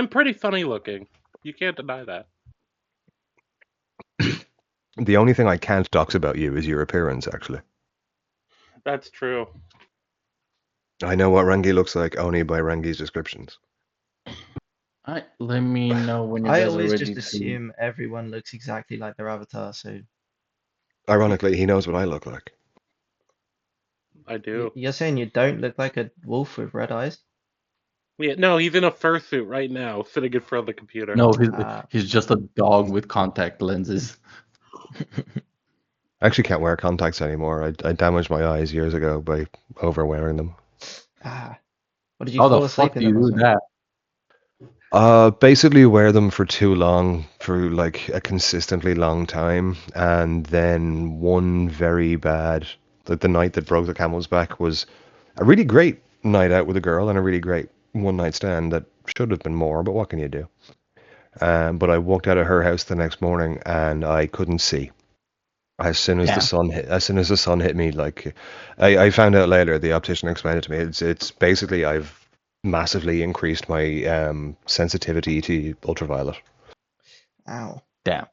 I'm pretty funny looking. You can't deny that. The only thing I can't dox about you is your appearance, actually. That's true. I know what Rangi looks like only by Rangi's descriptions. Let me know when you I guys are always ready just to. assume everyone looks exactly like their avatar, so Ironically, he knows what I look like. I do. you're saying you don't look like a wolf with red eyes? Yeah, no, he's in a fursuit right now, sitting in front of the computer. No, Ah. he's just a dog with contact lenses. I actually can't wear contacts anymore. I damaged my eyes years ago by overwearing them. What did you How fall the asleep fuck in do you them or do something? that? Basically wear them for too long, for like a consistently long time, and then one very bad, like the night that broke the camel's back was a really great night out with a girl and a really great one night stand that should have been more, but what can you do? But I walked out of her house the next morning and I couldn't see. As soon as the sun hit me, like I found out later, the optician explained it to me. It's basically I've massively increased my sensitivity to ultraviolet. Ow. Damn.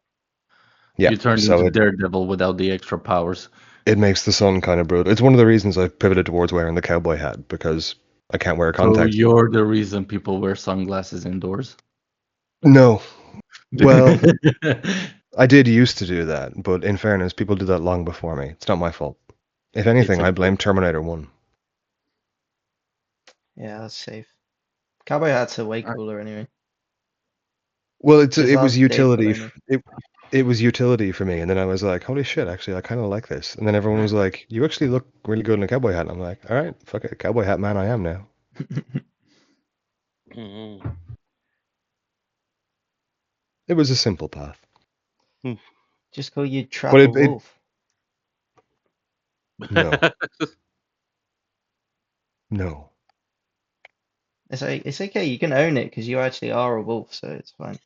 Yeah, You turned so into Daredevil without the extra powers. it makes the sun kind of brutal. It's one of the reasons I've pivoted towards wearing the cowboy hat, because I can't wear So contacts. you're the reason people wear sunglasses indoors. No. Well, I did used to do that, but in fairness, people did that long before me. It's not my fault. If anything, I blame Terminator 1. Yeah, that's safe. Cowboy hats are way cooler anyway. Well, it Just was ask Dave utility. Filoni. It was utility for me, and then I was like, holy shit, actually, I kind of like this. And then everyone was like, you actually look really good in a cowboy hat. And I'm like, all right, fuck it, cowboy hat man I am now. Mm-hmm. It was a simple path. Just call you Trapper But it Wolf. no. No. It's okay, you can own it because you actually are a wolf, so it's fine.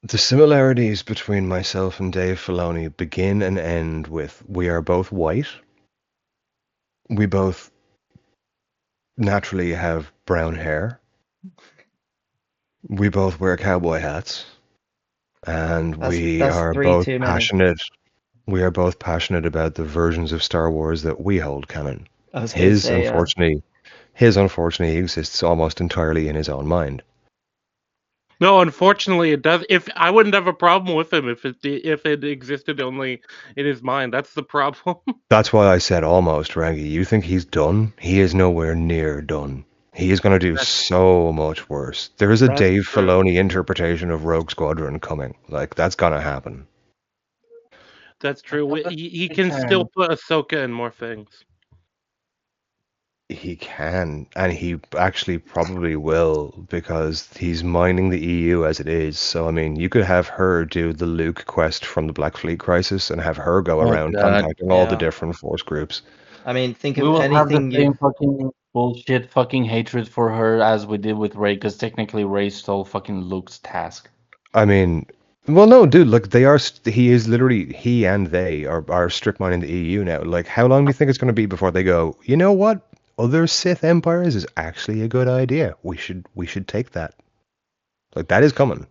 The similarities between myself and Dave Filoni begin and end with we are both white. We both naturally have brown hair. We both wear cowboy hats. And we That's are three both too many. passionate. We are both passionate about the versions of Star Wars that we hold canon. I was gonna say, His unfortunately exists almost entirely in his own mind. No, unfortunately, it does. If I wouldn't have a problem with him if it existed only in his mind. That's the problem. That's why I said almost, Rangi. You think he's done? He is nowhere near done. He is going to do so much worse. There is a Dave Filoni interpretation of Rogue Squadron coming. Like, that's going to happen. That's true. He can still put Ahsoka in more things. He can, and he actually probably will, because he's mining the EU as it is. So, I mean, you could have her do the Luke quest from the Black Fleet Crisis and have her go around contacting all the different force groups. I mean, think we of will anything have the same fucking bullshit fucking hatred for her as we did with Rey, because technically Rey stole fucking Luke's task. I mean, well, no, dude, look, he and they are strip mining the EU now. Like, how long do you think it's going to be before they go, you know what? Other Sith empires is actually a good idea. We should take that. Like, that is coming.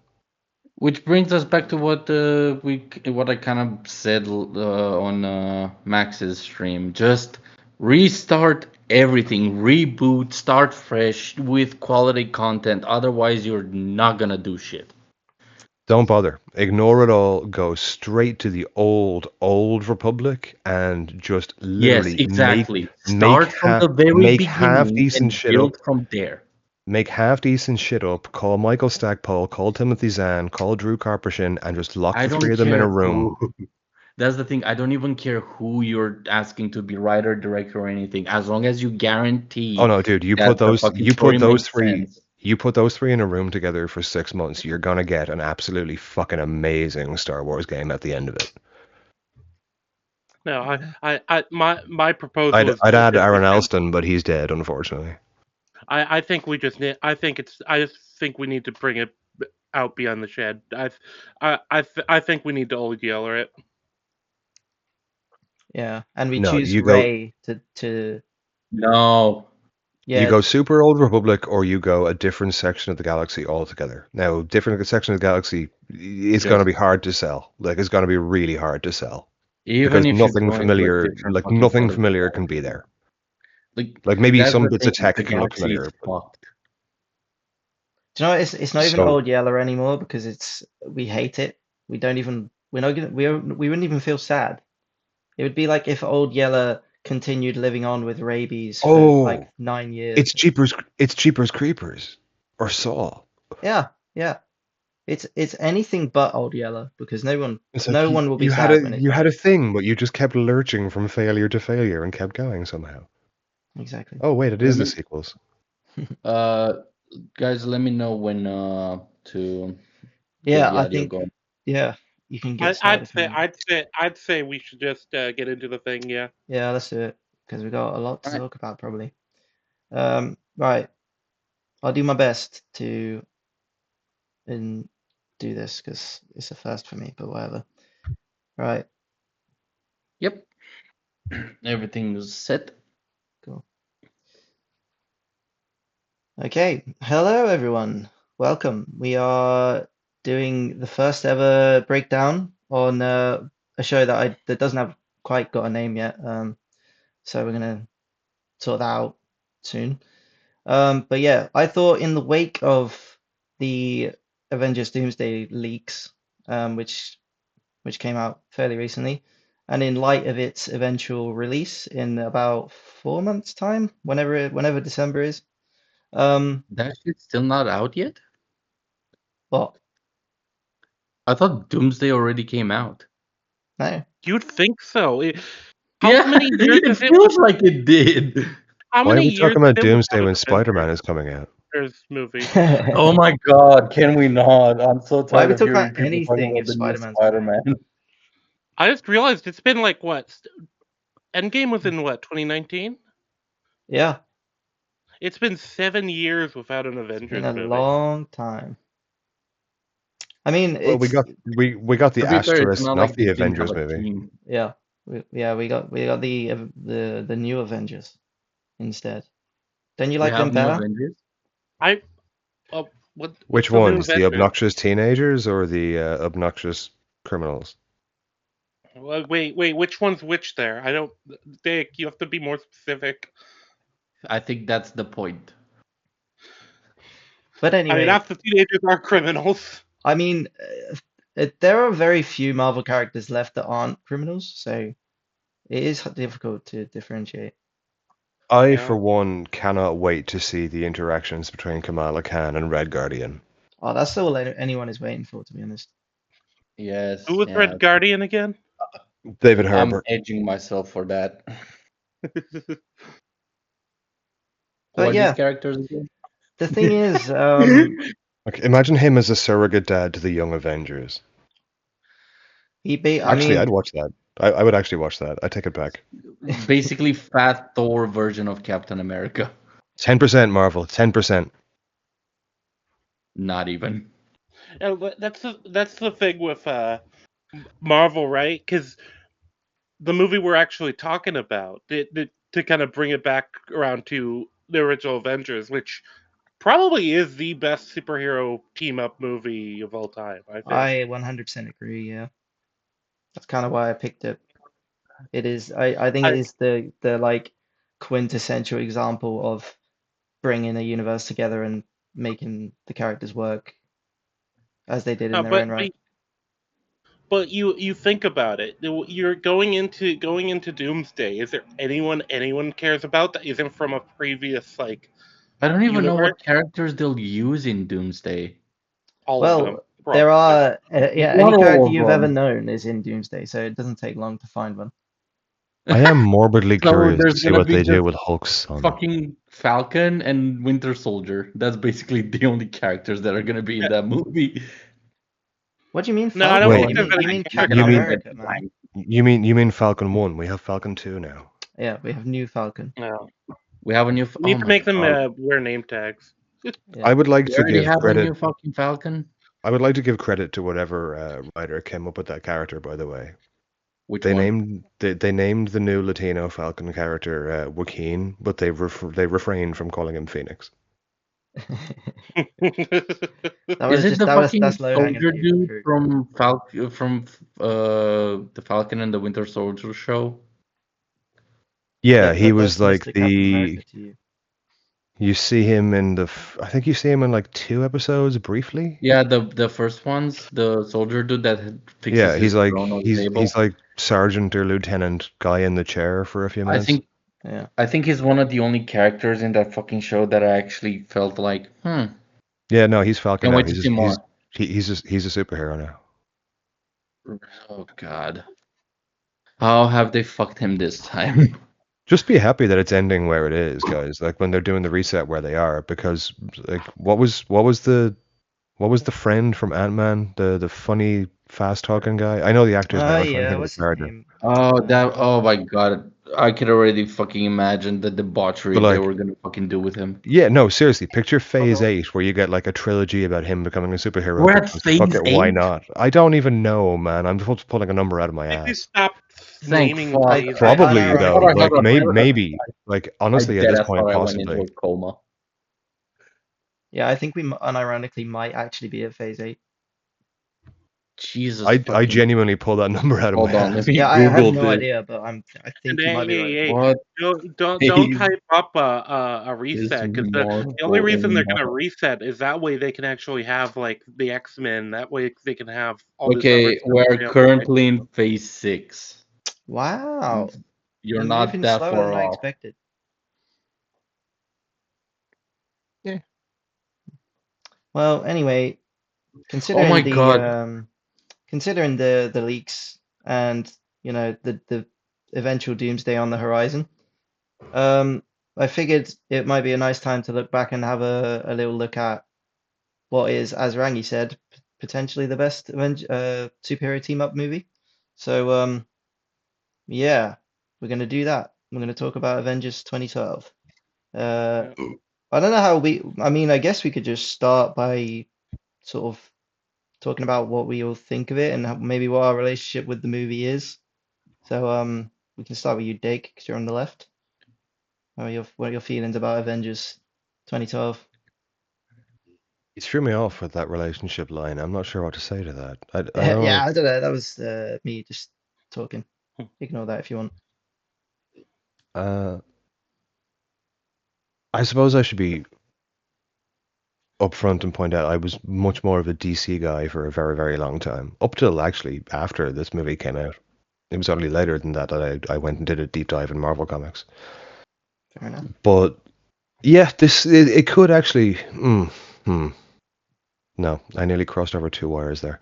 Which brings us back to what I kind of said on Max's stream. Just restart everything, reboot, start fresh with quality content. Otherwise, you're not gonna do shit. Don't bother. Ignore it all. Go straight to the old Republic and just literally start from the very make beginning half decent and shit build up. from there. Make half decent shit up. Call Michael Stackpole. Call Timothy Zahn. Call Drew Karpyshyn, and just lock the three of them in a room. That's the thing. I don't even care who you're asking to be writer, director, or anything. As long as you guarantee. Oh no, dude! You put those three. You put those three in a room together for 6 months, you're gonna get an absolutely fucking amazing Star Wars game at the end of it. No, my proposal. I'd add Aaron Alston, but he's dead, unfortunately. I think we just need. I just think we need to bring it out beyond the shed. I think we need to old yeller it. Yeah, and we choose Rey to. No. Yeah, You go super Old Republic, or you go a different section of the galaxy altogether. Now, different section of the galaxy is going to Just be hard to sell. Like, it's going to be really hard to sell even because if you nothing go into a familiar, different like fucking nothing part of the familiar, can be galaxy, there. like Like maybe that's some the bits thing. of tech The can look galaxy is familiar, but fucked. do you know what? It's not even so Old Yeller anymore because we hate it. We don't even we're not gonna we wouldn't even feel sad. It would be like if Old Yeller continued living on with rabies for like oh, 9 years. it's Jeepers Creepers or Saw. Yeah, yeah. It's anything but Old Yeller because It's like no one will be you had sad a when it you had a dies. thing, but you just kept lurching from failure to failure and kept going somehow. Exactly. Oh wait, it Let is the me, sequels. uh, guys, let me know when to get Yeah, the I audio think going. yeah, you can get I, started I'd if you say want. I'd say we should just get into the thing. Yeah. Yeah, let's do it because we got a lot All to right. talk about probably. Right. I'll do my best to and do this because it's a first for me, but whatever. Right. Yep. Everything is set. Cool. Okay. Hello, everyone. Welcome. We are doing the first ever breakdown on a show that doesn't have quite got a name yet. So we're gonna sort that out soon. But yeah, I thought in the wake of the Avengers Doomsday leaks, which came out fairly recently, and in light of its eventual release in about 4 months' time, whenever December is. That shit's still not out yet. Well, I thought Doomsday already came out. no. You'd think so. How Yeah, many years it is it? feels like it did. How Why are many we years talking is about it Doomsday without an when Spider-Man Avengers is coming out? movie? Oh my god, can we not? I'm so Why are tired we of talking hearing about people talking anything about if the new Spider-Man's coming out? Spider-Man. I just realized it's been like what? Endgame was in what? 2019. Yeah, It's been 7 years without an it's been Avengers a movie. long time. I mean, Well, we it's got we got the To be fair, it's asterisk, not not like they the didn't have Avengers a movie. team. yeah, we got the new Avengers instead. Don't you We like them have new better? Avengers. I what's Which the new ones? The Avengers? obnoxious teenagers or the obnoxious criminals? Wait, which one's which there? I don't. Dake, you have to be more specific. I think that's the point. But I mean, anyway, half the teenagers are criminals. I mean, there are very few Marvel characters left that aren't criminals, so it is difficult to differentiate. I, Yeah. for one, cannot wait to see the interactions between Kamala Khan and Red Guardian. Oh, that's all anyone is waiting for, to be honest. Yes, Who was yeah. Red Guardian again? David I'm Harbour. edging myself for that. Who But are these yeah, characters again? the thing is, Like, imagine him as a surrogate dad to the Young Avengers. I Actually, mean, I'd watch that. I would actually watch that. I take it back. Basically, fat Thor version of Captain America. 10% Marvel. 10%. Not even. Yeah, but that's the thing with Marvel, right? Because the movie we're actually talking about, to kind of bring it back around to the original Avengers, which probably is the best superhero team up movie of all time. I think. I 100% agree. Yeah, that's kind of why I picked it. It is. I think it I is the like quintessential example of bringing a universe together and making the characters work as they did in no, their but own but right. but you think about it. You're going into Doomsday. Is there anyone cares about that isn't from a previous like I don't even know universe? what characters they'll use in Doomsday. All of them, Well, there probably. are yeah, any Not character all you've of ever them. known is in Doomsday, so it doesn't take long to find one. I am morbidly So curious there's to see gonna what be they do just with Hulk's son. fucking Falcon and Winter Soldier. That's basically the only characters that are gonna be in Yeah. that movie. What do you mean No, I don't Falcon? Wait, think there's You any mean We're Captain you gonna be mean red America, man. blank. you mean Falcon 1? We have Falcon 2 now. Yeah, we have new Falcon. no. We have a new. We Oh need to my make them god. wear name tags. Yeah. I would like We to already give have a credit. new fucking Falcon. I would like to give credit to whatever writer came up with that character. By the way, Which They one? named the new Latino Falcon character Joaquin, but they refrained from calling him Phoenix. That Is was it just the that's fucking low hanging soldier dude fruit. from the Falcon and the Winter Soldier show? Yeah, he was That's like Mr. Captain America to you. you see him in I think you see him in like 2 episodes briefly. Yeah, the first ones, the soldier dude that fixes Yeah, his he's like throne on the he's table. like sergeant or lieutenant guy in the chair for a few I minutes. think Yeah. I think he's one of the only characters in that fucking show that I actually felt like, Yeah, no, he's Falcon can't now. wait to see more. He's a superhero now. Oh God. How have they fucked him this time? Just be happy that it's ending where it is, guys. Like when they're doing the reset where they are, because like what was the friend from Ant-Man, the funny fast talking guy? I know the actor's name. Oh I'm trying to yeah, think of what's the his character. name? Oh my God. I could already fucking imagine the debauchery But they like, were gonna fucking do with him. yeah, no, seriously, picture Phase 8 where you get like a trilogy about him becoming a superhero We're at because fuck phase it, why 8? not? I don't even know, man. I'm just pulling a number out of my They just ass. stopped Thank naming fuck. phase I Probably I though, thought unironically I had like a maybe, like I honestly at dead this ass point thought I went into possibly. a coma. yeah, I think we unironically might actually be at phase 8. Jesus I fucking genuinely pulled that number out of my hold on, let ass. me Yeah, I have Google no this. idea, but I And think you might be right. What don't phase type up a is reset because the only Marvel reason they're in gonna reset is that way they can actually have like the X-Men. That way they can have all this other Okay, stuff we're available, right? currently in phase 6. Wow, You're you're not moving that slower than far I off. expected. Yeah. Well, anyway, Oh my considering God. the leaks and the eventual doomsday on the horizon, um, I figured it might be a nice time to look back and have a little look at what is, as Rangi said, potentially the best superhero team up movie. So yeah, we're gonna do that. We're gonna talk about Avengers 2012. Uh, Yeah. I don't know how I mean, I guess we could just start by sort of talking about what we all think of it and maybe what our relationship with the movie is. So we can start with you, Dake, because you're on the left. What are your feelings about Avengers 2012? You threw me off with that relationship line. I'm not sure what to say to that. I Yeah, don't. I don't know. That was me just talking. Ignore that if you want. Uh, I suppose I should be upfront and point out I was much more of a DC guy for a very, very long time. Up till actually after this movie came out. It was only later than that I went and did a deep dive in Marvel Comics. Fair enough. But yeah, it could actually. No, I nearly crossed over two wires there.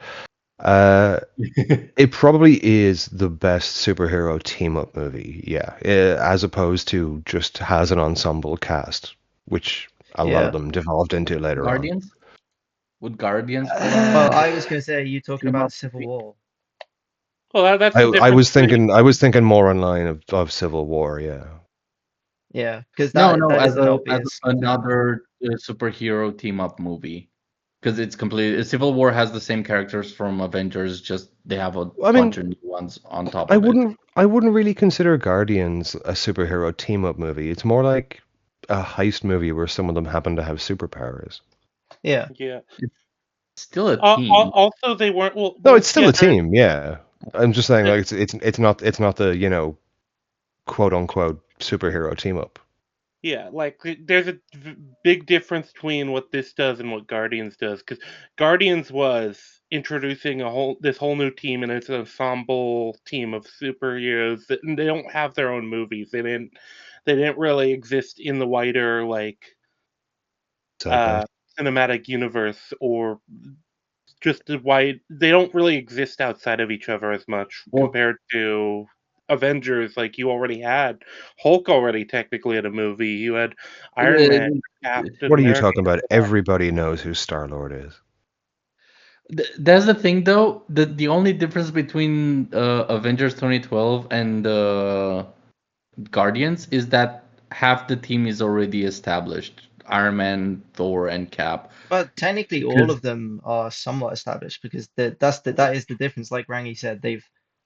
It probably is the best superhero team up movie, yeah, as opposed to just has an ensemble cast, which a lot of Yeah. them devolved into later on. Guardians? Would Guardians fall Well, on I was going to say, you talking team about up? Civil War. Well, that's the I difference was between thinking more in line of Civil War, yeah. Yeah, because No, that no, is an as obvious contender. another superhero team up movie. Because it's completely Civil War has the same characters from Avengers, just they have a I bunch mean, of new ones on top of it. I wouldn't really consider Guardians a superhero team up movie. It's more like a heist movie where some of them happen to have superpowers. Yeah. yeah. It's still a team. Also, they weren't No, it's still yeah. a team, yeah. I'm just saying, like, it's not the quote unquote superhero team up. Yeah, like there's a big difference between what this does and what Guardians does, because Guardians was introducing this whole new team, and it's an ensemble team of superheroes that and they don't have their own movies. They didn't really exist in the wider like uh, Zeitgeist. cinematic universe or just the wide. They don't really exist outside of each other as much Well, compared to Avengers. Like you already had Hulk already technically in a movie. You had Iron Man, Captain What are you America. talking about? Everybody knows who Star Lord is. That's the thing, though. The only difference between Avengers 2012 and Guardians is that half the team is already established. Iron Man, Thor, and Cap. But technically, all Because of them are somewhat established because that is the difference. Like Rangi said,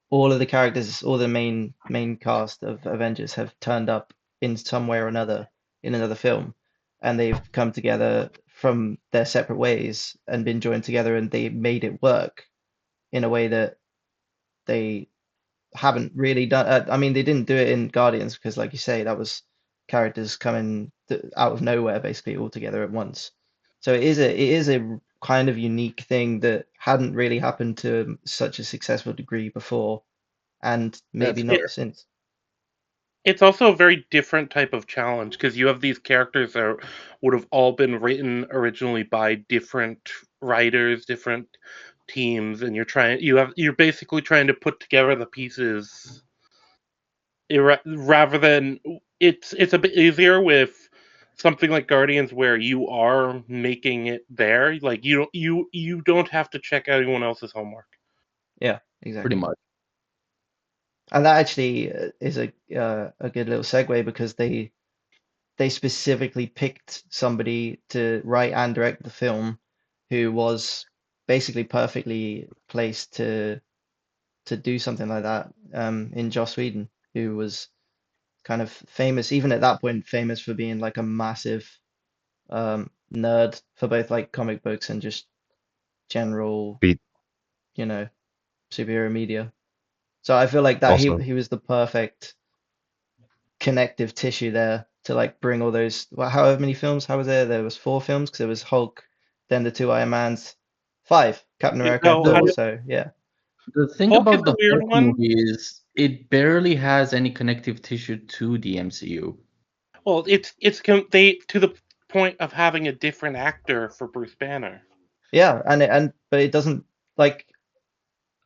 all of the characters, all the main cast of Avengers have turned up in some way or another in another film, and they've come together from their separate ways and been joined together, and they made it work in a way that they haven't really done. I mean, they didn't do it in Guardians because, like you say, that was characters coming out of nowhere basically all together at once. So it is a kind of unique thing that hadn't really happened to such a successful degree before, and maybe That's It, not fair. since. it's also a very different type of challenge because you have these characters that would have all been written originally by different writers, different teams, and you're basically trying to put together the pieces rather than it's a bit easier with something like Guardians where you are making it there. Like you don't have to check anyone else's homework. Yeah, Pretty exactly. much. And that actually is a good little segue because they specifically picked somebody to write and direct the film who was basically perfectly placed to do something like that in Joss Whedon, who was kind of famous, even at that point, famous for being like a massive nerd for both like comic books and just general, Beat you know, superhero media. So I feel like that also he was the perfect connective tissue there to like bring all those, well, however many films, how was there? There was four films because there was Hulk, then the two Iron Mans, five, Captain America and No, Thor. So yeah, The thing Hulk is about a the weird Hulk one. movie is it barely has any connective tissue to the MCU. Well, they to the point of having a different actor for Bruce Banner. yeah, and but it doesn't like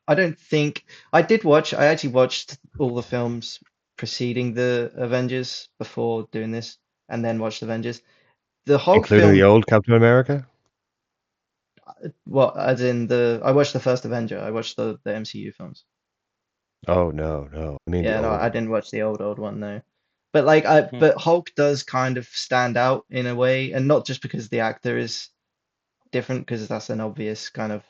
I don't think I did watch. I actually watched all the films preceding the Avengers before doing this, and then watched Avengers. The Hulk including the film, old Captain America. well, as in I watched the first Avenger. I watched the MCU films. Oh no, no, I mean the Yeah, no, old I one. didn't watch the old one though. But like but Hulk does kind of stand out in a way, and not just because the actor is different, because that's an obvious kind of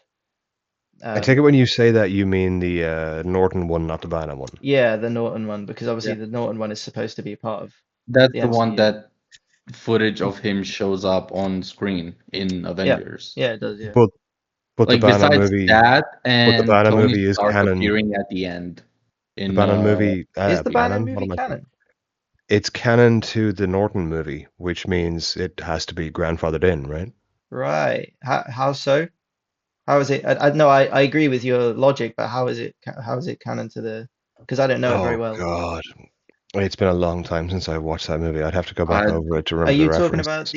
I take it um when you say that you mean the Norton one, not the Banner one. yeah, the Norton one, because Yeah. obviously the Norton one is supposed to be part of That's the the one MCU. that footage of him shows up on screen in Yeah, Avengers. yeah, it does, yeah. But the Like Banner besides movie, that but the and Banner Tony movie is Stark canon. appearing at the end The in Banner movie, Is the Banner canon. What movie am I saying? canon? It's canon to the Norton movie, which means it has to be grandfathered in, right? Right. How so? How is it? I no, I agree with your logic, but how is it canon to the? Because I don't know it very Oh well. God, it's been a long time since I watched that movie. I'd have to go back I over it to Are remember the you talking about references.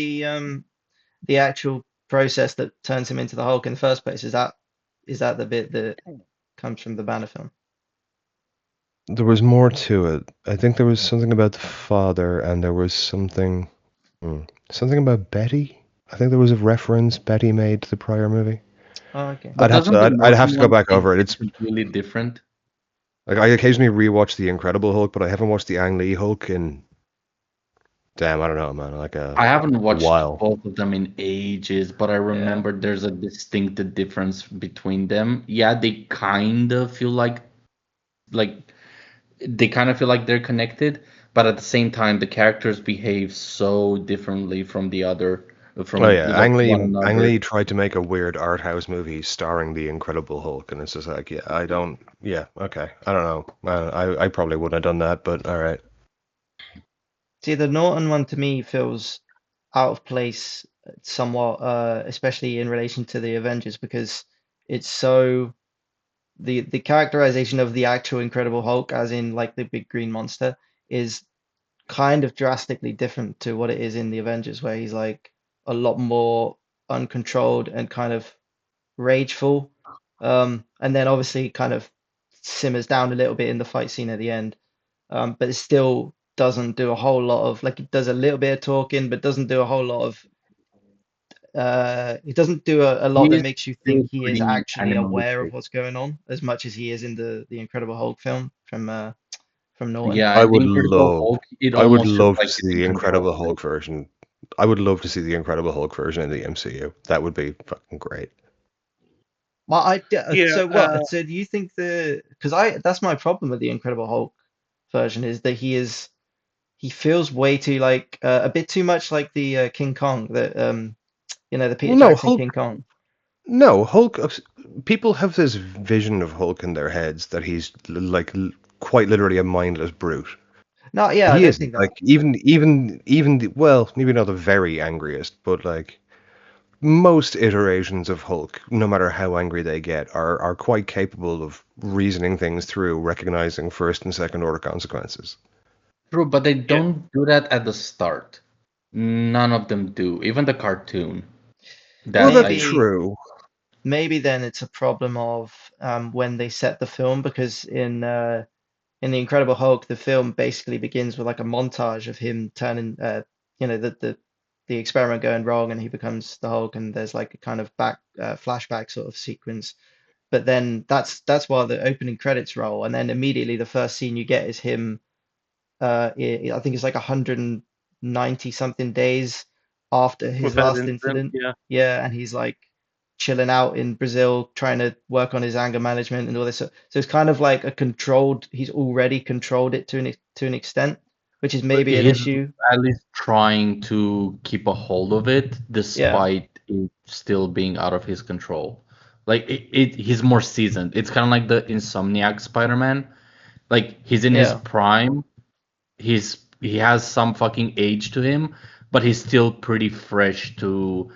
the actual process that turns him into the Hulk in the first place? Is that the bit that comes from the Banner film? There was more to it. I think there was something about the father, and there was something about Betty. I think there was a reference Betty made to the prior movie. Oh, okay. but doesn't the I'd have Norton to go one back over it. hit It's completely different? like I occasionally rewatch the Incredible Hulk, but I haven't watched the Ang Lee Hulk in damn, I don't know, man, like I haven't a watched while. both of them in ages, but I Yeah. remember there's a distinct difference between them. Yeah, they kind of feel like they kind of feel like they're connected, but at the same time, the characters behave so differently from the other, Oh from yeah, like one Ang another. Lee tried to make a weird art house movie starring the Incredible Hulk, and it's just like, yeah, I don't, yeah, okay, I don't know, I probably wouldn't have done that, but all right. See, the Norton one to me feels out of place somewhat, especially in relation to the Avengers, because it's so the characterization of the actual Incredible Hulk, as in like the big green monster, is kind of drastically different to what it is in the Avengers, where he's like a lot more uncontrolled and kind of rageful. And then obviously kind of simmers down a little bit in the fight scene at the end. But it still doesn't do a whole lot of like it does a little bit of talking, but doesn't do a whole lot of it doesn't do a lot He that is makes you think still he is pretty actually aware of animalistic. what's going on as much as he is in the Incredible Hulk film from Norton. Yeah, I in the would Incredible love, Hulk, it I would almost feels love to like see he's in the control Incredible of it. Hulk version. I would love to see the Incredible Hulk version in the MCU. That would be fucking great. Well, Yeah, so what? So do you think because that's my problem with the Incredible Hulk version is that he feels way too like a bit too much like the King Kong the Peter Well, no, Jackson Hulk. King Kong. No, Hulk. People have this vision of Hulk in their heads that he's quite literally a mindless brute. No, yeah, I He don't isn't. think that. Like well, maybe not the very angriest, but like most iterations of Hulk, no matter how angry they get, are quite capable of reasoning things through, recognizing first and second order consequences. True, but they yeah. don't do that at the start. None of them do. Even the cartoon. Well, That that's I Maybe true. maybe then it's a problem of when they set the film because in the Incredible Hulk, the film basically begins with like a montage of him turning, the experiment going wrong, and he becomes the Hulk, and there's like a kind of back flashback sort of sequence. But then that's while the opening credits roll, and then immediately the first scene you get is him. I think it's like 190 something days after his With that last incident, incident. yeah. Yeah, and he's like chilling out in Brazil, trying to work on his anger management and all this. So it's kind of like a controlled. He's already controlled it to an extent, which is maybe an he's issue. at least trying to keep a hold of it Yeah, despite it still being out of his control. Like he's more seasoned. It's kind of like the Insomniac Spider-Man. Like he's in his yeah, prime. He has some fucking age to him, but he's still pretty fresh to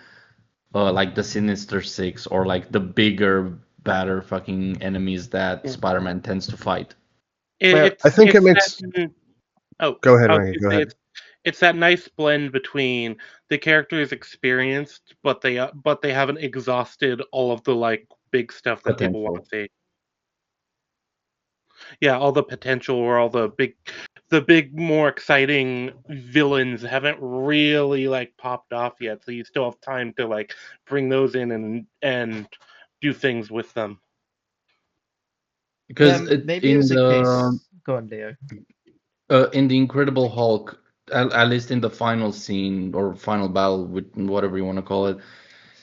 like the Sinister Six or like the bigger, badder fucking enemies that Yeah. Spider-Man tends to fight. where I think it It's that. makes. Oh, Go ahead, I was Rangi. gonna Go say ahead. it's that nice blend between the character is experienced, but they haven't exhausted all of the like big stuff that people want Potential. to see. Yeah, all the potential or all the big more exciting villains haven't really like popped off yet, so you still have time to like bring those in and do things with them. Because maybe it was a case. Go on, Leo. in the Incredible Hulk, at least in the final scene or final battle, with whatever you want to call it,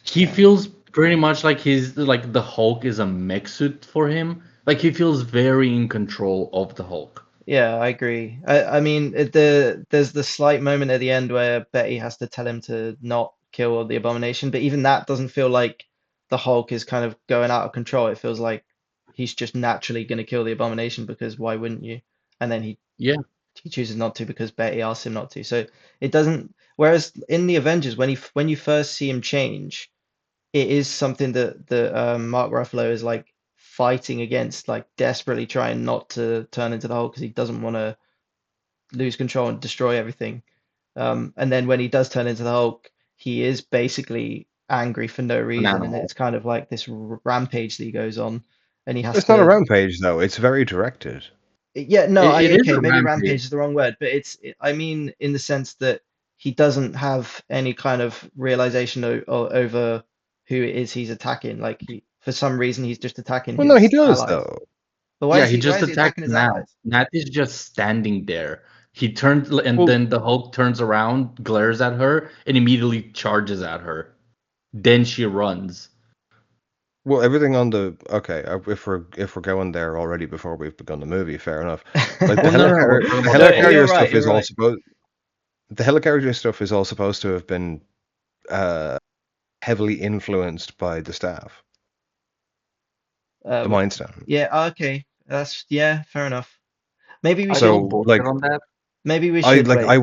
he Yeah. feels pretty much like he's like the Hulk is a mech suit for him. Like he feels very in control of the Hulk. Yeah, I agree. I mean, there's the slight moment at the end where Betty has to tell him to not kill the Abomination, but even that doesn't feel like the Hulk is kind of going out of control. It feels like he's just naturally going to kill the Abomination because why wouldn't you? And then Yeah, he chooses not to because Betty asks him not to. So it doesn't. Whereas in the Avengers, when you first see him change, it is something that Mark Ruffalo is like fighting against, like desperately trying not to turn into the Hulk because he doesn't want to lose control and destroy everything. And then when he does turn into the Hulk, he is basically angry for no an reason, and animal. it's kind of like this rampage that he goes on, and he has It's not a to. rampage though. It's very directed. Yeah, no, It is okay, a maybe rampage. rampage is the wrong word, but I mean in the sense that he doesn't have any kind of realization over who it is he's attacking. Like for some reason, he's just attacking Well, no, he his does allies. though. But Yeah, he why just is he attacked attacking his Nat. allies? Nat is just standing there. He turns, and Well, then the Hulk turns around, glares at her, and immediately charges at her. Then she runs. everything on the okay. If we're going there already before we've begun the movie, fair enough. Like Well, no, no, we're talking the about the No, Hulk. you're helicarrier right. stuff is You're all right. supposed. The helicarrier stuff is all supposed to have been uh, heavily influenced by the staff, the What? Mind Stone. Yeah. Okay. That's yeah. Fair enough. Maybe we I should. call So bullshit like on that. Maybe we I should like wait. I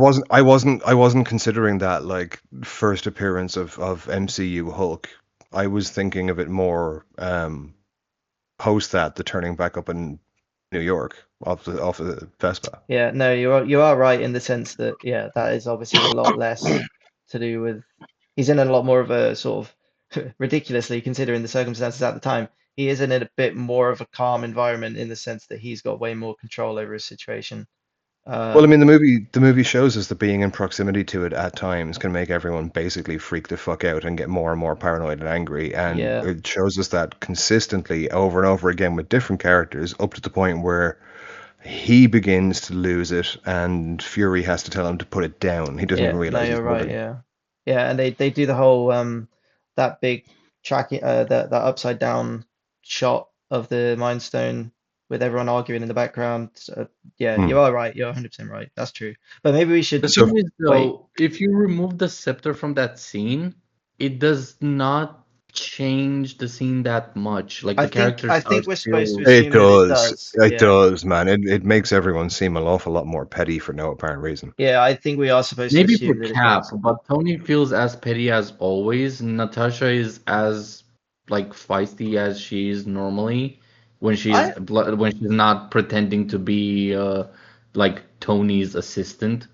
wasn't considering that like first appearance of MCU Hulk. I was thinking of it more post that the turning back up in New York off the Vespa. Yeah. No, you are right in the sense that yeah, that is obviously a lot less to do with. He's in a lot more of a sort of ridiculously considering the circumstances at the time. He is in a bit more of a calm environment in the sense that he's got way more control over his situation. Well, I Uh, mean, the movie shows us that being in proximity to it at times can make everyone basically freak the fuck out and get more and more paranoid and angry, and yeah. it shows us that consistently over and over again with different characters, up to the point where he begins to lose it, and Fury has to tell him to put it down. He doesn't Yeah, even no, realize he's you're right. buzzing. Yeah, yeah, and they do the whole that big tracking that upside down. shot of the Mind Stone with everyone arguing in the background. So, yeah, Hmm. you are right. You're 100% right. That's true. But maybe we should The So thing is, wait. though, if you remove the scepter from that scene, it does not change the scene that much. Like I the think characters I are think we're supposed to still. it assume that it does. does. It Yeah. does, man. It makes everyone seem an awful lot more petty for no apparent reason. Yeah, I think we are supposed to Maybe for assume that it Cap, does. but Tony feels as petty as always. Natasha is as like feisty as she is normally I when she's not pretending to be like Tony's assistant.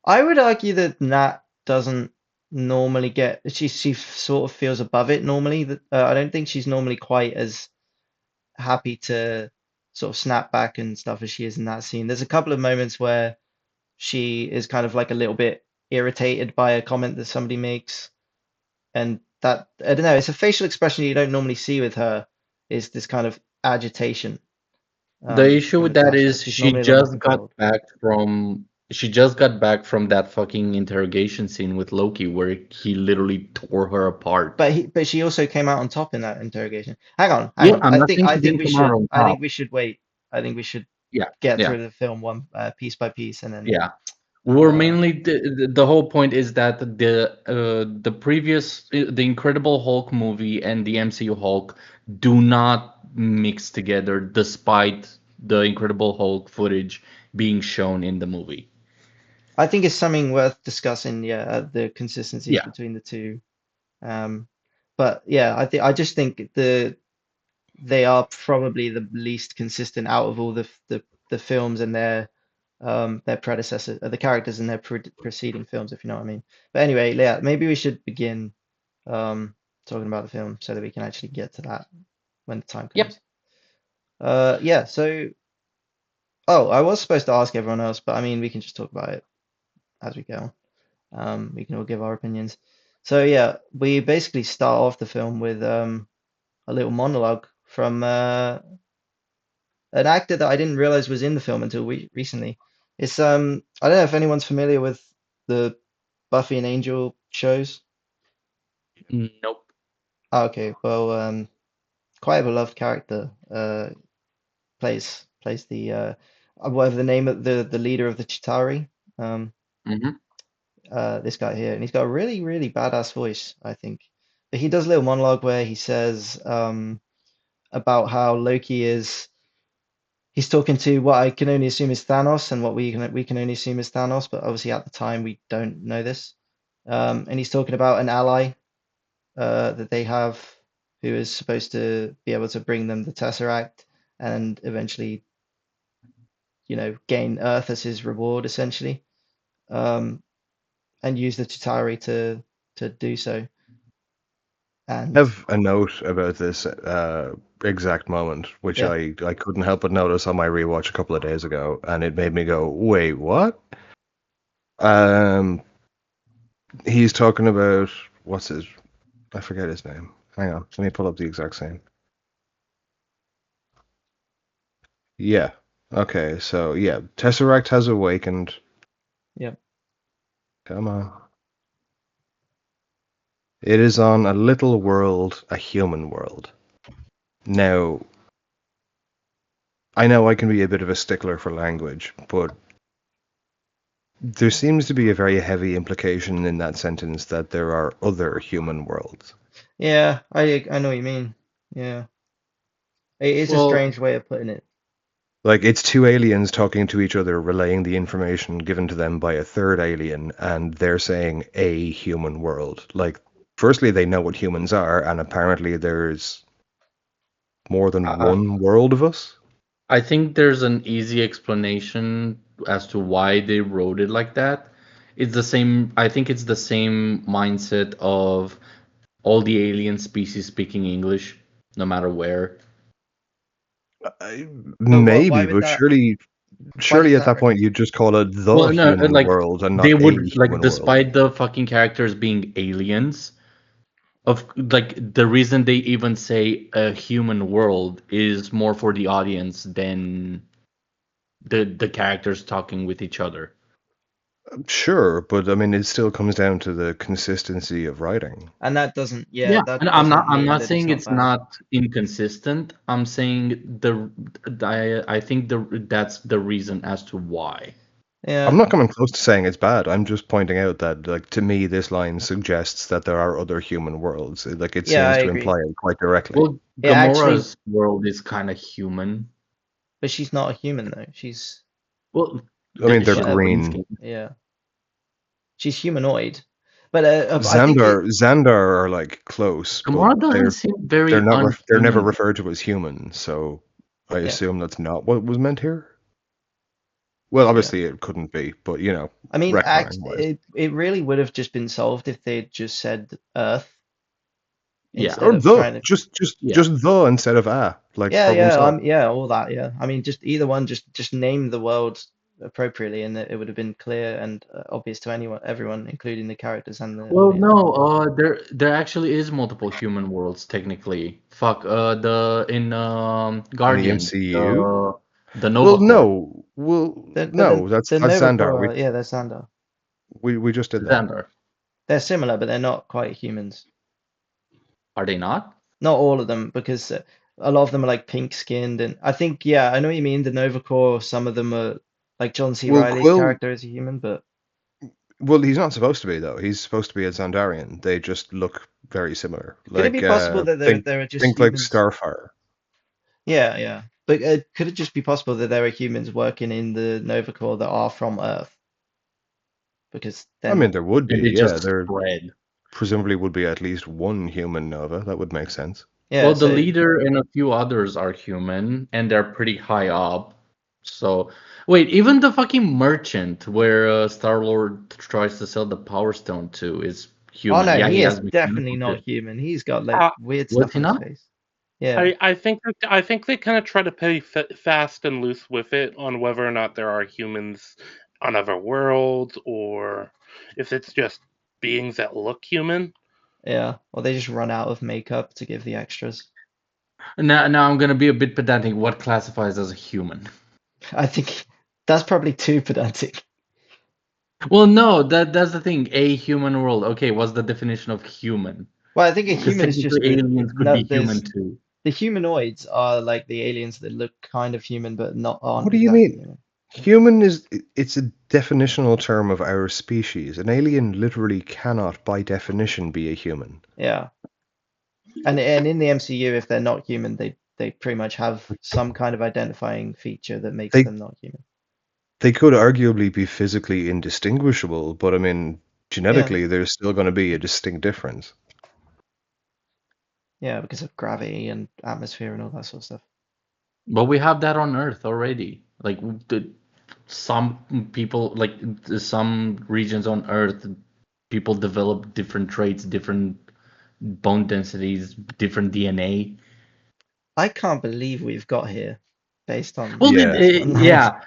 I would argue that Nat doesn't normally get she sort of feels above it normally. That I don't think she's normally quite as happy to sort of snap back and stuff as she is in that scene. There's a couple of moments where she is kind of like a little bit irritated by a comment that somebody makes, and that I don't know, it's a facial expression you don't normally see with her, is this kind of agitation The issue from with that Natasha. is She's normally a lot more controlled. she just got back from that fucking interrogation scene with Loki where he literally tore her apart. But she also came out on top in that interrogation. Hang on, hang Yeah, on. I'm not saying I she think didn't we come out should on top. wait. I think we should Yeah, get yeah. through the film one piece by piece and then Yeah. We're uh mainly the whole point is that the previous the Incredible Hulk movie and the MCU Hulk do not mix together despite the Incredible Hulk footage being shown in the movie. I think it's something worth discussing, yeah, the consistencies Yeah. between the two. Um but yeah, I just think they are probably the least consistent out of all the films and their predecessors, the characters in their preceding films, if you know what I mean. But anyway, yeah, maybe we should begin talking about the film so that we can actually get to that when the time Yep. comes. Yeah, so oh, I was supposed to ask everyone else, but I mean we can just talk about it as we go. We can all give our opinions. So yeah, we basically start off the film with a little monologue from an actor that I didn't realize was in the film until recently. It's I don't know if anyone's familiar with the Buffy and Angel shows. Nope. Oh, okay, well quite a beloved character plays the whatever the name of the leader of the Chitauri. Um Hmm. this guy here, and he's got a really badass voice, I think. But he does a little monologue where he says about how Loki is. He's talking to what I can only assume is Thanos, and what we can only assume is Thanos, but obviously at the time we don't know this. And he's talking about an ally that they have who is supposed to be able to bring them the Tesseract and eventually, gain Earth as his reward, essentially, um, and use the Chitauri to do so. I And have a note about this exact moment, which yeah, I couldn't help but notice on my rewatch a couple of days ago, and it made me go, "Wait, what?" Um, he's talking about what's his? I forget his name. Hang on, let me pull up the exact same. Yeah. Okay, so yeah, Tesseract has awakened. yeah. Come on. It is on a little world, a human world. Now, I know I can be a bit of a stickler for language, but there seems to be a very heavy implication in that sentence that there are other human worlds. Yeah, I know what you mean. Yeah. It is a Well, strange way of putting it. Like, it's two aliens talking to each other, relaying the information given to them by a third alien, and they're saying a human world. Like, firstly, they know what humans are, and apparently there's more than uh, one world of us. I think there's an easy explanation as to why they wrote it like that. It's the same, I think it's the same mindset of all the alien species speaking English, no matter where. But why Maybe, would but that? Why surely does at that that point relate? you'd just call it the Well, no, human like world and they not a would like, human world. despite the fucking characters being aliens, of like the reason they even say a human world is more for the audience than the characters talking with each other. Sure, but I mean, it still comes down to the consistency of writing. And that doesn't, yeah, Yeah, that and I'm not doesn't I'm mean not that it's saying not it's bad. not inconsistent. I'm saying I think that's the reason as to why. I'm Yeah, not coming close to saying it's bad. I'm just pointing out that, like, to me, this line suggests that there are other human worlds. Like, it yeah, seems I to agree. imply it quite directly. Well, It actually, Gamora's world is kind of human. but she's not a human though. She's Well, I mean, they're she has whatever. green green. skin. Yeah, she's humanoid. But I think it. Xandar are like close, but Gamora doesn't they're seem they're very not they're never unhuman. referred to as human. So I Yeah, assume that's not what was meant here. Well, yeah. obviously it couldn't be, but I mean, retconning wise. it really would have just been solved if they'd just said Earth Yeah, instead Or of the trying to. yeah. just the instead of like Yeah, problem yeah, solved. yeah, all that, yeah. I mean, just either one, just name the world appropriately, and it would have been clear and obvious to anyone, everyone, including the characters and the Well, audience. no, there actually is multiple human worlds technically. Fuck, the in In the Guardians, MCU? the Well, Nova Corps, no. Well, But no. the That's Nova Xandar. Corps, yeah, they're Sandar. We just did that. Xandar. They're similar, but they're not quite humans. Are they not? Not all of them, because a lot of them are like pink skinned, and I think, yeah, I know what you mean. The Nova Corps, some of them are like John C. Well, Riley's Quill. character is a human, but Well, he's not supposed to be though. He's supposed to be a Xandarian. They just look very similar. could it be Like possible that there are just think like humans? Starfire. Yeah, yeah. But could it just be possible that there are humans working in the Nova Corps that are from Earth? Because I mean, then, there would be. And it Yeah, just there spread. presumably would be at least one human Nova. That would make sense. yeah, Well, the so leader and a few others are human, and they're pretty high up. So, wait, even the fucking merchant where Star-Lord tries to sell the Power Stone to is oh human. no, Yeah, he he is has been human definitely for not good. human. He's got like Uh, weird Was stuff he on his not? face. Yeah, I think they kind of try to play fast and loose with it on whether or not there are humans on other worlds or if it's just beings that look human. yeah. Or they just run out of makeup to give the extras. Now I'm gonna be a bit pedantic. What classifies as a human? I think that's probably too pedantic. Well, no, that's the thing. A human world. Okay, what's the definition of human? Well, I think a Because human is just technically aliens could no. be human too. The humanoids are like the aliens that look kind of human but not What aren't do you exactly mean? human. Human is it's a definitional term of our species. An alien literally cannot, by definition, be a human. Yeah. And in the MCU, if they're not human, they pretty much have some kind of identifying feature that makes They them not human. they could arguably be physically indistinguishable, but I mean, Yeah, genetically, there's still going to be a distinct difference. yeah, because of gravity and atmosphere and all that sort of stuff. But we have that on Earth already. Like some people, like some regions on Earth, people develop different traits, different bone densities, different DNA. I can't believe we've got here based on Well, Yeah. lines. yeah,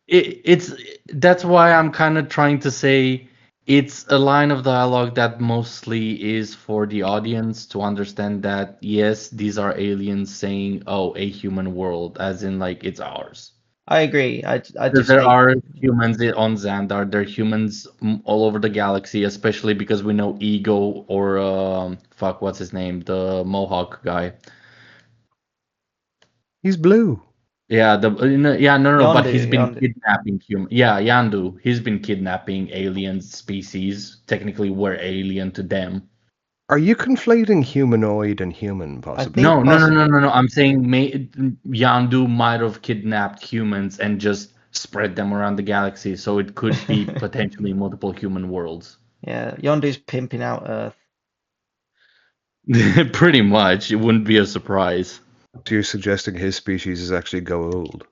it's that's why I'm kind of trying to say it's a line of dialogue that mostly is for the audience to understand that yes, these are aliens saying, "Oh, a human world," as in like it's ours. I agree. I Because just there hate. are humans on Xandar. There are humans all over the galaxy, especially because we know Ego or fuck, what's his name, the Mohawk guy. He's blue. Yeah, no, but Yondu, he's been Yondu. kidnapping human. Yeah, Yandu. He's been kidnapping alien species. Technically, we're alien to them. Are you conflating humanoid and human, I possibly? think No. possibly. I'm saying Yandu might have kidnapped humans and just spread them around the galaxy, so it could be potentially multiple human worlds. Yeah, Yondu's pimping out Earth. Pretty much, it wouldn't be a surprise. So you're suggesting his species is actually gold?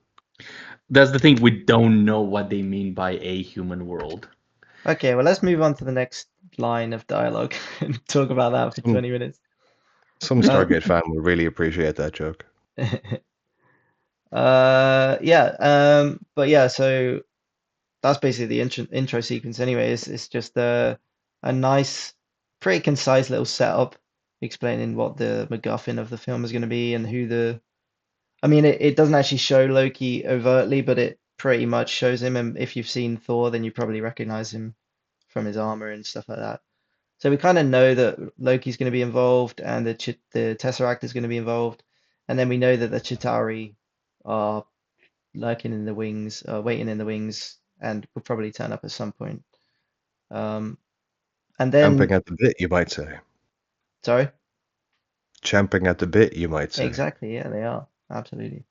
That's the thing. We don't know what they mean by a human world. Okay, well, let's move on to the next line of dialogue and talk about that for Some 20 minutes. some Uh, Stargate fan will really appreciate that joke. yeah, but yeah, so that's basically the intro sequence anyway. It's just a nice, pretty concise little setup explaining what the MacGuffin of the film is going to be and who the. I mean, it doesn't actually show Loki overtly, but pretty much shows him, and if you've seen Thor, then you probably recognize him from his armor and stuff like that. So we kind of know that Loki's going to be involved and the Tesseract is going to be involved, and then we know that the Chitauri are lurking in the wings, waiting in the wings, and will probably turn up at some point. And Champing then, at the bit, you might say. sorry, Champing at the bit, you might say. exactly, yeah, they are absolutely.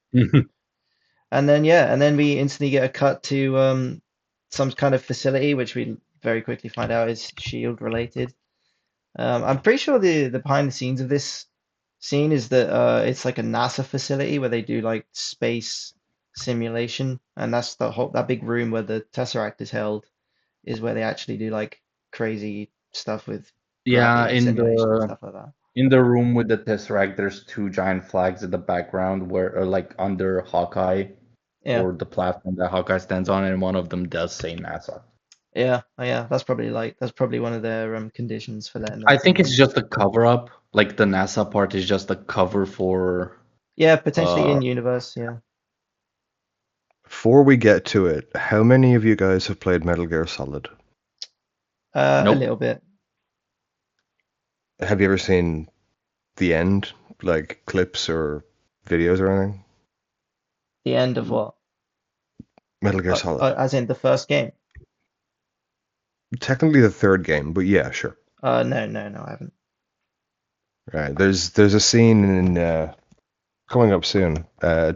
And then we instantly get a cut to some kind of facility, which we very quickly find out is Shield related. I'm pretty sure the behind the scenes of this scene is that it's like a NASA facility where they do like space simulation, and that's that big room where the Tesseract is held is where they actually do like crazy stuff with Yeah, gravity simulation stuff like that. in the room with the Tesseract, there's two giant flags in the background where like under Hawkeye Yeah, or the platform that Hawkeye stands on, and one of them does say NASA. yeah, oh, yeah. That's probably one of their conditions for letting them I come think it's on. just a cover up. Like the NASA part is just a cover for Yeah, potentially uh in universe. Yeah. Before we get to it, how many of you guys have played Metal Gear Solid? A nope. little bit. Have you ever seen the end, like clips or videos or anything? The end of what? Metal Gear Solid. As in the first game? Technically the third game, but yeah, sure. No, I haven't. Right. There's a scene in coming up soon,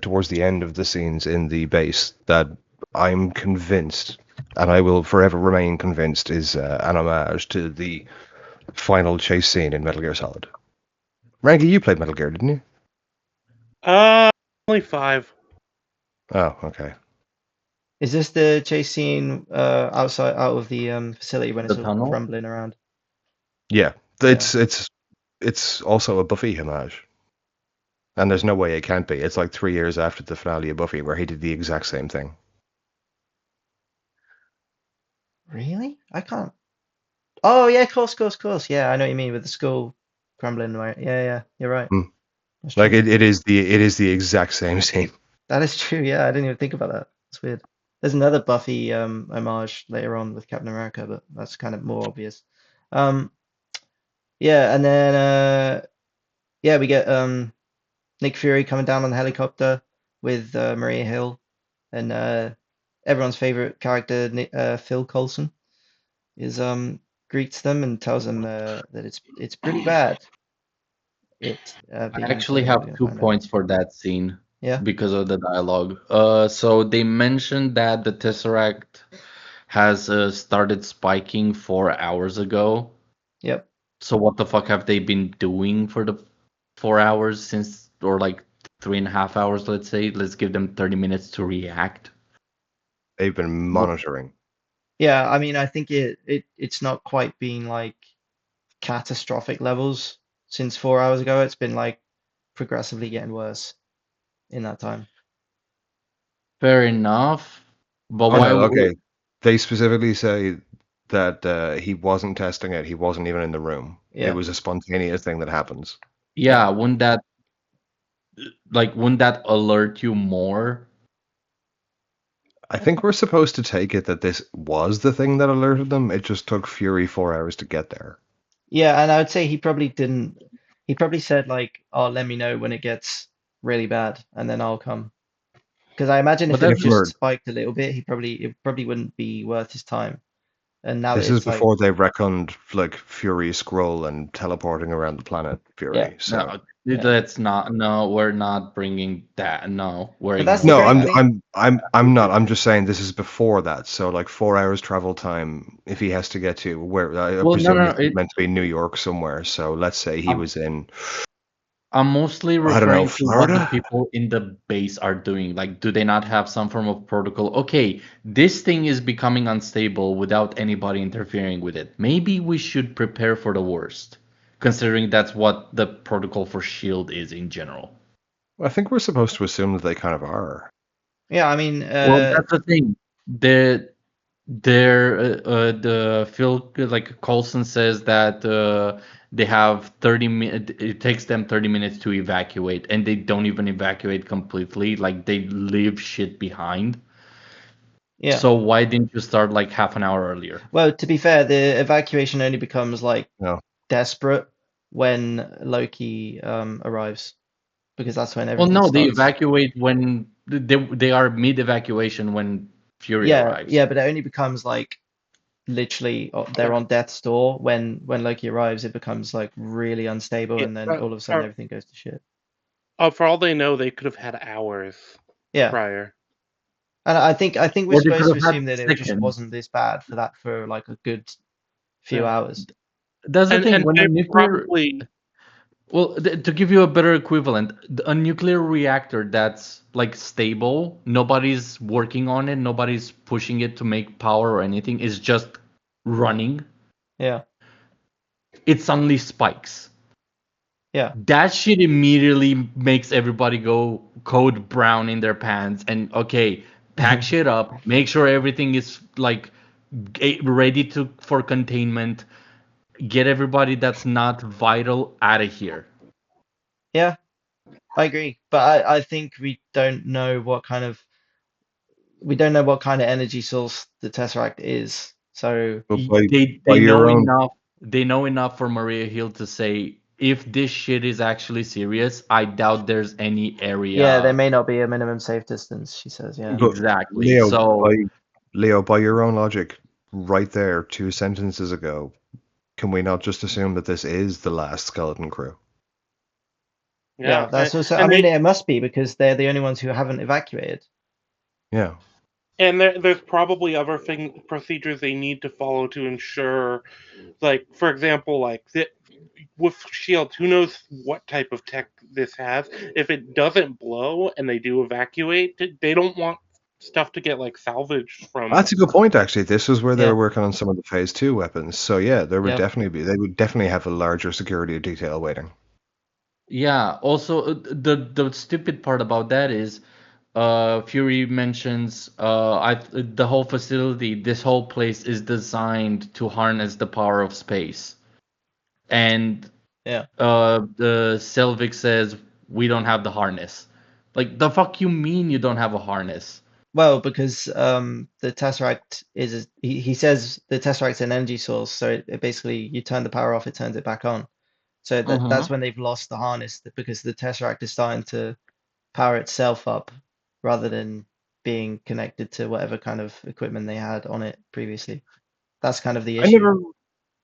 towards the end of the scenes in the base that I'm convinced, and I will forever remain convinced, is an homage to the final chase scene in Metal Gear Solid. Rangi, you played Metal Gear, didn't you? Only 5. Oh, okay. Is this the chase scene out of the facility when The it's all tunnel? crumbling around? Yeah, Yeah. it's also a Buffy homage, and there's no way it can't be. It's like 3 years after the finale of Buffy, where he did the exact same thing. Really? I can't. Oh yeah, of course. Yeah, I know what you mean with the school crumbling. Right? Yeah, you're right. Hmm. That's Like true. it is the exact same scene. That is true. Yeah, I didn't even think about that. It's weird. There's another Buffy homage later on with Captain America, but that's kind of more obvious. Um, yeah, and then yeah, we get Nick Fury coming down on the helicopter with Maria Hill and everyone's favorite character, Phil Coulson, is greets them and tells them that it's pretty bad. It I being actually something that we're have gonna two find out. points for that scene Yeah. because of the dialogue. So they mentioned that the Tesseract has started spiking 4 hours ago. Yep. So what the fuck have they been doing for the 4 hours since, or like 3.5 hours, let's say? Let's give them 30 minutes to react. They've been monitoring. Yeah, I mean, I think it's not quite been like catastrophic levels since 4 hours ago. It's been like progressively getting worse in that time. Fair enough. But Oh why? no, okay. They specifically say that he wasn't testing it. He wasn't even in the room. It Yeah. was a spontaneous thing that happens. Yeah, wouldn't that alert you more? I think we're supposed to take it that this was the thing that alerted them. It just took Fury 4 hours to get there. Yeah, and I would say he probably didn't. He probably said like, "Oh, let me know when it gets really bad, and then I'll come." Because I imagine But if it that's If just we're spiked a little bit, it probably wouldn't be worth his time. And now that This is it's like, before they reckoned like Fury scroll and teleporting around the planet yeah, Fury. So no, yeah. let's not. No, we're not bringing that. No, we're But that's the no, ignoring great I'm that. thing. I'm I'm I'm not. I'm just saying this is before that. So like 4 hours travel time if he has to get to where I Well, no, presume no, this is meant to be New York somewhere. So let's say he I'm, was in, I'm mostly I don't know, referring to what the Florida. people in the base are doing. Like, do they not have some form of protocol? Okay, this thing is becoming unstable without anybody interfering with it. Maybe we should prepare for the worst, considering that's what the protocol for Shield is in general. I think we're supposed to assume that they kind of are. Yeah, I mean, Well, that's the thing. The Phil, like Coulson says that they have 30 minutes. It takes them 30 minutes to evacuate, and they don't even evacuate completely. Like they leave shit behind. Yeah. So why didn't you start like half an hour earlier? Well, to be fair, the evacuation only becomes like No. desperate when Loki arrives, because that's when Well, everything no, they starts. evacuate when they are mid evacuation when Fury Yeah, arrives. yeah, but it only becomes like literally they're on death's door when Loki arrives. It becomes like really unstable, Yeah, and then all of a sudden everything goes to shit. for all they know, they could have had hours Yeah, prior. and I think we're Or they supposed could to have had assume that it just seconds. wasn't this bad for like a good few Yeah. hours. That's the thing. And When a they nuclear, probably well, to give you a better equivalent, a nuclear reactor that's like stable, nobody's working on it, nobody's pushing it to make power or anything, is just running. Yeah, It suddenly spikes. yeah, That shit immediately makes everybody go code brown in their pants and okay, pack shit up, make sure everything is like ready to for containment, get everybody that's not vital out of here. yeah. I agree, but I think we don't know what kind of energy source the Tesseract is. So But They by know your own, enough. They know enough for Maria Hill to say if this shit is actually serious, I doubt there's any yeah, there area may not be a minimum safe distance, she says. Yeah. but exactly. Leo, So by your own logic, right there, 2 sentences ago, can we not just assume that this is the last skeleton crew? Yeah, yeah, that's also, I and mean, they it must be because they're the only ones who haven't evacuated. Yeah. and there's probably other procedures they need to follow to ensure, like for example, like with Shield, who knows what type of tech this has? If it doesn't blow and they do evacuate, they don't want stuff to get like salvaged from. That's a good point, actually. This was where they Yeah, were working on some of the Phase 2 weapons. So yeah, yeah. they would definitely have a larger security detail waiting. yeah, also the stupid part about that is Fury mentions the whole facility, this whole place is designed to harness the power of space. And Yeah. the Selvig says we don't have the harness. Like the fuck you mean you don't have a harness? Well, because the Tesseract he says the Tesseract's an energy source, so it basically you turn the power off, it turns it back on. So that's Mm-hmm. when they've lost the harness because the Tesseract is starting to power itself up rather than being connected to whatever kind of equipment they had on it previously. That's kind of the I issue. never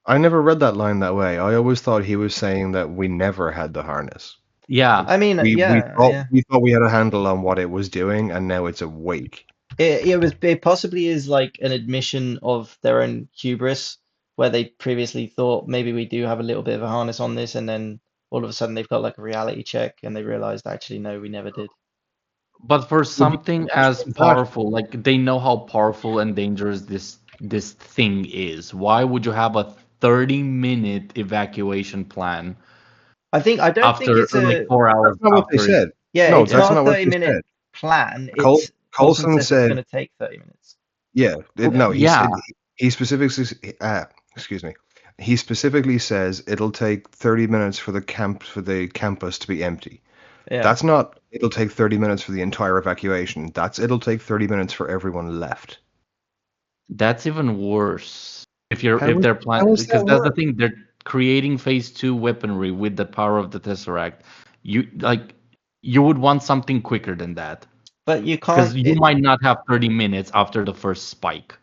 I never read that line that way. I always thought he was saying that we never had the harness. Yeah. I mean, yeah, yeah. We thought we had a handle on what it was doing, and now it's awake. It possibly is like an admission of their own hubris, where they previously thought maybe we do have a little bit of a harness on this, and then all of a sudden they've got like a reality check and they realized actually no, we never did. But for Well, the something question as is that powerful, like they know how powerful and dangerous this thing is. Why would you have a 30-minute evacuation plan I don't think after it's like a 4 hours that's not what they after? said. yeah, No, it's Yeah. that's not a not what 30 they minute said. plan. It's Coulson Coulson says it's said, going to take 30 minutes. yeah, Yeah. no, Yeah. he specifically, excuse me, he specifically says it'll take 30 minutes for the campus to be empty. Yeah. That's not it'll take 30 minutes for the entire evacuation. That's it'll take 30 minutes for everyone left. That's even worse. If they're How planning, is that because that's the work? thing, they're creating phase two weaponry with the power of the Tesseract. You like you would want something quicker than that. But you Because can't you it might not have 30 minutes after the first spike.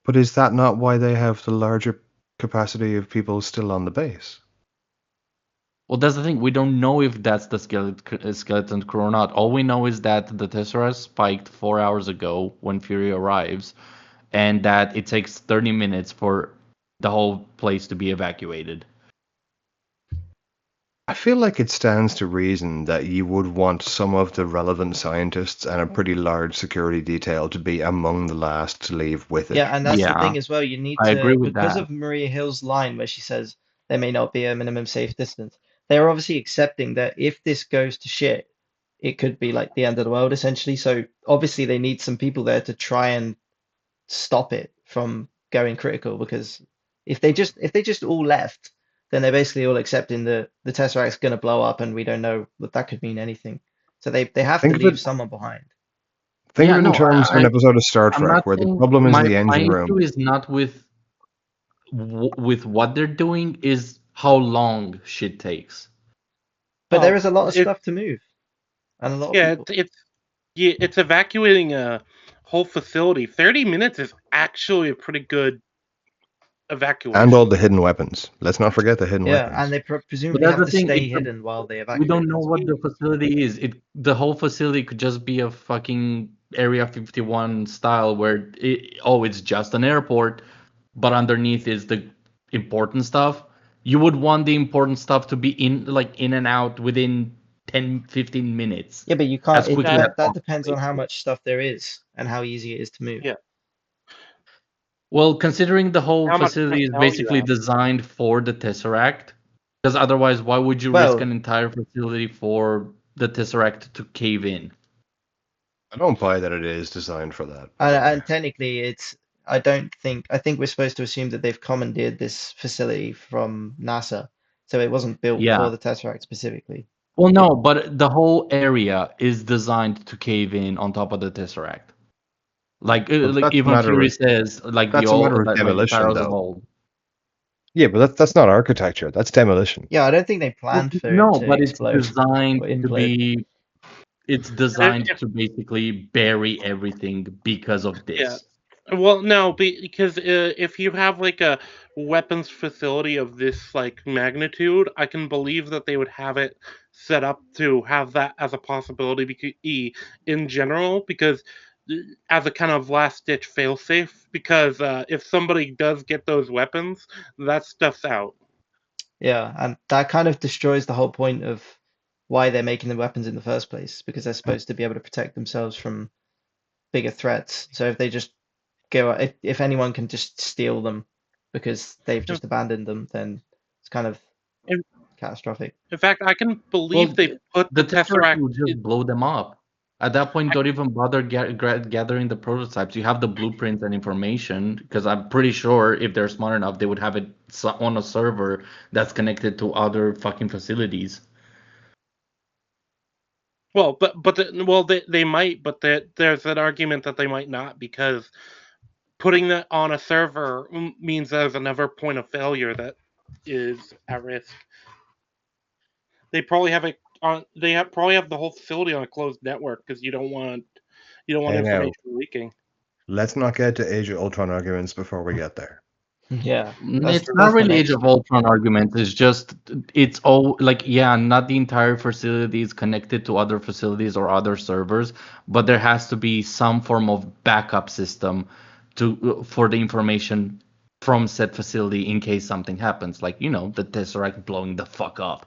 But is that not why they have the larger capacity of people still on the base? Well, that's the thing. We don't know if that's the skeleton crew or not. All we know is that the Tesseract spiked 4 hours ago when Fury arrives, and that it takes 30 minutes for the whole place to be evacuated. I feel like it stands to reason that you would want some of the relevant scientists and a pretty large security detail to be among the last to leave with it. yeah, and that's the Yeah, thing as well. You need I agree to with because that. of Maria Hill's line where she says there may not be a minimum safe distance. They're obviously accepting that if this goes to shit, it could be like the end of the world essentially. So obviously they need some people there to try and stop it from going critical because if they just all left, then they're basically all accepting that the Tesseract's going to blow up and we don't know what that could mean anything. So they have to Think of it leave someone behind. Think of Yeah, it in no, terms of an episode of Star I'm Trek not where the saying problem is my the my engine issue room. is not with what they're doing, is how long shit takes. But there Oh, is a lot of it stuff to move and a lot of yeah, people. it's evacuating a whole facility. 30 minutes is actually a pretty good And all evacuation. the hidden weapons. Let's not forget the hidden Yeah, weapons. and they But presumably that's have the to thing. stay hidden while they We evacuate don't them know as what well. the facility is. The whole facility could just be a fucking Area 51 style where it's just an airport, but underneath is the important stuff. You would want the important stuff to be in and out within 10, 15 minutes, Yeah, but you can't. as It quickly That as that possible, depends on how basically. much stuff there is and how easy it is to move. yeah. Well, considering the whole How much facility is personnel you basically have? designed for the Tesseract, because otherwise, why would you risk Well, an entire facility for the Tesseract to cave in? I don't buy that it is designed for that, by the way. and technically, it's. I don't think. I think we're supposed to assume that they've commandeered this facility from NASA, so it wasn't built Yeah. for the Tesseract specifically. Well, no, but the whole area is designed to cave in on top of the Tesseract. Well, Like even Fury says, like that's a matter of like the demolition, Pharaohs of though. old. Yeah, but that's not architecture. That's demolition. Yeah, I don't think they Well, planned for it no, to but it's explode designed or to implode. be. It's If, designed if to basically bury everything because of yeah, this. well, no, because if you have like a weapons facility of this like magnitude, I can believe that they would have it set up to have that as a possibility in general, because as a kind of last ditch failsafe, because if somebody does get those weapons, that stuff's out. Yeah, and that kind of destroys the whole point of why they're making the weapons in the first place, because they're supposed to be able to protect themselves from bigger threats. So if they just if anyone can just steal them because they've In, just abandoned them, then it's kind of in catastrophic. in fact, I can believe Well, they put the the Tesseract Tesseract. will just blow them up. At that point, don't even bother gathering the prototypes. You have the blueprints and information, because I'm pretty sure if they're smart enough, they would have it on a server that's connected to other fucking facilities. Well, they might, but there's an argument that they might not, because putting that on a server means there's another point of failure that is at risk. They probably have it on. Probably have the whole facility on a closed network, because you don't want Hey, now, information leaking. let's not get to Age of Ultron arguments before we get there. Yeah, It's not that's the really Age next of thing. Ultron argument. It's just it's all like, yeah, not the entire facility is connected to other facilities or other servers, but there has to be some form of backup system for the information from said facility in case something happens, like the Tesseract blowing the fuck up.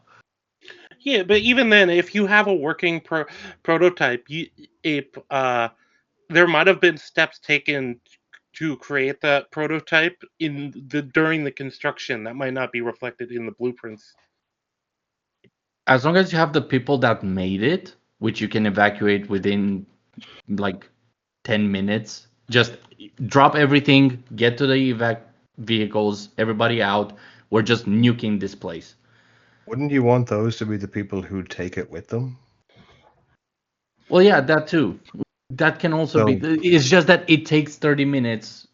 Yeah, but even then, if you have a working prototype, there might have been steps taken to create that prototype during the construction that might not be reflected in the blueprints. As long as you have the people that made it, which you can evacuate within like 10 minutes, just drop everything, get to the evac vehicles, everybody out. We're just nuking this place. Wouldn't you want those to be the people who take it with them? Well, yeah, that too. That can also be. So, It's just that it takes 30 minutes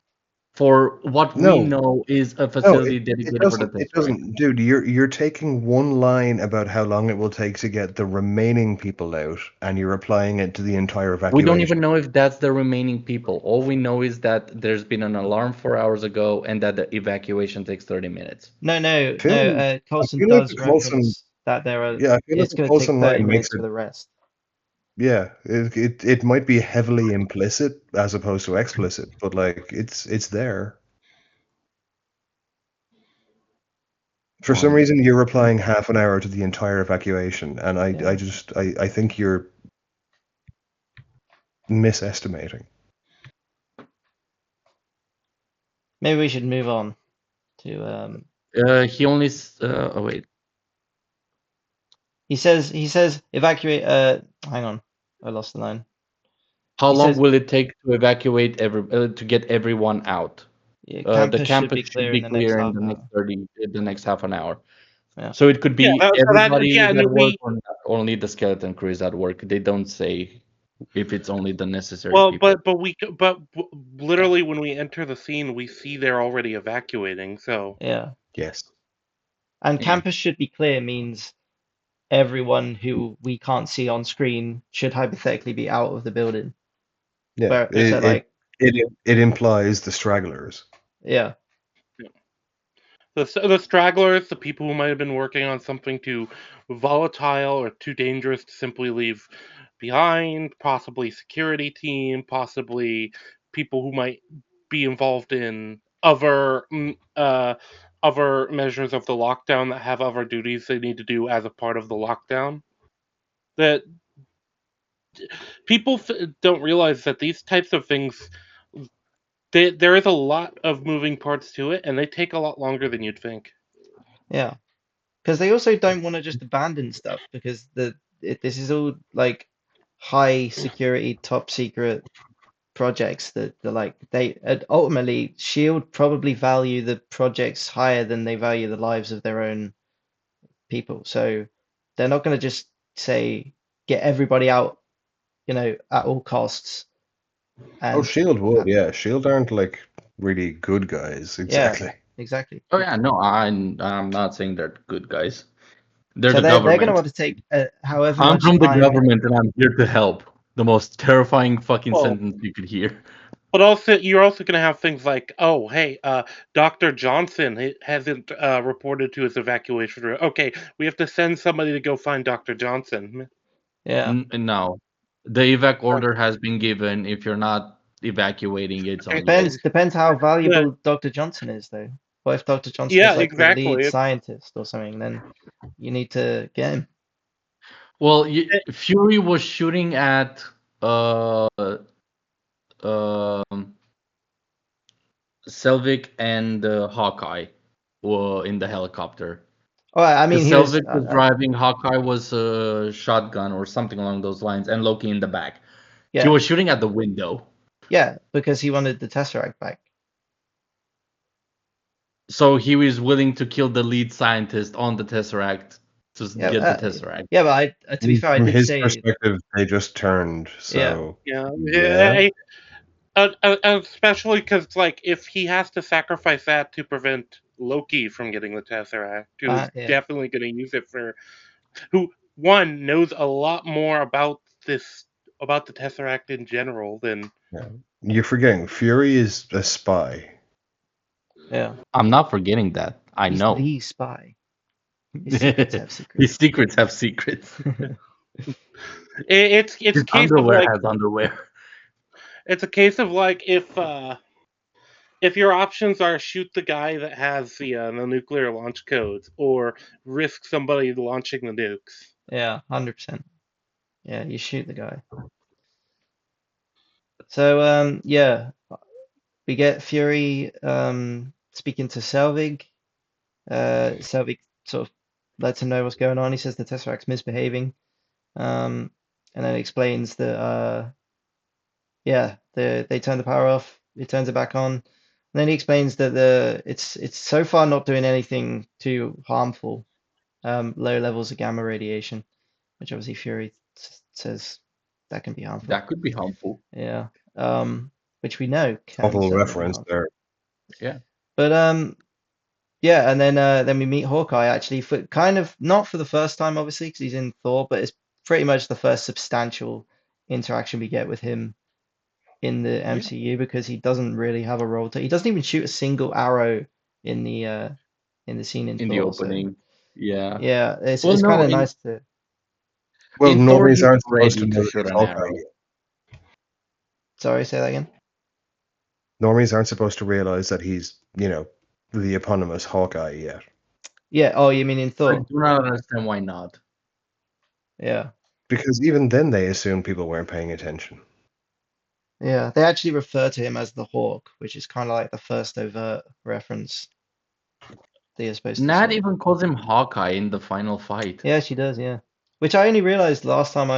for what we no, know is a no, facility it dedicated for the doesn't. It Tesseract. doesn't, dude. You're taking one line about how long it will take to get the remaining people out, and you're applying it to the entire We don't even evacuation. know if that's the remaining people. All we know is that there's been an alarm 4 hours ago and that the evacuation takes 30 minutes. No, I feel, I Coulson feel like the does Coulson, reference that yeah, I feel like it's the going to take Coulson 30 line makes minutes it. for the rest. Yeah, it might be heavily implicit as opposed to explicit, but like it's there. For some reason, you're applying half an hour to the entire evacuation, and Yeah. I think you're misestimating. Maybe we should move on to He only. Oh wait. he says evacuate hang on. I lost the line. How He long says will it take to evacuate to get everyone out? yeah, The campus should campus be should clear in be the next clear in half the next hour. 30, the next half an hour. Yeah. So it could Yeah, be so that everybody yeah, is at and work or only the skeleton crew is at work. They don't say. if it's only the necessary Well, people. literally when we enter the scene, we see they're already evacuating. So Yeah. Yes. And Yeah. campus should be clear means everyone who we can't see on screen should hypothetically be out of the building. Yeah. Where so It it like it implies the stragglers. yeah. the stragglers, the people who might have been working on something too volatile or too dangerous to simply leave behind, possibly security team, possibly people who might be involved in other measures of the lockdown that have other duties they need to do as a part of the lockdown. That people don't realize that these types of things, there is a lot of moving parts to it, and they take a lot longer than you'd think. Yeah. Because they also don't want to just abandon stuff because this is all like high security, top secret projects that they're like they ultimately Shield probably value the projects higher than they value the lives of their own people. So they're not going to just say get everybody out, at all costs Oh, and Shield would, have, yeah. Shield aren't like really good guys, yeah, exactly. exactly. Oh yeah, no, I'm not saying they're good guys. They're So the they're going to government. want to take however I'm much from the time. government and I'm here to help. The most terrifying fucking Well, sentence you could hear. but also, you're also going to have things like, oh, hey, Dr. Johnson hasn't reported to his evacuation route. Okay, we have to send somebody to go find Dr. Johnson. Yeah. No, the evac order has been given. If you're not evacuating, it's on you. Depends how Yeah, valuable Dr. Johnson is, though. What if Dr. Johnson yeah, is like the lead exactly. scientist or something? Then you need to get him. Well, Fury was shooting at uh um Selvig and Hawkeye were in the helicopter. Oh, I mean, Because he was, Selvig was driving, Hawkeye was a shotgun or something along those lines, and Loki in the back. He yeah, was shooting at the window. yeah, because he wanted the Tesseract back. So he was willing to kill the lead scientist on the Tesseract to Yeah, get the Tesseract. yeah, but to be fair, I From did his say, perspective, they just turned, yeah, so Yeah, yeah. especially because, like, if he has to sacrifice that to prevent Loki from getting the Tesseract, who's yeah, definitely going to use it who, one, knows a lot more about the Tesseract in general than. Yeah. You're forgetting, Fury is a spy. yeah. I'm not forgetting that. I He's know. the spy. His secrets have His secrets. secrets have secrets. It's His a case of underwear like has underwear. it's a case of like if your options are shoot the guy that has the nuclear launch codes or risk somebody launching the nukes. Yeah, 100%. Yeah, you shoot the guy. So, yeah, we get Fury speaking to Selvig. Selvig sort of lets him know what's going on. He says the Tesseract's misbehaving. And then explains that yeah, they turn the power off, it turns it back on. And then he explains that it's so far not doing anything too harmful. Low levels of gamma radiation, which obviously Fury says that can be harmful. That could be harmful. Yeah. Which we know can Awful certainly be reference harmful. there. Yeah. But yeah, and then we meet Hawkeye actually for kind of not for the first time, obviously, because he's in Thor, but it's pretty much the first substantial interaction we get with him in the Yeah. MCU because he doesn't really have a role to. He doesn't even shoot a single arrow in the scene in In the Thor. So opening. Yeah. yeah, Well, it's kind no, of nice to. Well, in Thor normies he's aren't supposed to ready to know that shoot he's an Hawkeye arrow. yet. Sorry, say that again. Normies aren't supposed to realize that he's, the eponymous Hawkeye yet. Yeah. Oh, you mean in I Thor? do not understand why not. Yeah. Because even then they assumed people weren't paying attention. Yeah. They actually refer to him as the Hawk, which is kind of like the first overt reference that you're supposed to Nat sort of. even calls him Hawkeye in the final fight. Yeah, she does. Yeah. Which I only realized last time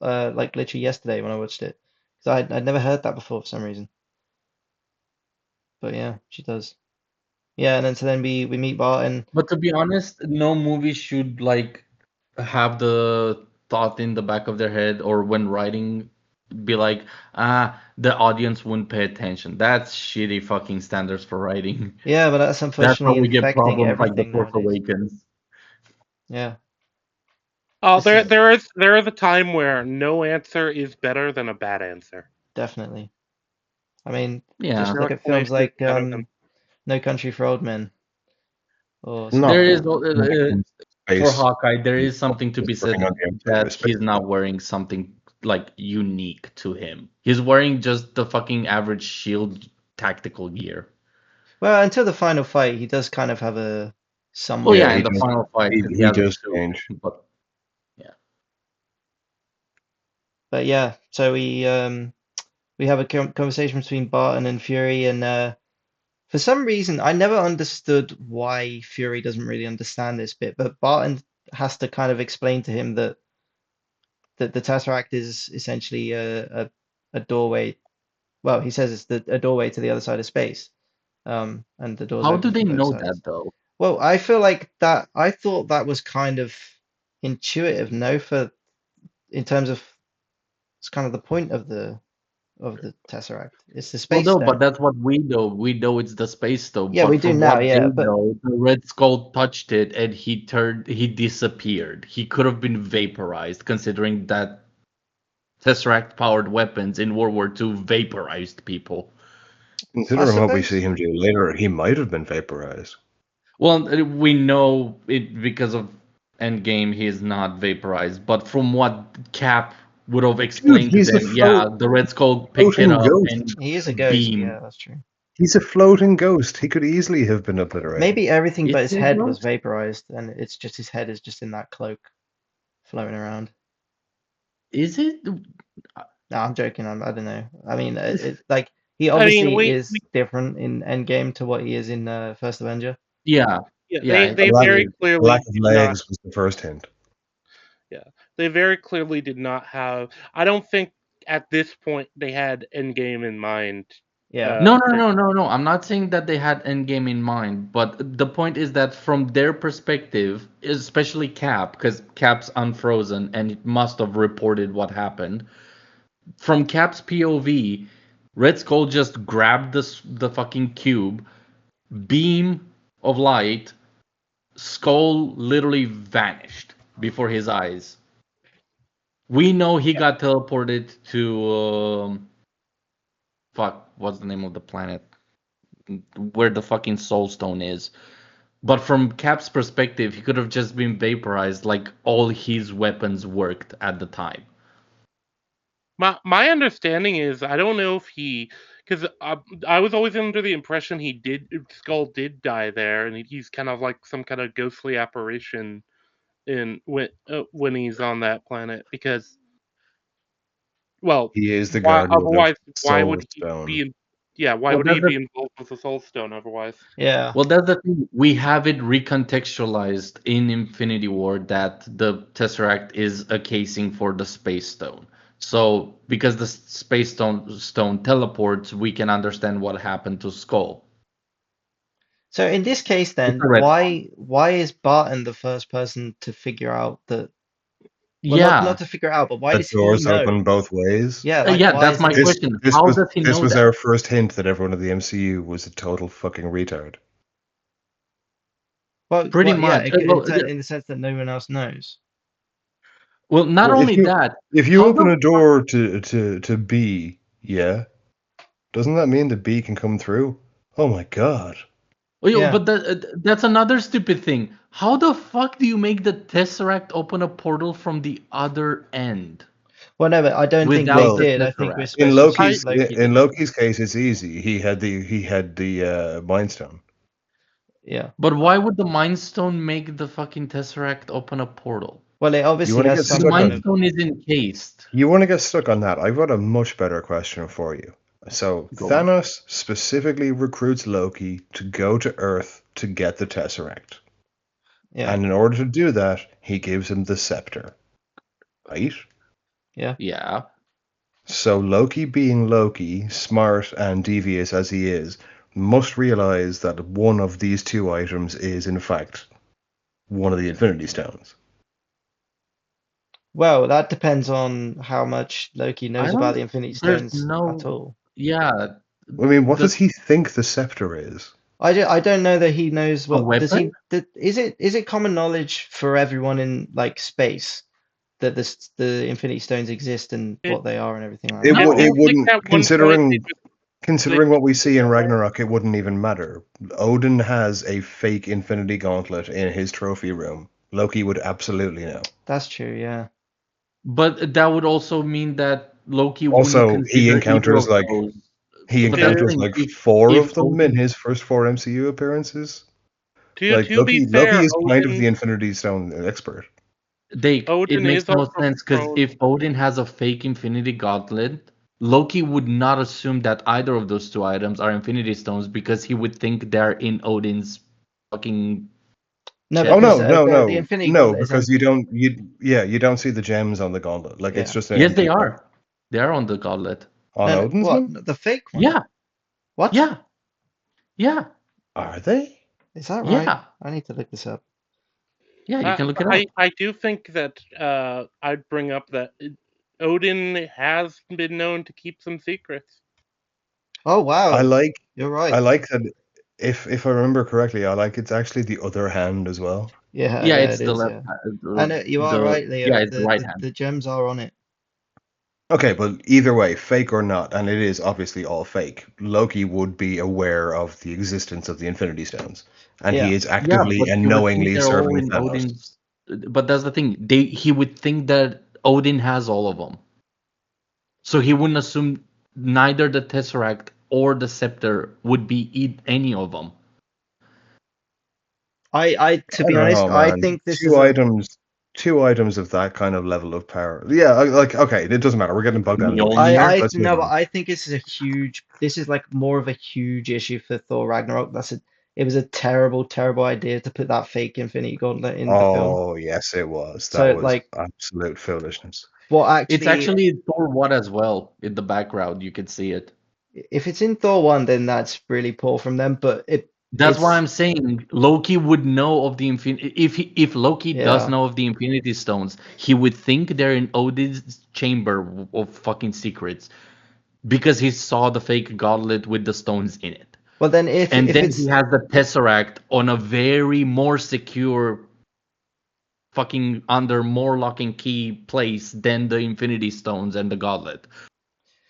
like literally yesterday when I watched it because I'd never heard that before for some reason. But yeah, she does. Yeah, and then so then we meet Barton. But to be honest, no movie should like have the thought in the back of their head or when writing be like, the audience wouldn't pay attention. That's shitty fucking standards for writing. Yeah, but that's That's how unfortunately we get infecting problems like The everything Force nowadays. Awakens. Yeah, Oh, this is there is a time where no answer is better than a bad answer. definitely. I mean, Yeah. just No look at films explanation is like better than. No Country for Old Men or something Not There like is that. for space. Hawkeye, there is something to be Working said on the outside of a that space. he's not wearing something like unique to him. He's wearing just the fucking average shield tactical gear. Well, until the final fight, he does kind of have a Oh somewhat yeah, Yeah, in he the does. final fight He, because he he has a does suit. change. But yeah. But yeah, so we have a conversation between Barton and Fury, and for some reason I never understood why Fury doesn't really understand this bit, but Barton has to kind of explain to him that the Tesseract is essentially a doorway. Well, he says it's a doorway to the other side of space, and the door's How do open they from both know that sides. though? Well, I feel like that. I thought that was kind of intuitive, no, for in terms of it's kind of the point of the Tesseract. It's the Well, Space no, but Stone. that's what we know. We know it's the space stone, Yeah, we but do from now, what they yeah, but know, the Red Skull touched it and he disappeared. He could have been vaporized, considering that Tesseract-powered weapons in World War II vaporized people. I Considering what we see suppose. him do later, he might have been vaporized. Well, we know it because of Endgame, he is not vaporized, but from what Cap would have Dude, explained to them, yeah, the Red Skull picked it floating up ghost. and He is a ghost, beam. yeah, that's true. He's a floating ghost. He could easily have been obliterated. Maybe everything Is but his he a head was ghost? vaporized, and it's just his head is just in that cloak floating around. Is it? No, I'm joking. I don't know. I mean, like he I mean, obviously is different in Endgame to what he is in First Avenger. Yeah, yeah, yeah, A they lack, he very is. a lack clearly of did not. legs was the first hint. Yeah, they very clearly did not have. I don't think at this point they had Endgame in mind. Yeah. No, no, For no, no, no. I'm not saying that they had Endgame in mind, but the point is that from their perspective, especially Cap, because Cap's unfrozen and it must have reported what happened. From Cap's POV, Red Skull just grabbed the fucking cube, beam of light, Skull literally vanished before his eyes. We know he got teleported to fuck, what's the name of the planet? Where the fucking Soul Stone is. But from Cap's perspective, he could have just been vaporized like all his weapons worked at the time. my understanding is I don't know if he because I was always under the impression he did Skull did die there and he's kind of like some kind of ghostly apparition in when he's on that planet because well He is the why guardian of otherwise why Soul would he be Stone. in yeah why Well, would he that's the be involved with the Soul Stone otherwise? Yeah. well, that's the thing. We have it recontextualized in Infinity War that the Tesseract is a casing for the Space Stone. So, because the Space Stone teleports, we can understand what happened to Skull. So in this case, It's then, a retcon. why is Barton the first person to figure out that? Well, not Yeah, to figure out, but why The does he doors know? open both ways. Yeah, like yeah. why That's is my it? This question. this How was does he this know was that? our first hint that everyone in the MCU was a total fucking retard. Pretty Yeah, much. in the sense that no one else knows. Well, not Well, only that. if you How open the a door to B, yeah, doesn't that mean that B can come through? Oh my god. Oh, yeah, Yeah. but that's another stupid thing. How the fuck do you make the Tesseract open a portal from the other end Well, no, but I don't think they without the Well, did. I think we're Tesseract? in supposed to assume I Loki's Loki in did it. Loki's case, it's easy. He had the Mind Stone. Yeah. But why would the Mind Stone make the fucking Tesseract open a portal? Well, it You obviously want to has get The some stuck kind Mind on of. Stone is encased. you want to get stuck on that? I've got a much better question for you. So Go on. Thanos specifically recruits Loki to go to Earth to get the Tesseract. Yeah. And in order to do that, he gives him the scepter. Right? Yeah. Yeah. So Loki, being Loki, smart and devious as he is, must realize that one of these two items is in fact one of the Infinity Stones. Well, that depends on how much Loki I knows about don't. the Infinity There's Stones at no. all. Yeah, I mean, what the does he think the scepter is? I don't know that he knows a what does weapon. he is it common knowledge for everyone in like space that the Infinity Stones exist and It what they are and everything like It that? would. it It Or seems like wouldn't. at one point Considering they considering what we see in just Ragnarok, it wouldn't even matter. Odin has a fake Infinity Gauntlet in his trophy room. Loki would absolutely know. that's true, yeah. But that would also mean that Loki wouldn't Also, consider either of those. he But that's the encounters thing. like four If of them in Odin, his first four MCU appearances. Like to be Loki fair, is kind of the Infinity Stone expert. it Odin makes is no also sense because prone. if Odin has a fake Infinity Gauntlet, Loki would not assume that either of those two items are Infinity Stones because he would think they're in Odin's fucking No, Oh chest. because no, no, the no, Infinity no, Gauntlet is because you empty. don't you don't see the gems on the gauntlet. Like it's Yeah. just an Yes, they empty one. are. They are on the gauntlet. On No, no, Odin's what? one? The fake one? Yeah, What? yeah, yeah, Are they? Is that right? yeah, I need to look this up. yeah. You can look it up. I do think that I'd bring up that Odin has been known to keep some secrets. Oh I wow, like you're I right. like that if I remember correctly, I like it's actually the other hand as well. Yeah, Yeah, yeah, it's it the is, left. yeah. I know you are right, Yeah, Leo. it's the right hand. The gems are on it. Okay, but either way, fake or not, and it is obviously all fake, Loki would be aware of the existence of the Infinity Stones. And he Yeah. is Yeah, actively but and he would think knowingly they're all serving in Thanos. Odin's. But that's the thing. He would think that Odin has all of them, so he wouldn't assume neither the Tesseract or the Scepter would be any of them. I to I be don't honest, know, I man. think this is a Two items of that kind of level of power. Yeah, like okay, it doesn't matter. We're getting bogged down in nitpicking here. Mjolnir. Let's move no, but on. I think this is a huge this is like more of a huge issue for Thor Ragnarok. It was a terrible, terrible idea to put that fake Infinity Gauntlet in the film. Oh, yes, it was. That So was like absolute foolishness. what It's actually actually Thor what as well in the background. You could see it. if it's in Thor 1, then that's really poor from them, but That's why it's I'm saying Loki would know of the infinity. If Loki does yeah. know of the Infinity Stones, he would think they're in Odin's chamber of fucking secrets because he saw the fake gauntlet with the stones in it. Well then And if then he it's has the Tesseract on a very more secure fucking under more lock and key place than the Infinity Stones and the gauntlet.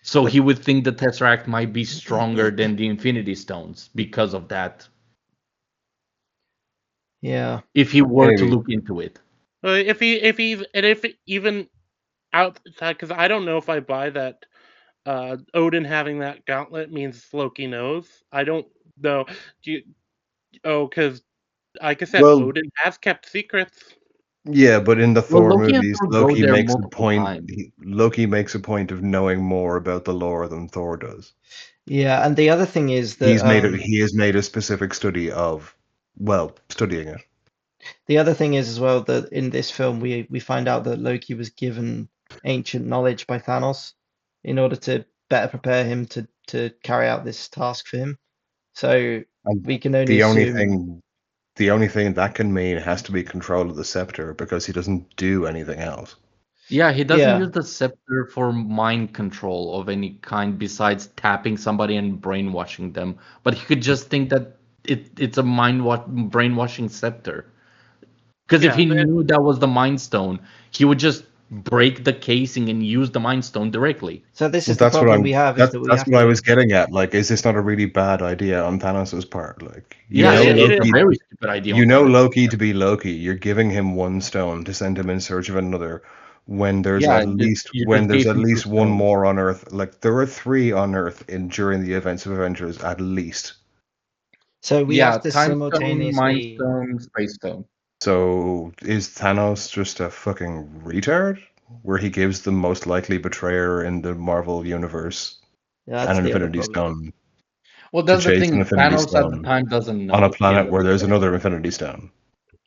So but he would think the Tesseract might be stronger than the Infinity Stones because of that, yeah. if he were to Maybe. look into it. If even outside, because I don't know if I buy that Odin having that gauntlet means Loki knows. I don't know. Do you, because like I said, Well, Odin has kept secrets. yeah, but in the Well, Thor Loki and movies, Thor go there multiple times. Loki makes a point of knowing more about the lore than Thor does. Yeah, and the other thing is that He has made a specific study of, well, studying it. the other thing is as well that in this film we find out that Loki was given ancient knowledge by Thanos in order to better prepare him to carry out this task for him. So And we can only the only assume, thing the only thing that can mean has to be control of the scepter because he doesn't do anything else. Yeah, he doesn't yeah. use the scepter for mind control of any kind besides tapping somebody and brainwashing them. But he could just think that it's a brainwashing scepter. Because if Yeah, he knew that was the Mind Stone, he would just break the casing and use the Mind Stone directly. So this Well, is the problem we have is that we that's have what I to was getting at. Like, is this not a really bad idea on Thanos' part? Like, Yeah, it it's is. a very stupid idea You on know Thanos' Loki to part. be Loki. You're giving him one stone to send him in search of another when Yeah, you just there's gave at him two least one stones. more on Earth. Like there are three on Earth in during the events of Avengers at least. so we Yeah, have to Time Stone, Mind simultaneously Stone, Space Stone. So is Thanos just a fucking retard? Where he gives the most likely betrayer in the Marvel universe an that's the other Infinity problem. Stone Well, to that's the chase an thing. Infinity Thanos at the Stone time doesn't on a know he has planet a where there's betrayer. another Infinity Stone?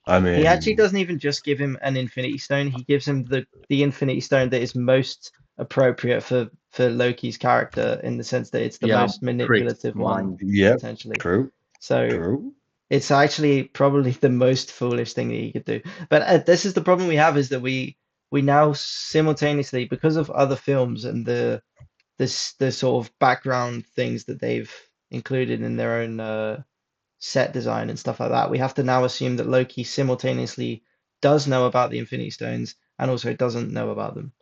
I He actually mean, doesn't even just give him an Infinity Stone. He gives him the Infinity Stone that is most appropriate for Loki's character in the sense that it's the Yeah, most tricks manipulative one mind. yep, potentially. true, So true. it's actually probably the most foolish thing that he could do. But this is the problem we have is that we we now simultaneously, because of other films and the sort of background things that they've included in their own set design and stuff like that, we have to now assume that Loki simultaneously does know about the Infinity Stones and also doesn't know about them,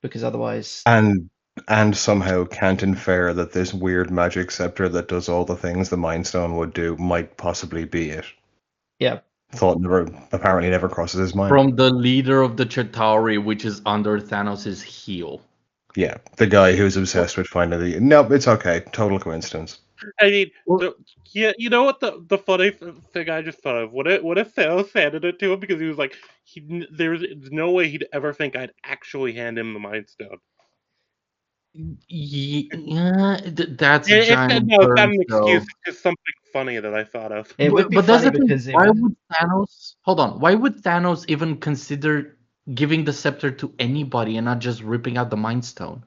because otherwise, And somehow can't infer that this weird magic scepter that does all the things the Mind Stone would do might possibly be it. yeah, Apparently never crosses his mind. From the leader of the Chitauri, which is under Thanos' heel. Yeah, the guy who's obsessed with finding the. No, it's okay. Total coincidence. I mean, Well- yeah, you know what the funny thing I just thought of? What if Thanos handed it to him because he was like, there's no way he'd ever think I'd actually hand him the Mind Stone. Yeah, that's a It's giant no, it's not term, an though. excuse. It's just something funny that I thought of. it would be But that's funny the thing. because it Why would, would Thanos? Hold on. Why would Thanos even consider giving the scepter to anybody and not just ripping out the Mind Stone?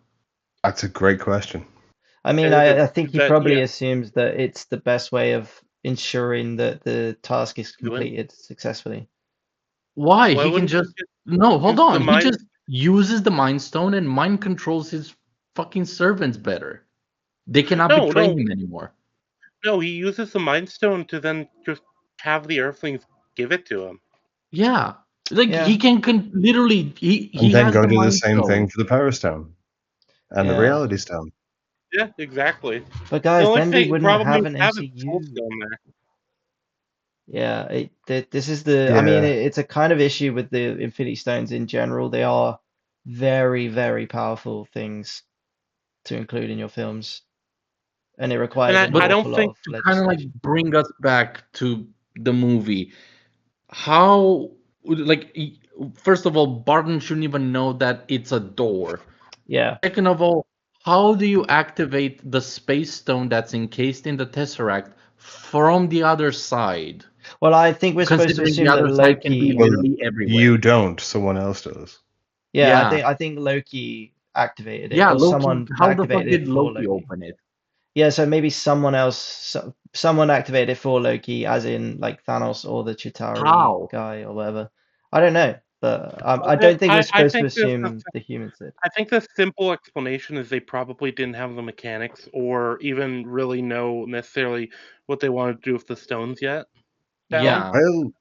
That's a great question. I mean, That- I think he that- probably yeah. assumes that it's the best way of ensuring that the task is Doing- completed successfully. Why? Why He can wouldn't just you no. Hold use the on. He Mind- just uses the Mind Stone and mind controls his fucking servants better. They cannot No, betray no. him anymore. No, he uses the Mind Stone to then just have the Earthlings give it to him. Yeah, like Yeah. he can literally. He And then has go the do the Mind same Stone. thing for the Power Stone and the Yeah. Reality Stone. Yeah, exactly. But The guys, only then we thing wouldn't problem have is an having Soul MCU. Stone there. Yeah, this is the. I mean, Yeah. it's a kind of issue with the Infinity Stones in general. They are very, very powerful things to include in your films, and it requires an I don't awful lot think of To kind of like legislation. bring us back to the movie, how like first of all, Barton shouldn't even know that it's a door. Yeah. Second of all, how do you activate the space stone that's encased in the Tesseract from the other side? Well, I think we're supposed to Considering the assume that other side can be Loki. Well, literally everywhere. you don't. Someone else does. Yeah, Yeah. I think Loki activated it, Yeah, or Loki. someone How the fuck activated did it for Loki Loki. open it? Yeah, so maybe someone else, someone activated it for Loki, as in like Thanos or the Chitauri How? guy or whatever. I don't know, but I don't think we're I supposed to think this assume the humans did. I think the simple explanation is they probably didn't have the mechanics or even really know necessarily what they wanted to do with the stones yet. Yeah.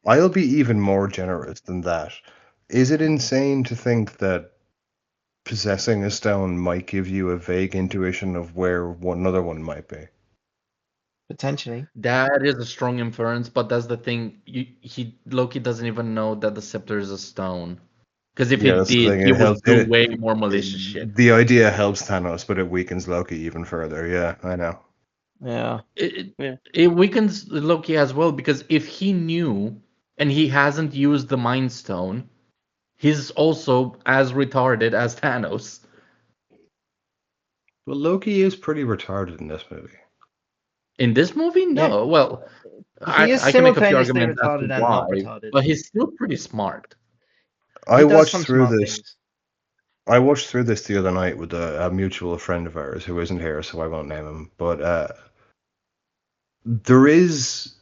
I'll be even more generous than that. Is it insane to think that possessing a stone might give you a vague intuition of where another one might be? Potentially. That is a strong inference, but that's the thing. Loki doesn't even know that the scepter is a stone. Because if Yeah, he that's the did, thing. he It would helps. do way more malicious shit. The idea helps Thanos, but it weakens Loki even further. Yeah, I know. Yeah. It weakens Loki as well because if he knew and he hasn't used the Mind Stone, he's also as retarded as Thanos. Well, Loki is pretty retarded in this movie. In this movie, no. Yeah. Well, He is I can make a few simultaneously arguments as to retarded and why, not retarded. but he's still pretty smart. I He does watched some through smart this. things. I watched through this the other night with a mutual friend of ours who isn't here, so I won't name him. But there is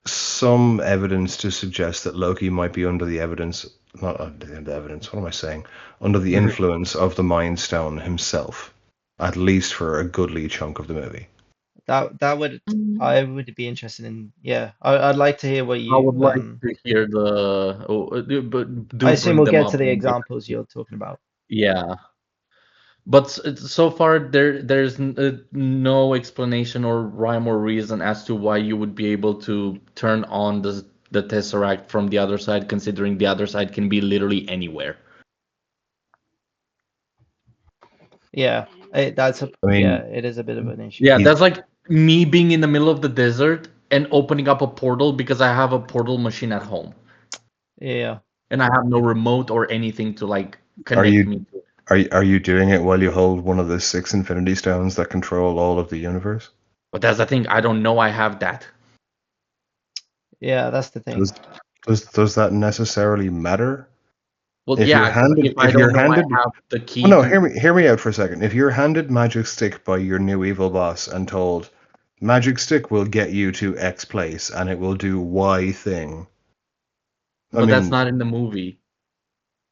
some evidence to suggest that Loki might be under the evidence, not under the evidence. What am I saying? Under the influence of the Mind Stone himself, at least for a goodly chunk of the movie. That would I would be interested in. Yeah, I'd like to hear what I would you. like to hear but do I assume bring we'll them get up. to the examples you're talking about. Yeah, but so far there's no explanation or rhyme or reason as to why you would be able to turn on the Tesseract from the other side, considering the other side can be literally anywhere. Yeah, that's a I mean, yeah. It is a bit of an issue. Yeah, He's- that's like me being in the middle of the desert and opening up a portal because I have a portal machine at home Yeah. and I have no remote or anything to like Are connect you me to. are you doing it while you hold one of the 6 Infinity Stones that control all of the universe? But that's the thing, I don't know I have that. Yeah, that's the thing. Does that necessarily matter? Well, If yeah, you're handed, if I if you're don't know handed, I have the key well, no, to. hear me out for a second. If you're handed Magic Stick by your new evil boss and told, Magic Stick will get you to X place and it will do Y thing. But that's not in the movie.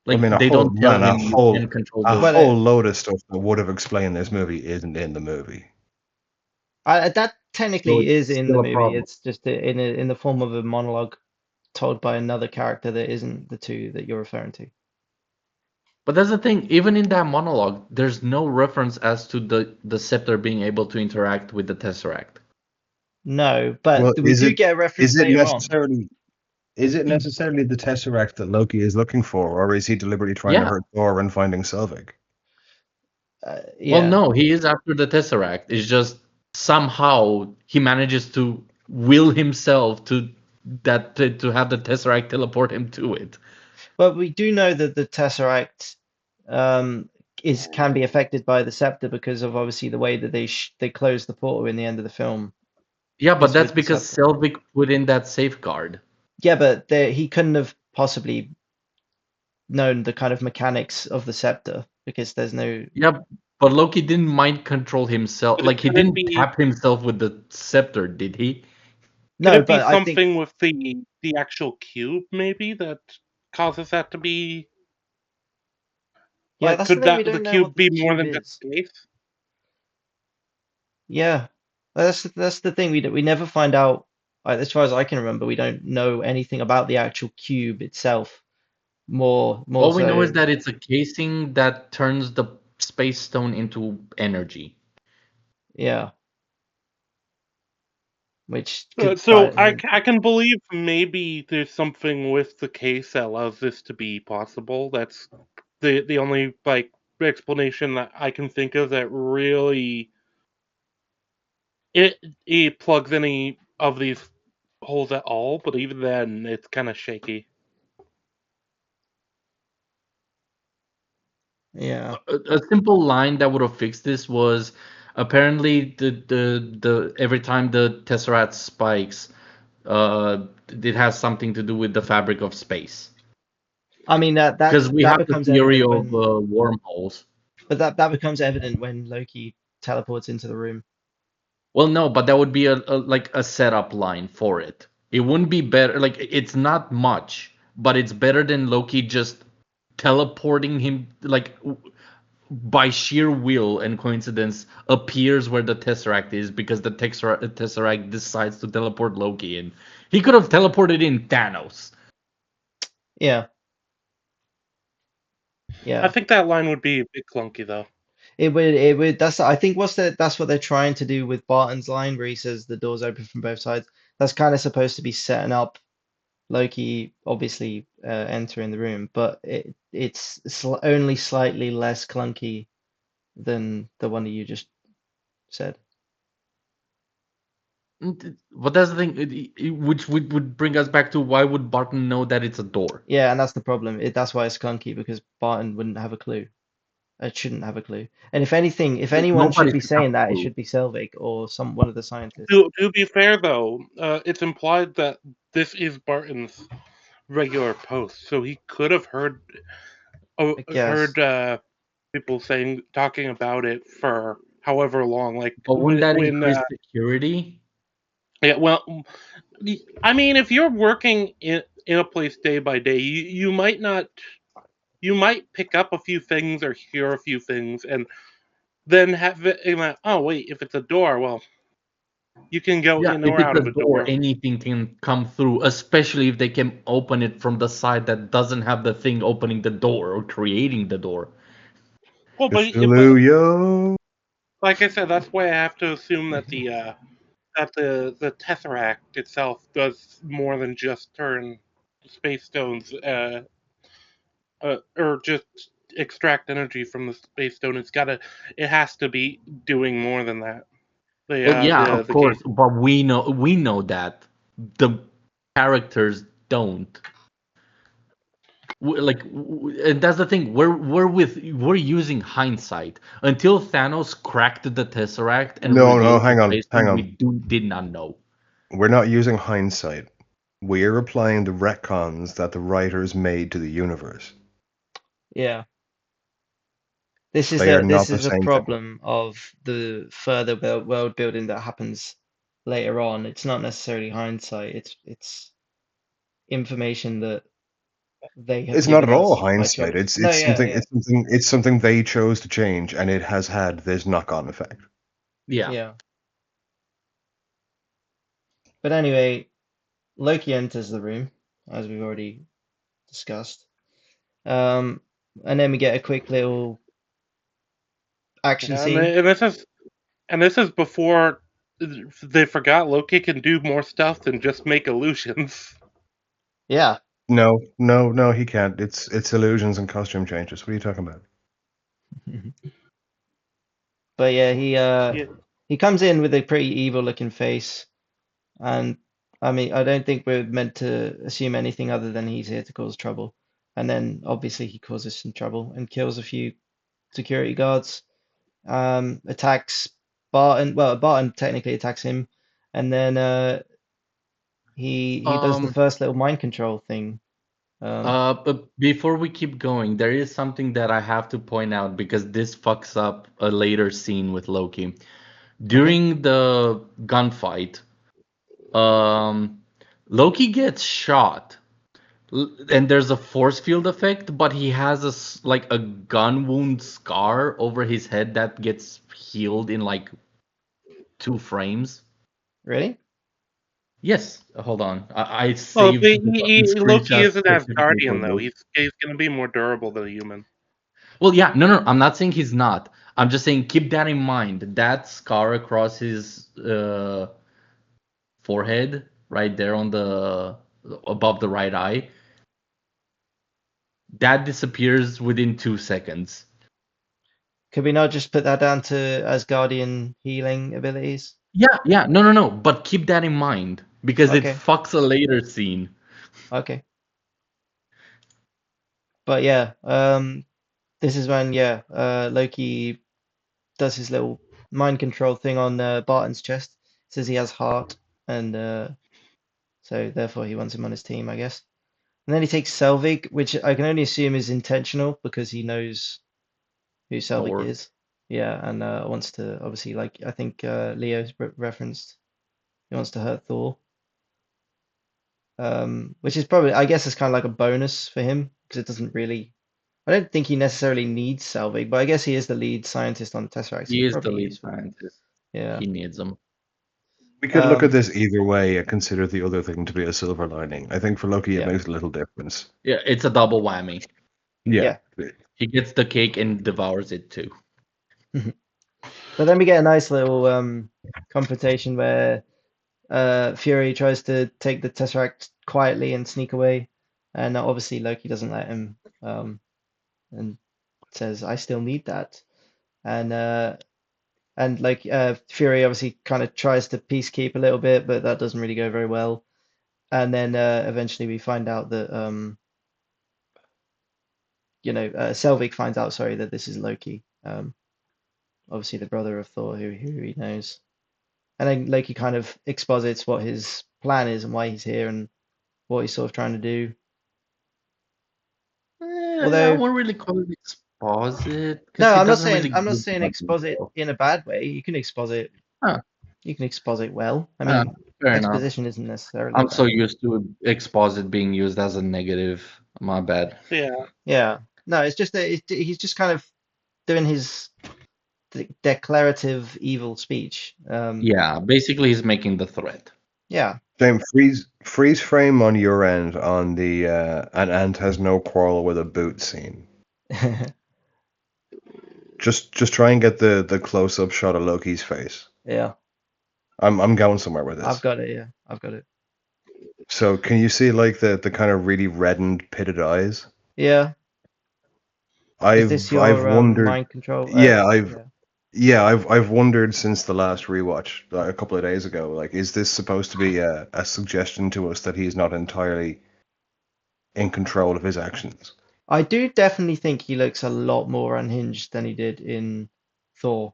I Like mean, they don't tell him you can control a the. Well, whole load of stuff that would have explained this movie isn't in the movie. that So technically it's is in the still a movie. problem. It's just in the form of a monologue told by another character that isn't the two that you're referring to. But that's the thing. Even in that monologue, there's no reference as to the scepter being able to interact with the tesseract. No, Well, but we do get a is reference it later on. necessarily is it necessarily the Tesseract that Loki is looking for, or is he deliberately trying to Yeah. hurt Thor and finding Selvig? Well, Yeah. no, he is after the tesseract. It's just somehow he manages to will himself to have the tesseract teleport him to it. But we do know that the Tesseract um, is can be affected by the scepter because of obviously the way that they close the portal in the end of the film Yeah, but is that's with the because scepter. Selvig put in that safeguard. Yeah, but he couldn't have possibly known the kind of mechanics of the scepter because there's no. Yeah, but Loki didn't mind control himself. Like he Could it didn't be tap himself with the scepter, did he? could No, it be but I think something with the actual cube maybe that causes that to be yeah, like that's the could thing. We that the don't know cube what the be more cube than just is. space? Yeah, that's the thing. We never find out. As far as I can remember, we don't know anything about the actual cube itself. More All we know is so, that it's a casing that turns the space stone into energy. yeah, which could So I mean, I can believe maybe there's something with the case that allows this to be possible. That's the only like explanation that I can think of that really it it plugs any of these holes at all. But even then, it's kind of shaky. yeah. A simple line that would have fixed this was apparently the every time the tesseract spikes, it has something to do with the fabric of space. I mean Because we that have the becomes theory evident of when, wormholes. but that becomes evident when Loki teleports into the room. Well, no, but that would be like a setup line for it. It wouldn't be better. Like it's not much, but it's better than Loki just teleporting him like by sheer will and coincidence appears where the Tesseract is because the Tesseract decides to teleport Loki in. He could have teleported in Thanos. Yeah, I yeah. think that line would be a bit clunky though. It would that's I think that's what they're trying to do with Barton's line where he says the doors open from both sides. That's kind of supposed to be setting up Loki obviously entering the room, but it's only slightly less clunky than the one that you just said. But that's the thing, which would bring us back to why would Barton know that it's a door? Yeah, and that's the problem. That's why it's clunky because Barton wouldn't have a clue. It shouldn't have a clue. And if anything, if anyone should Nobody be should have saying a that, it clue. should be Selvig or one of the scientists. To be fair though, it's implied that this is Barton's regular post, so he could have I guess. heard people talking about it for however long. Like But wouldn't that when increase security? yeah, well, I mean, if you're working in a place day by day, you might not you might pick up a few things or hear a few things, and then have it. Oh wait, if it's a door, well, you can go Yeah, in if or it's out a of a door, door. anything can come through, especially if they can open it from the side that doesn't have the thing opening the door or creating the door. Well, but Cthulhu, yo. like I said, that's why I have to assume that the tesseract itself does more than just turn space stones, or just extract energy from the space stone. It has to be doing more than that. Well, yeah, of The course, case. but we know that the characters don't. And that's the thing. We're using hindsight. Until Thanos cracked the Tesseract and No, no, revealed the hang on, Space hang Stone, we on. did not know. We're not using hindsight. We're applying the retcons that the writers made to the universe. Yeah. They are This not the is a same thing. problem of the further world building that happens later on. It's not necessarily hindsight. It's information that they have It's not given at all us by hindsight. choice. It's No, it's yeah, something yeah, it's something they chose to change, and it has had this knock-on effect. Yeah. yeah. But anyway, Loki enters the room, as we've already discussed. Um, and then we get a quick little action Yeah, scene. and this is before they forgot Loki can do more stuff than just make illusions. Yeah. No, he can't. It's illusions and costume changes. What are you talking about? But yeah, Yeah, he comes in with a pretty evil looking face, and I mean, I don't think we're meant to assume anything other than he's here to cause trouble. And then obviously he causes some trouble and kills a few security guards. Attacks Barton. Well, Barton technically attacks him, and then he does the Um. first little mind control thing. But before we keep going, there is something that I have to point out because this fucks up a later scene with Loki. Okay, During the gunfight, um, Loki gets shot, and there's a force field effect, but he has like a gun wound scar over his head that gets healed in like 2 frames. really? Yes, hold on. I well, but saved the fucking Loki screenshot isn't specifically for Asgardian though. this. He's going to be more durable than a human. Well, yeah, no, I'm not saying he's not. I'm just saying keep that in mind. That scar across his forehead, right there on the above the right eye, that disappears within 2 seconds. Could we not just put that down to Asgardian healing abilities? Yeah, no. But keep that in mind because it Okay, fucks a later scene. okay. But yeah, this is when Loki does his little mind control thing on Barton's chest. Says he has heart, and so therefore he wants him on his team, I guess. And then he takes Selvig, which I can only assume is intentional because he knows who Selvig Thor. is. Yeah, and wants to obviously, like I think Leo's referenced, he wants to hurt Thor. Which is probably, I guess, it's kind of like a bonus for him because it doesn't really. I don't think he necessarily needs Selvig, but I guess he is the lead scientist on the Tesseract, so He he is the probably lead needs them. scientist. Yeah. He needs them. We could look at Um. this either way and consider the other thing to be a silver lining. I think for Loki it Yeah. makes a little difference. Yeah, it's a double whammy. Yeah. Yeah. He gets the cake and devours it too. But then we get a nice little confrontation where Fury tries to take the Tesseract quietly and sneak away, and obviously Loki doesn't let him, and says, "I still need that." And like Fury obviously kind of tries to peacekeep a little bit, but that doesn't really go very well. And then eventually we find out that Selvig finds out, sorry, that this is Loki, obviously the brother of Thor, who he knows. And then Loki kind of exposits what his plan is and why he's here and what he's sort of trying to do. I Although, won't really call it exposit because no, he I'm not doesn't saying really I'm not give saying much exposit info. in a bad way. Huh, You can exposit well. I huh, mean, fair enough. exposition isn't necessarily a I'm so bad thing. used to exposit being used as a negative. My bad. Yeah, Yeah. No, it's just that he's just kind of doing his declarative evil speech. Yeah, basically he's making the threat. Yeah. Same freeze frame on your end on the and Ant has no quarrel with a boot scene. Just try and get the close up shot of Loki's face. Yeah. I'm going somewhere with I've this. got it. Yeah, I've got it. So can you see like the kind of really reddened pitted eyes? Yeah. Is this I've your wondered. mind control? Yeah, Yeah. I've wondered since the last rewatch a couple of days ago. Like, is this supposed to be a suggestion to us that he's not entirely in control of his actions? I do definitely think he looks a lot more unhinged than he did in Thor.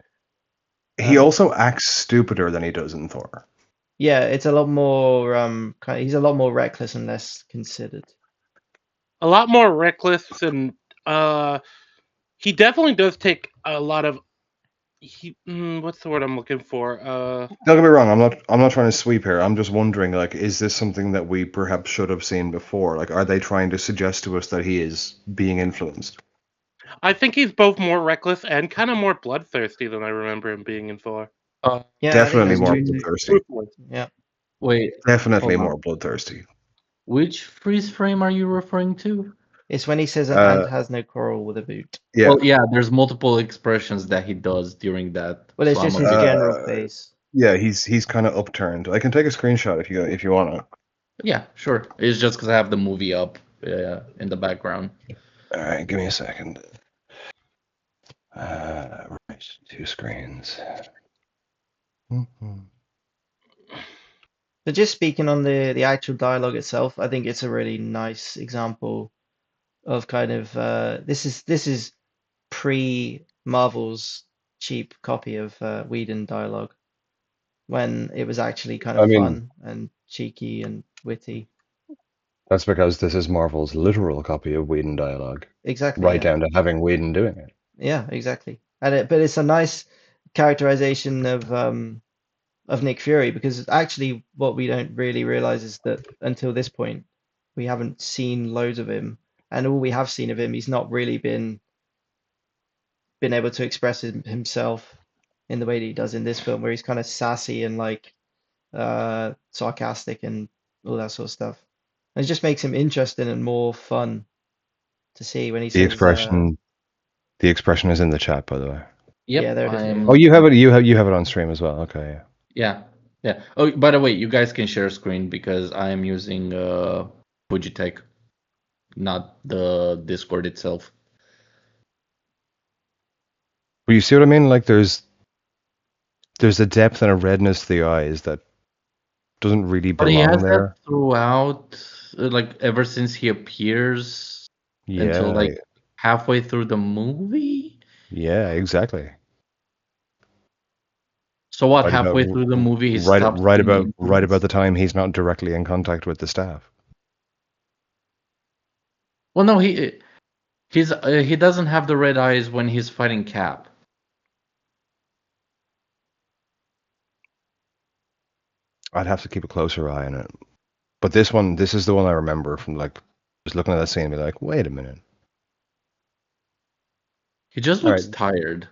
He Um, also acts stupider than he does in Thor. yeah, it's a lot more he's a lot more reckless and less considered. a lot more reckless, and uh, he definitely does take a lot of what's the word I'm looking for? Don't get me wrong. I'm not trying to sweep here. I'm just wondering, like, is this something that we perhaps should have seen before? Like, are they trying to suggest to us that he is being influenced? I think he's both more reckless and kind of more bloodthirsty than I remember him being in 4. Uh, Yeah, I think Definitely that's more true too. bloodthirsty. Truthfully. Yeah. wait, Definitely hold on. more bloodthirsty. Which freeze frame are you referring to? It's when he says an Uh, ant has no quarrel with a boot. yeah. Well, yeah, there's multiple expressions that he does during that Well, it's just his flammable. general face. Yeah, he's kind of upturned. I can take a screenshot if you want to. Yeah, sure. It's just because I have the movie up in the background. All right, give me a second. Right, 2 screens. Mhm. But just speaking on the actual dialogue itself, I think it's a really nice example of kind of this is pre Marvel's cheap copy of Whedon dialogue when it was actually kind of I mean, fun and cheeky and witty. that's because this is Marvel's literal copy of Whedon dialogue, Exactly, right yeah. down to having Whedon doing it. Yeah, exactly. But it's a nice characterization of Nick Fury because actually what we don't really realize is that until this point we haven't seen loads of him, and all we have seen of him, he's not really been able to express himself in the way that he does in this film, where he's kind of sassy and like sarcastic and all that sort of stuff. And it just makes him interesting and more fun to see when he The says, expression, the expression is in the chat, by the way. yeah, Yep, there it is. Oh, I'm. you have it. You have it on stream as well. Okay. Yeah, yeah. Oh, by the way, you guys can share screen because I am using Fujitech, not the Discord itself. But you see what I mean? Like there's a depth and a redness to the eyes that doesn't really But he has belong that there. throughout, like ever since he appears until Yeah. like halfway through the movie. Yeah. Exactly. So what? Right about Halfway through the movie, he stops being right about the influenced. time he's not directly in contact with the staff. Well, no, he doesn't have the red eyes when he's fighting Cap. I'd have to keep a closer eye on it. But this is the one I remember from like just looking at that scene and be like, wait a minute. He just All looks right. tired.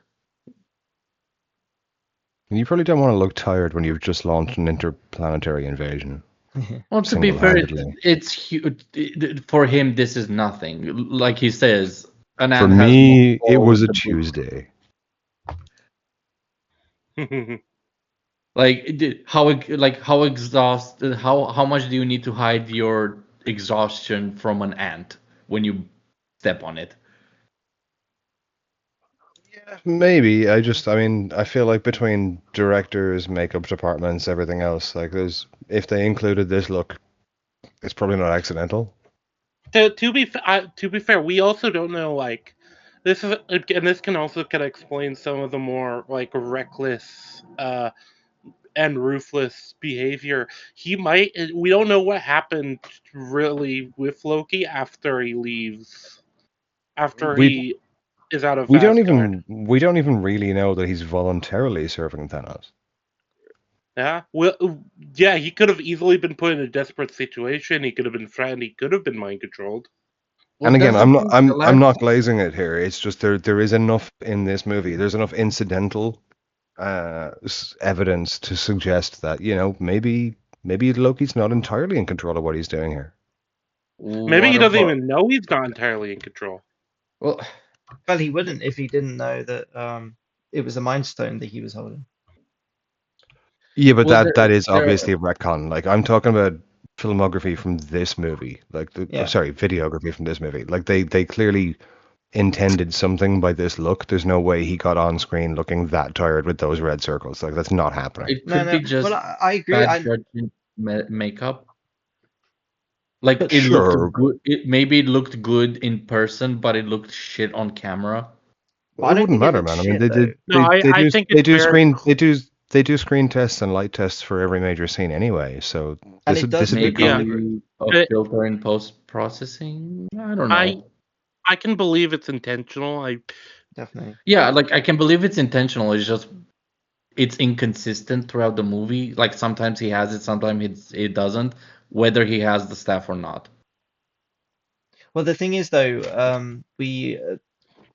You probably don't want to look tired when you've just launched an interplanetary invasion Well, to be fair, single-handedly. it's huge. For him, this is nothing. Like he says, an For ant has no me, it quarrel was with a the boot. Tuesday. Like how exhausted, how much do you need to hide your exhaustion from an ant when you step on it? Yeah, maybe. I mean, I feel like between directors, makeup departments, everything else, like if they included this look, it's probably not accidental. To be fair, we also don't know like this is and this can also kind of explain some of the more like reckless and ruthless behavior. We don't know what happened really with Loki after he leaves, after We he is out of Asgard. we don't even really know that he's voluntarily serving Thanos. Yeah, well, yeah, he could have easily been put in a desperate situation. He could have been threatened. He could have been mind controlled. Well, And again, that's the thing. The I'm last not glazing it here. It's just there is enough in this movie. There's enough incidental evidence to suggest that, you know, maybe Loki's not entirely in control of what he's doing here. Maybe what he doesn't about even know he's not entirely in control. well, Well, he wouldn't if he didn't know that it was a Mind Stone that he was holding. Yeah, but well that is there obviously a retcon. Like I'm talking about filmography from this movie, like Yeah. sorry, videography from this movie. Like they clearly intended something by this look. There's no way he got on screen looking that tired with those red circles. Like that's not happening. it No, could be no. just Well, I agree. bad judgment makeup. Like it looked Sure, good. Maybe it looked good in person, but it looked shit on camera. But I it don't wouldn't think it matter, looks man. I mean, shit though. No, I think it's fair. they do screen tests and light tests for every major scene anyway. So And this it would this does would be look cool. Maybe deliberate. a Uh, filter in post processing. I don't I know. I can believe it's intentional. definitely. Yeah, like I can believe it's intentional. It's just it's inconsistent throughout the movie. Like sometimes he has it, sometimes it doesn't, whether he has the staff or not. Well, the thing is though, we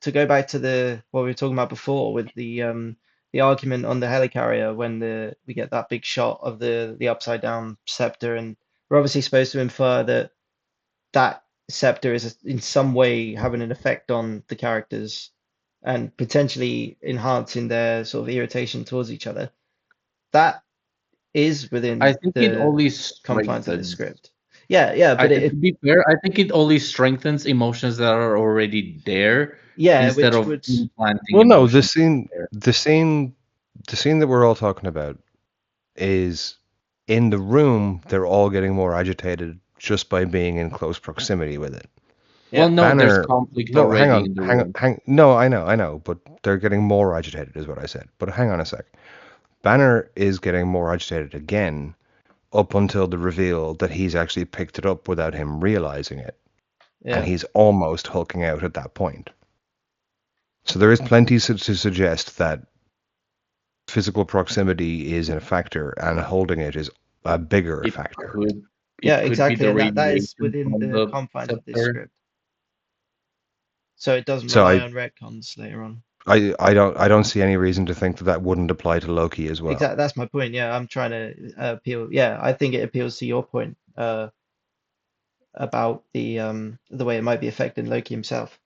to go back to the what we were talking about before with the argument on the helicarrier when we get that big shot of the upside down scepter, and we're obviously supposed to infer that that scepter is in some way having an effect on the characters and potentially enhancing their sort of irritation towards each other. That is I within think it the only confines of the strengthens. script. Yeah, yeah, but To be fair, I think it only strengthens emotions that are already there yeah, instead which of would implanting Well, no, the emotions scene, there. the scene, the scene that we're all talking about is in the room. They're all getting more agitated just by being in close proximity with it. Well, yeah. no, there's Banner, conflict no, hang already on, in the hang on, room. no, I know, but they're getting more agitated, is what I said. But hang on a sec. Banner is getting more agitated again up until the reveal that he's actually picked it up without him realizing it, and Yeah. he's almost hulking out at that point. So there is plenty to suggest that physical proximity is a factor, and holding it is a bigger It factor. could Yeah, it could be exactly. the And that is radiation within from the the confines of this scepter. script. So it doesn't So rely I, on retcons later on. I don't see any reason to think that that wouldn't apply to Loki as well. Exactly, that's my point. Yeah, I'm trying to appeal. Yeah, I think it appeals to your point about the way it might be affecting Loki himself.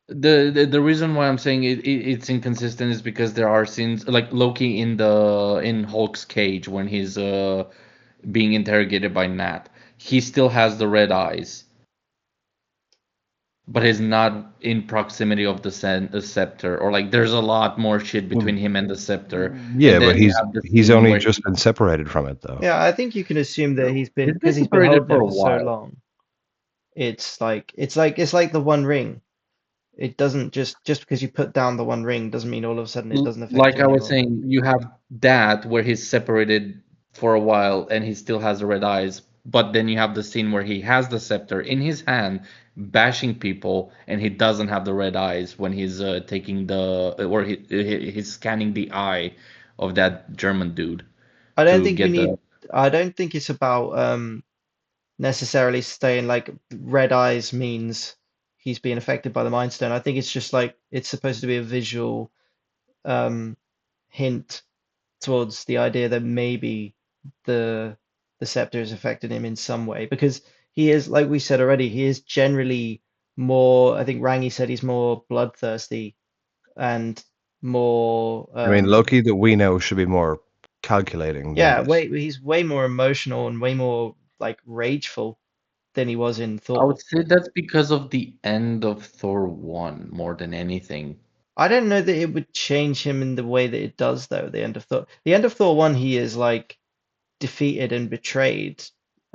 The reason why I'm saying it's inconsistent is because there are scenes like Loki in Hulk's cage when he's being interrogated by Nat. He still has the red eyes, but is not in proximity of the scepter. Or like there's a lot more shit Well, between him and the scepter. And yeah, but then you he's have the he's scene only where just been separated from it though. Yeah, I think you can assume that he's been because he's been separated holding for it a for so while. long. It's like the One Ring. It doesn't just because you put down the One Ring doesn't mean all of a sudden it doesn't affect Like you I was anymore. saying, you have that where he's separated for a while and he still has the red eyes. But then you have the scene where he has the scepter in his hand, bashing people, and he doesn't have the red eyes when he's taking or he's scanning the eye of that German dude I don't to think we get need. the. I don't think it's about necessarily staying like red eyes means he's being affected by the Mind Stone. I think it's just like it's supposed to be a visual um, hint towards the idea that maybe the the scepter has affected him in some way because he is, like we said already, he is generally more. I think Rangi said he's more bloodthirsty and more. I mean, Loki that we know should be more calculating than Yeah, this. he's way more emotional and way more like rageful than he was in I would Thor. say that's because of the end of Thor 1 more than anything. I don't know that it would change him in the way that it does, though. The end of Thor 1, he is like defeated and betrayed.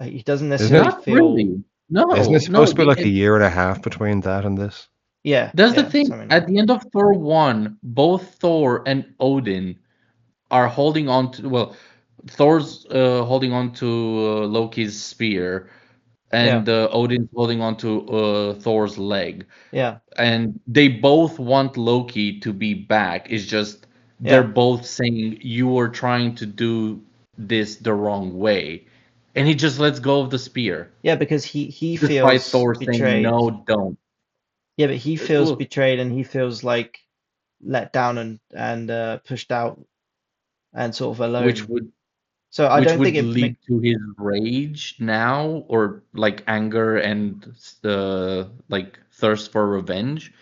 He doesn't Isn't it? necessarily Not feel, really. Isn't it No, supposed no. to be like a year and a half between that and this? yeah, That's the yeah, thing. something like At that. the end of Thor 1, both Thor and Odin are holding on to, well, Thor's holding on to Loki's spear, Yeah, and Odin's holding on to Thor's leg. yeah, And they both want Loki to be back. It's just they're yeah, both saying you were trying to do this the wrong way. And he just lets go of the spear, yeah, because he despite feels Thor saying, betrayed. no, don't. Yeah, but he feels Well, betrayed and he feels like let down and pushed out and sort of which alone. would So I which don't think would it lead make to his rage now, or like anger and like thirst for revenge.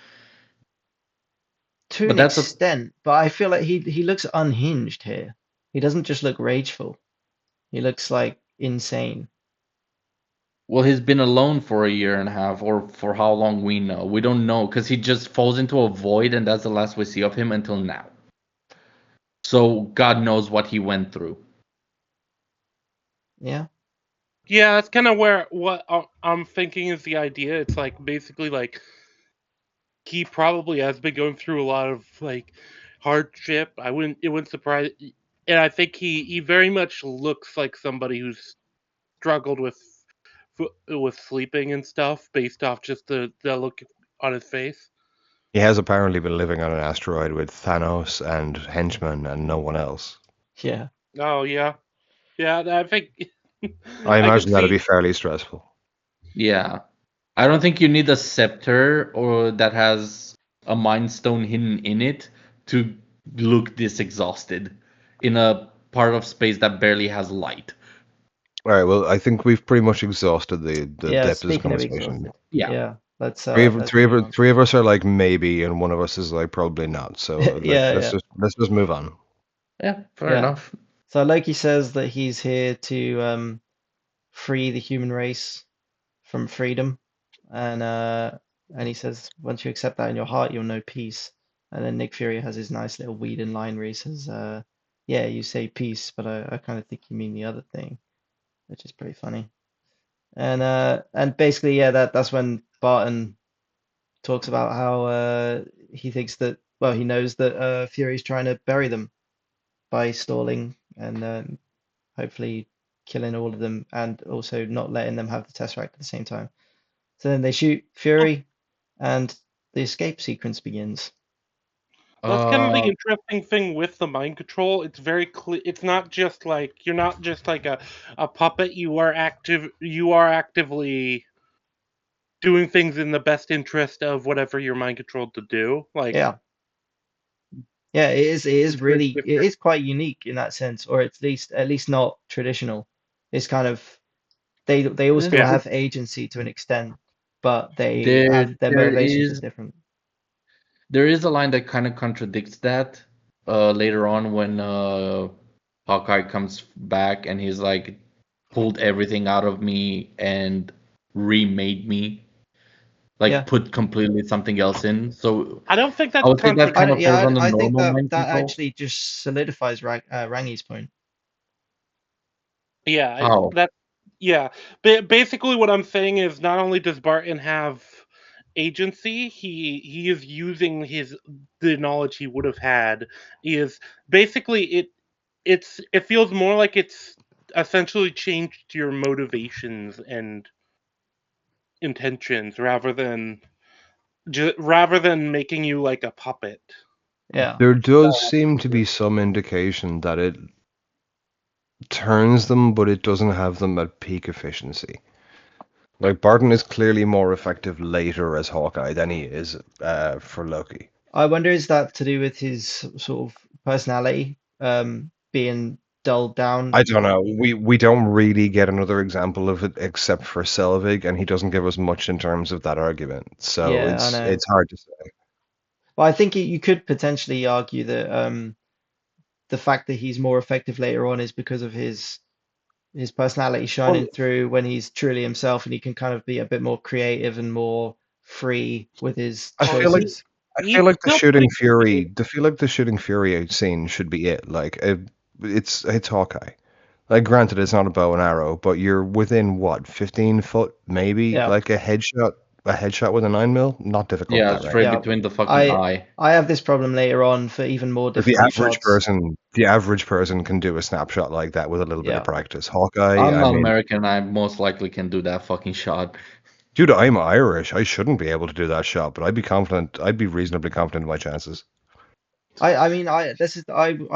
to But an that's a extent, but I feel like he looks unhinged here. He doesn't just look rageful. He looks like insane. Well, he's been alone for a year and a half, or for how long we know. We don't know because he just falls into a void, and that's the last we see of him until now. So God knows what he went through. Yeah. Yeah, that's kind of where what I'm thinking is the idea. It's like basically like he probably has been going through a lot of like hardship. It wouldn't surprise, and I think he very much looks like somebody who's struggled with sleeping and stuff based off just the look on his face. He has apparently been living on an asteroid with Thanos and henchmen and no one else. Yeah. Oh yeah, yeah. I think I I could imagine that'd see. be fairly stressful. Yeah. I don't think you need a scepter or that has a mind stone hidden in it to look this exhausted in a part of space that barely has light. All right, well, I think we've pretty much exhausted the Yeah, depth of this speaking of conversation. exhausted. Yeah. Yeah. Let's move on. Three of us are like maybe, and one of us is like probably not. So Yeah, yeah. let's just move on. Yeah, fair Yeah. enough. So Loki says that he's here to free the human race from freedom, and he says once you accept that in your heart, you'll know peace. And then Nick Fury has his nice little Whedon line where he says, "Yeah, you say peace, but I kind of think you mean the other thing," which is pretty funny. And basically, yeah, that's when Barton talks about how he thinks that, well, he knows that Fury's trying to bury them by stalling and hopefully killing all of them and also not letting them have the Tesseract at the same time. So then they shoot Fury and the escape sequence begins. That's kind of the Uh, interesting thing with the mind control. It's very clear. It's not just like you're not just like a puppet. You are active. You are actively doing things in the best interest of whatever you're mind controlled to do. Like Yeah. Yeah, it's very it different. is quite unique in that sense, or at least not traditional. It's kind of they all still Yeah. th- have agency to an extent, but they there have their there motivations are is different. there is a line that kind of contradicts that later on when Hawkeye comes back and he's like pulled everything out of me and remade me, like Yeah. put completely something else in. So I don't think I that's would say that I kind contradict. don't, of yeah, falls on the I think normal that mind that control. actually just solidifies Rangi's point. Yeah, How? that. Yeah, basically what I'm saying is not only does Barton have agency, he is using the knowledge he would have had. He is basically it feels more like it's essentially changed your motivations and intentions rather than making you like a puppet. Yeah. There does seem to be some indication that it turns them, but it doesn't have them at peak efficiency. Like Barton is clearly more effective later as Hawkeye than he is for Loki. I wonder is that to do with his sort of personality being dulled down? I don't know. We don't really get another example of it except for Selvig, and he doesn't give us much in terms of that argument. So Yeah, I know. it's hard to say. Well, I think you could potentially argue that the fact that he's more effective later on is because of his personality Well, shining through when he's truly himself and he can kind of be a bit more creative and more free with his I well, feel like choices. I he's feel like the still shooting pretty creative. fury. I feel like the shooting fury scene should be it. Like it's Hawkeye. Like granted, it's not a bow and arrow, but you're within what 15 foot maybe. Yeah, Like a headshot with a 9mm. Not difficult Yeah, that right. straight yeah. between the fucking I eye. I have this problem later on for even more Like difficult shots. the average person can do a snapshot like that with a little bit of Yeah. practice. Hawkeye, I'm I not mean, American. I most likely can do that fucking shot. dude, I'm Irish. I shouldn't be able to do that shot, but I'd be confident. I'd be reasonably confident in my chances. I mean I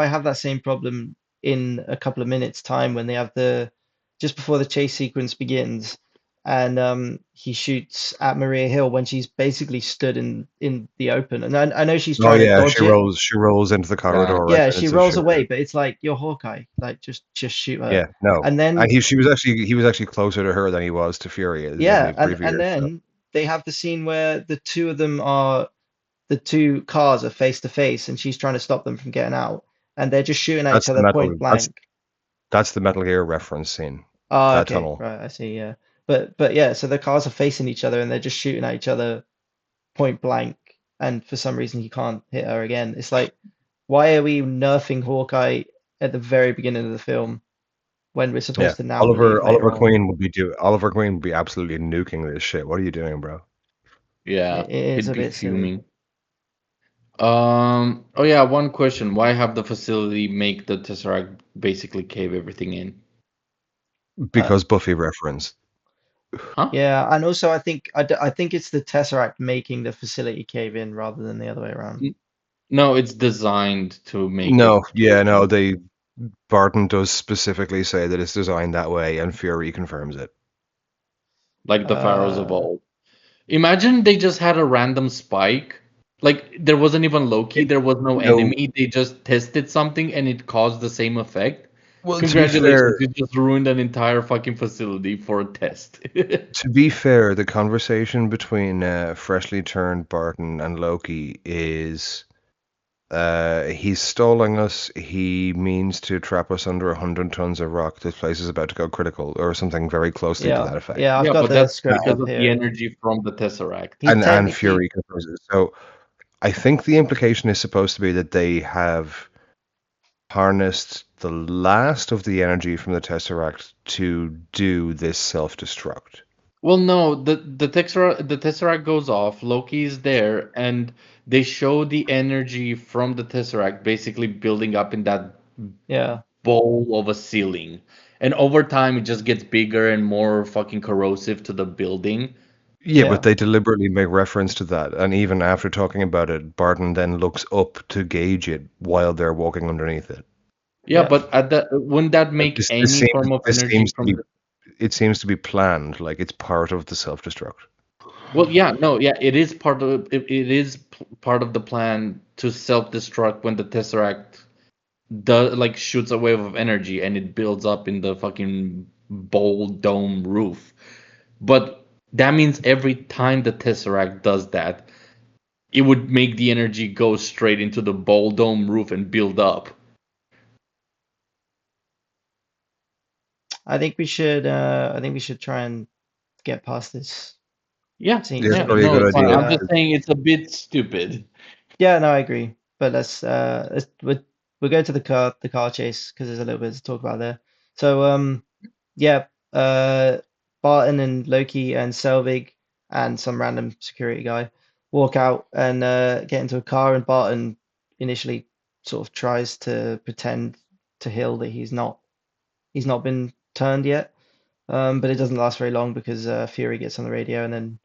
have that same problem in a couple of minutes time when they have the just before the chase sequence begins and he shoots at Maria Hill when she's basically stood in the open and I know she's Oh trying to yeah, dodge it. she rolls into the Yeah. corridor right Yeah, she minutes of rolls shoot away, her. but it's like you're Hawkeye, like just shoot her. Yeah, no, And and then he was actually closer to her than he was to Fury in yeah, the and preview. So then they have the scene where the two of them are the two cars are face to face and she's trying to stop them from getting out and they're just shooting at each that's the other point metal. blank. That's the Metal Gear reference scene. Oh, That okay, tunnel. right, I see, yeah. But yeah, so the cars are facing each other and they're just shooting at each other point blank, and for some reason he can't hit her again. It's like, why are we nerfing Hawkeye at the very beginning of the film when we're Yeah, supposed to now believe later on? Oliver Queen would be absolutely nuking this shit. What are you doing, bro? Yeah, It is he'd a be bit silly. fuming. Oh yeah, one question. Why have the facility make the Tesseract basically cave everything in? Uh, Because Buffy reference. Huh? Yeah, and also I think it's the Tesseract making the facility cave in rather than the other way around. No, it's designed to make it No, yeah, cave no, in, they Barton does specifically say that it's designed that way, and Fury confirms it. like the pharaohs of Uh, old. Imagine they just had a random spike. Like there wasn't even Loki, It, there was no no, enemy. They just tested something and it caused the same effect. well, Congratulations, you just ruined an entire fucking facility for a test. to be fair, the conversation between freshly turned Barton and Loki is he's stalling us. He means to trap us under 100 tons of rock. This place is about to go critical, or something very closely to yeah, that effect. yeah, I've Yeah, got but the that's script because up of the here. energy from the Tesseract. He And technically, Fury confirms it. So I think the implication is supposed to be that they have harnessed the last of the energy from the Tesseract to do this self-destruct. Well, no, the Tesseract goes off, Loki's there, and they show the energy from the Tesseract basically building up in that yeah, bowl of a ceiling. And over time, it just gets bigger and more fucking corrosive to the building. Yeah, but yeah, they deliberately make reference to that, and even after talking about it, Barton then looks up to gauge it while they're walking underneath it. Yeah, yeah. but wouldn't that Like make any form of this energy seems to from be the? it seems to be planned, like it's part of the self-destruct. Well, yeah, no, yeah, it is part of the plan to self-destruct when the Tesseract does like shoots a wave of energy and it builds up in the fucking bowl dome roof. But that means every time the Tesseract does that, it would make the energy go straight into the bowl dome roof and build up. I think we should try and get past this Yeah, scene Yeah, it's yeah, probably a no, good it's sequence. fine. idea. I'm just saying it's a bit stupid. Yeah, no, I agree. But we'll go to the car chase because there's a little bit to talk about there. So yeah, Barton and Loki and Selvig and some random security guy walk out and get into a car, and Barton initially sort of tries to pretend to Hill that he's not been turned yet. But it doesn't last very long because Fury gets on the radio, and then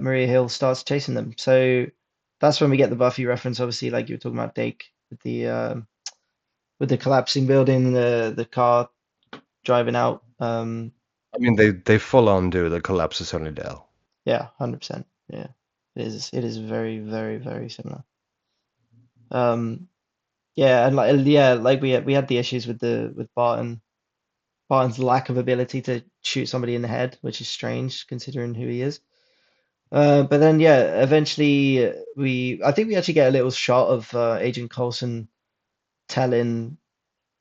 Maria Hill starts chasing them. So that's when we get the Buffy reference, obviously, like you were talking about Dake with the collapsing building, the car driving out. I mean, they full on do the collapse of Sunnydale. Yeah, 100%. Yeah, it is very, very, very similar. Um, yeah, and like we had the issues with the with Barton's lack of ability to shoot somebody in the head, which is strange considering who he is. But then, yeah, eventually I think we actually get a little shot of Agent Coulson telling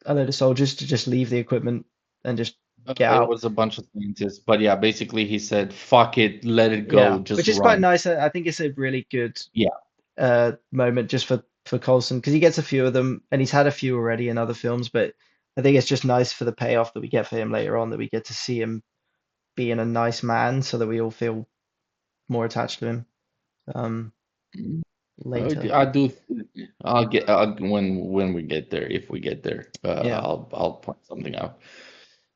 a load of soldiers to just leave the equipment and just get It out. was a bunch of scientists, but yeah, basically he said, "Fuck it, let it go, Yeah, just which is quite run." nice. I think it's a really good Yeah. moment just for Coulson because he gets a few of them and he's had a few already in other films, but I think it's just nice for the payoff that we get for him later on that we get to see him being a nice man so that we all feel more attached to him um, later. I do. I'll when we get there, if we get there, Yeah. I'll point something out.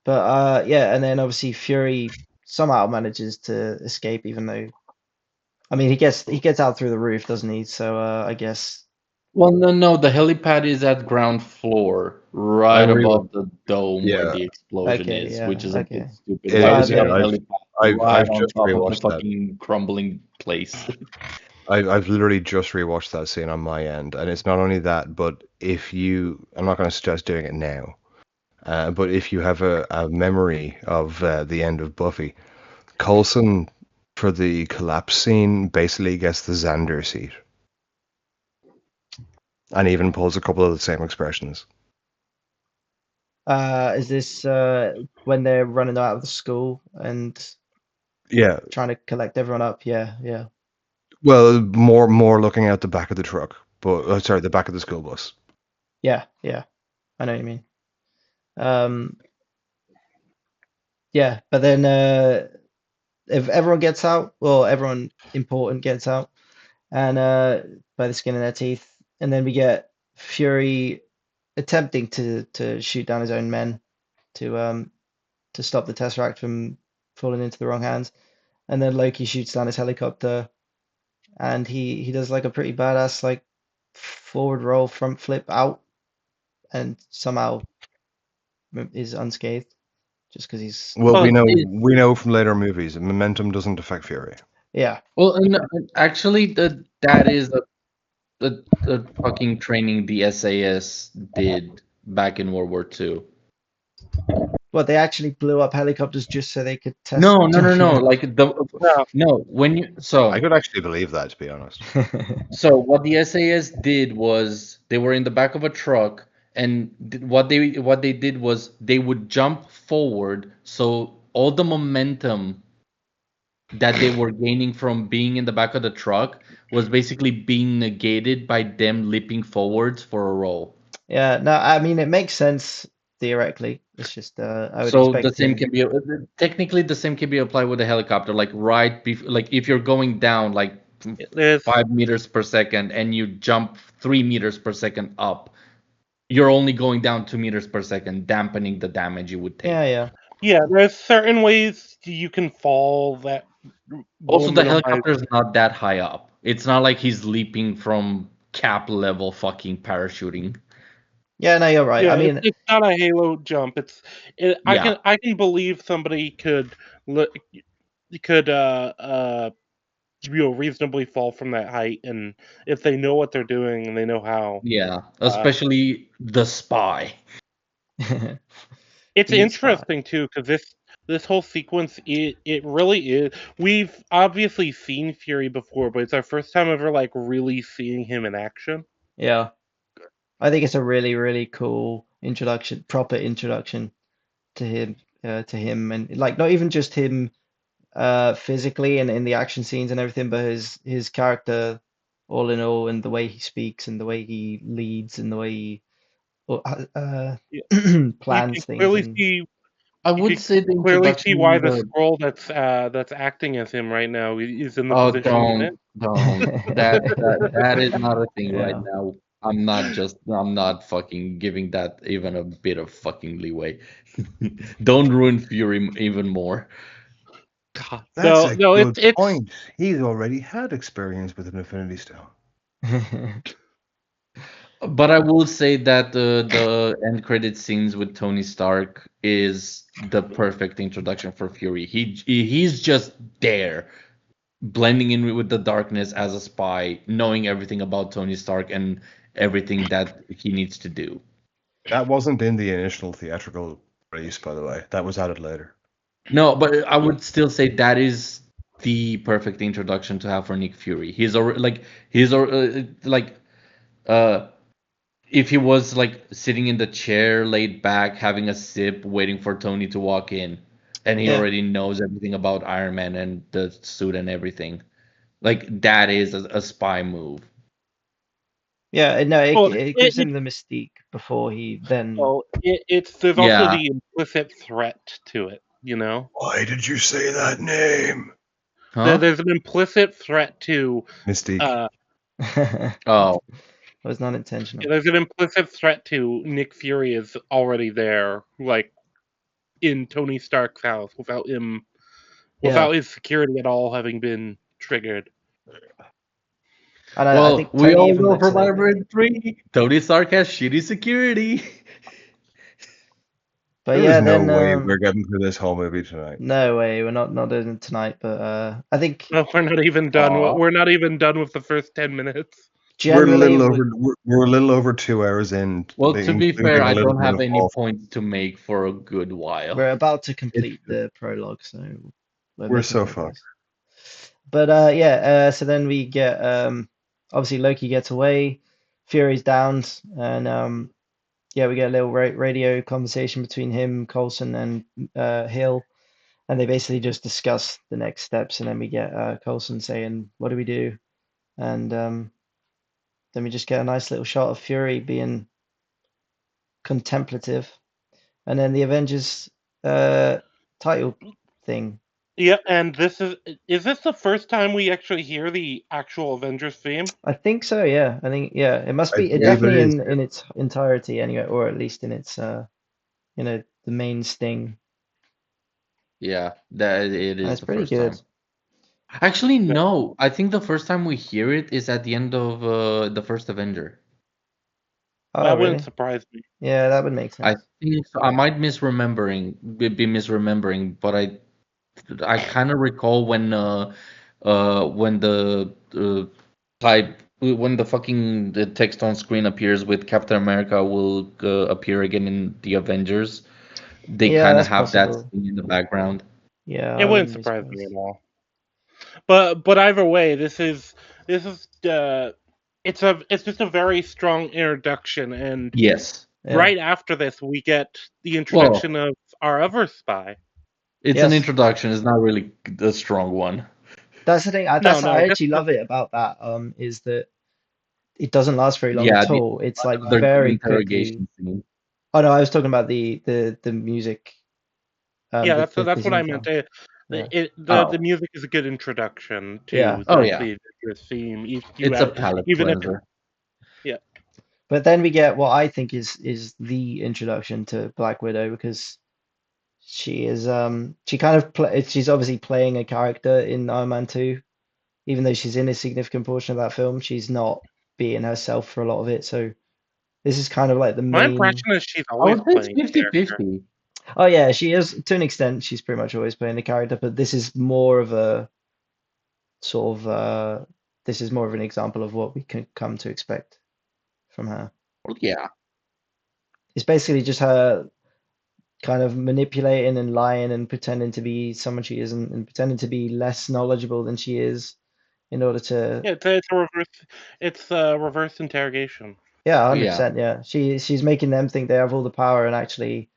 But yeah, and then obviously Fury somehow manages to escape, even though I mean he gets out through the roof, doesn't he? So I guess Well, no, no, the helipad is at ground floor, I right agree with above the dome where yeah. the explosion okay, is, which yeah, is a bit okay. stupid. It Why Oh, would is. you have Yeah, a okay. helipad right I've on just top of the rewatched that. fucking crumbling place? I've literally just rewatched that scene on my end, and it's not only that, but if you, I'm not going to suggest doing it now, but if you have a memory of the end of Buffy, Coulson for the collapse scene basically gets the Xander seat, and even pulls a couple of the same expressions. Is this when they're running out of the school and Yeah, trying to collect everyone up? Yeah, yeah, well, more looking out the back of the truck, but sorry, the back of the school bus. yeah, yeah. I know what you mean. Um, yeah, but then if everyone gets out, well, everyone important gets out, and by the skin of their teeth, and then we get Fury attempting to shoot down his own men to stop the Tesseract from falling into the wrong hands. And then Loki shoots down his helicopter, and he does like a pretty badass like forward roll front flip out, and somehow is unscathed just because he's Well, Well, we know from later movies that momentum doesn't affect Fury. yeah. and actually, that is the fucking training the SAS did back in World War II. What, they actually blew up helicopters just so they could test No. Tony Like No. no, when you I could actually believe that, to be honest. out? so what the SAS did was they were in the back of a truck, and what they did was they would jump forward, so all the momentum that they were gaining from being in the back of the truck was basically being negated by them leaping forwards for a roll. Yeah, no, I mean it makes sense theoretically. It's just I would So the expect same him. can be technically the same can be applied with a helicopter. Like like if you're going down like There's 5 meters per second and you jump 3 meters per second up, you're only going down 2 meters per second, dampening the damage you would Yeah, take. yeah. there's certain ways you can fall that will Also, the minimize. helicopter is not that high up. It's not like he's leaping from cap level fucking parachuting. Yeah, no, you're right. Yeah, I mean, it's not a Halo jump. Yeah, I can believe somebody li- could reasonably fall from that height, and if they know what they're doing and they know how. yeah. Uh, Especially the spy. it's the spy. interesting too because this whole sequence it really is. We've obviously seen Fury before, but it's our first time ever like really seeing him in action. Yeah. I think it's a really, really cool introduction, proper introduction to him, and like not even just him physically and in the action scenes and everything, but his character all in all, and the way he speaks and the way he leads and the way he Yeah. You can plans things clearly and see I you would could say the clearly see why introduction, the the scroll that's acting as him right now is in the oh, position he's in. don't. That is not a thing right yeah. now. I'm not fucking giving that even a bit of fucking leeway. Don't ruin Fury even more. That's No, a no, good it's point. He's already had experience with an Infinity Stone. But I will say that the end credit scenes with Tony Stark is the perfect introduction for Fury. He's just there, blending in with the darkness as a spy, knowing everything about Tony Stark and everything that he needs to do. That wasn't in the initial theatrical release, by the way. That was added later. No, but I would still say that is the perfect introduction to have for Nick Fury. He's like uh if he was like sitting in the chair, laid back, having a sip, waiting for Tony to walk in, and he Yeah. already knows everything about Iron Man and the suit and everything. Like that is a spy move. Yeah, no, well, it gives him the mystique before he then. it's there's also Yeah. the implicit threat to it, you know. Why did you say that name? Huh? There's an implicit threat to Mystique. uh It Oh, was not intentional. there's an implicit threat to Nick Fury is already there, like in Tony Stark's house Yeah, without his security at all having been triggered. and I well, think we Tony all even know looks from at it. Iron Man 3, Tony Stark has shitty security. But There is yeah, no then way we're getting through this whole movie tonight. no way, we're not doing it tonight. But I think No, we're not even done. Aw. We're not even done with the first 10 minutes. generally We're a little over 2 hours in, Well, to be fair, including a I little don't bit have of any off. points to make for a good while. we're about to It's, complete the prologue, so we're we're making so fucked. progress. But yeah, so then we get obviously Loki gets away, Fury's downed, and yeah, we get a little radio conversation between him, Coulson, and Hill, and they basically just discuss the next steps, and then we get Coulson saying, "What do we do?" And then we just get a nice little shot of Fury being contemplative, and then the Avengers title thing. Yep, and is this the first time we actually hear the actual Avengers theme? I think so, yeah. I think yeah, it must I be believe it definitely is. in its entirety anyway, or at least in its the main sting. Yeah, that it is That's the pretty first good. time. Actually, Yeah. no. I think the first time we hear it is at the end of the first Avenger. Oh, That wouldn't really? surprise me. Yeah, that would make I sense. think so. I might be misremembering, but I kind of recall when the fucking the text on screen appears with Captain America will appear again in the Avengers. They Yeah, kind of that's have that possible. scene in the background. Yeah, It I wouldn't wouldn't be surprise me surprised. at all. But either way, this is it's just a very strong introduction, and Yes. Yeah. right after this we get the Well, introduction of our other spy. it's an Yes. introduction. It's not really a strong one. That's the thing. No, I no, just actually love it about that. Is that it doesn't last very long Yeah, at the all. It's like another good very quickly. interrogation scene. Oh no, I was talking about the music. yeah, The that's what I theme meant. song. Yeah. The Oh, music is a good introduction Yeah. to oh yeah. the Avengers theme. It's a palate Even if cleanser. yeah, But then we get what I think is the introduction to Black Widow because she kind of she's obviously playing a character in Iron Man 2, even though she's in a significant portion of that film, she's not being herself for a lot of it. So this is kind of like the my main. impression is she's I always would say it's playing a character. 50-50. Oh yeah, she is to an extent. She's pretty much always playing the character, but this is more of a sort of this is more of an example of what we can come to expect from her. Well, yeah. It's basically just her kind of manipulating and lying and pretending to be someone she isn't and pretending to be less knowledgeable than she is in order to. Yeah, it's a reverse interrogation. Yeah, Yeah. 100%. Yeah, she's making them think they have all the power, and actually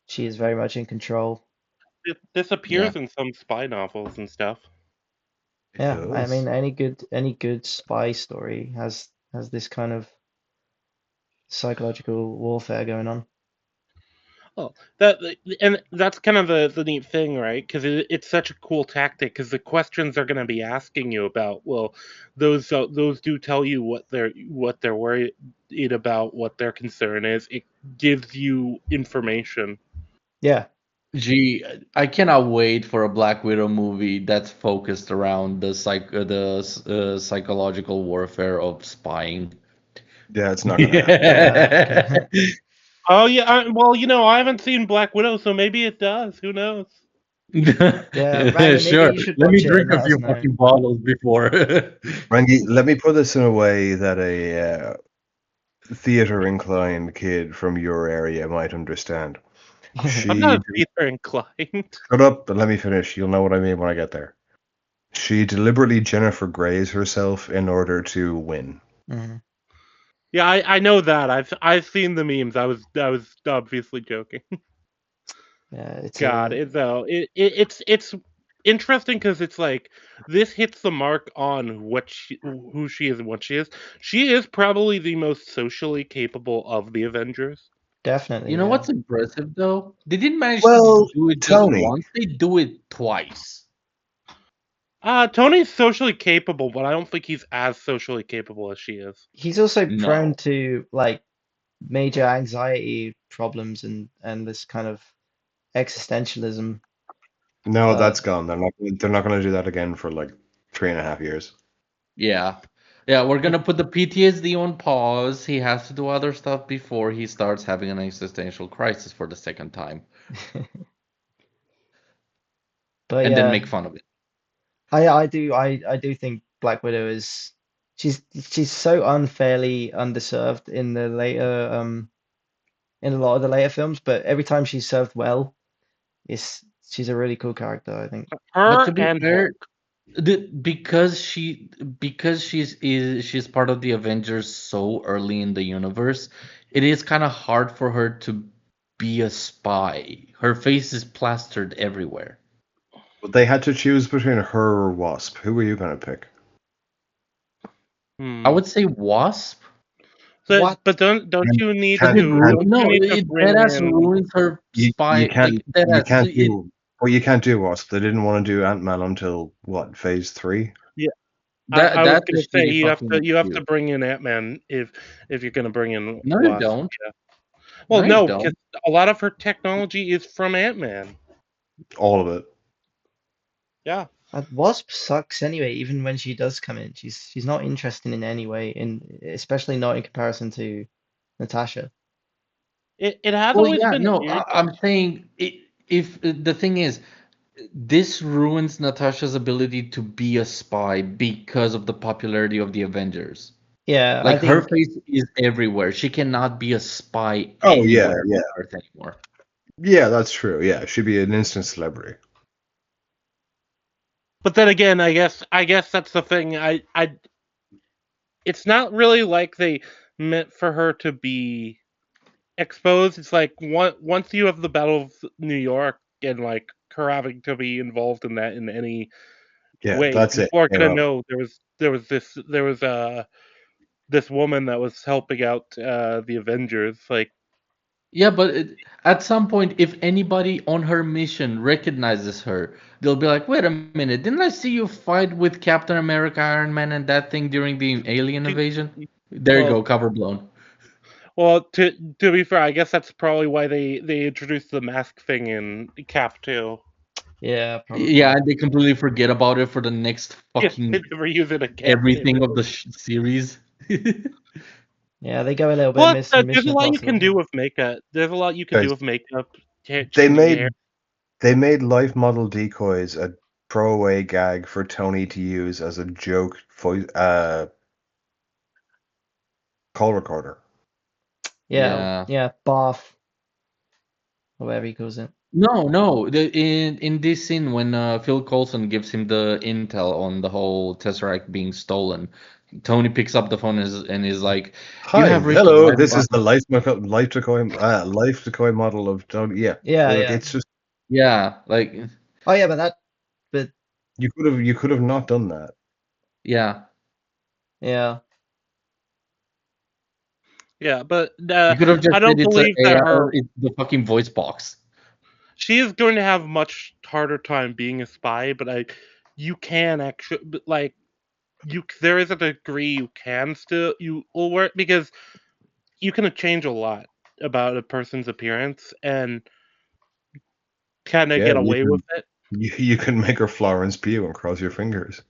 she is very much in control. This Yeah. appears in some spy novels and stuff. It Yeah, I mean does. any good spy story has this kind of psychological warfare going on. Oh, that and that's kind of the neat thing, right? Because it's such a cool tactic. Because the questions they're going to be asking you about, well, those do tell you what they're worried about, what their concern is. It gives you information. Yeah, Gee, I cannot wait for a Black Widow movie that's focused around psychological warfare of spying. Yeah, it's not gonna happen. yeah, Yeah, Oh yeah, well I haven't seen Black Widow, so maybe it does. Who knows? yeah. Rangi, maybe sure. you should Let me watch it and drink a let us few know. fucking bottles before. Rangi, let me put this in a way that a theater inclined kid from your area might understand. I'm not She a theater inclined. shut up and let me finish. You'll know what I mean when I get there. She deliberately Jennifer Greys herself in order to win. Mhm. Yeah, I know that. I've seen the memes. I was obviously joking. Yeah, it's God, a it's interesting because it's like this hits the mark on who she is and what she is. She is probably the most socially capable of the Avengers. You definitely know yeah. what's impressive though? They didn't manage to Well, do it just Tony. once. They do it twice. Tony's socially capable, but I don't think he's as socially capable as she is. He's also prone No. to like major anxiety problems and this kind of existentialism. No, Uh, that's gone. They're not gonna do that again for like 3.5 years. Yeah. Yeah, we're gonna put the PTSD on pause. He has to do other stuff before he starts having an existential crisis for the second time, but and then yeah, make fun of it. I do think Black Widow is she's so unfairly underserved in the later in a lot of the later films, but every time she's served well, it's she's a really cool character, I think. But Her to be and fair, Hulk. because she's part of the Avengers so early in the universe, it is kind of hard for her to be a spy. Her face is plastered everywhere. But they had to choose between her or Wasp. Who were you gonna pick? I Hmm. would say Wasp. So, What? but don't Can't you need Because can't it to can't don't you no, need to it bring deadass in ruins her you spy. Like you deadass. can't do well, you can't do Wasp. They didn't want to do Ant-Man until what, phase 3? yeah. I was That's a gonna say shitty fucking you have to excuse. bring in Ant-Man if you're gonna bring in No, you Wasp. don't. Yeah. Well, No, you no, because don't. a lot of her technology is from Ant-Man. All of it. Yeah. Wasp sucks anyway, even when she does come in. She's not interesting in any way, especially not in comparison to Natasha. It has Well, always yeah, been no, weird. I'm saying if the thing is, this ruins Natasha's ability to be a spy because of the popularity of the Avengers. Yeah, I Like her think face is everywhere. She cannot be a spy Oh yeah, anywhere yeah, on Earth anymore. yeah. That's true. Yeah, she'd be an instant celebrity. But then again, I guess that's the thing. It's not really like they meant for her to be exposed. It's like once you have the Battle of New York and like her having to be involved in that in any Yeah, way, that's it. people are You gonna know. know there was this woman that was helping out the Avengers. Like, Yeah, but at some point, if anybody on her mission recognizes her, they'll be like, "Wait a minute, didn't I see you fight with Captain America, Iron Man, and that thing during the alien to, invasion?" There you well, go, cover blown. well, to be fair, I guess that's probably why they introduced the mask thing in Cap too. yeah, Yeah, probably. and they completely forget about it for the next Yeah, they fucking never use it again. everything of the series. Yeah, they go a little bit But there's Mission a lot you can Impossible. do with makeup. There's a lot you can do Guys, with makeup, they changing your hair. made they made life model decoys a throwaway gag for Tony to use as a joke voice call recorder. Yeah, Yeah. yeah, Bath, or whatever he calls it. No. In this scene when Phil Coulson gives him the intel on the whole Tesseract being stolen, Tony picks up the phone and is like, "You Hi, have reached the hello. right This is the button." life decoy model of Tony. Yeah, Yeah, like yeah. it's just Yeah, like Oh yeah, but you could have not done that. yeah, yeah, Yeah, but you could have just I said don't it's a believe that AI her or it's the fucking voice box. she is going to have much harder time being a spy. But you can actually like there is a degree you can still you will work because you can change a lot about a person's appearance and kind of Yeah, get away with it. you can make her Florence Pugh and cross your fingers.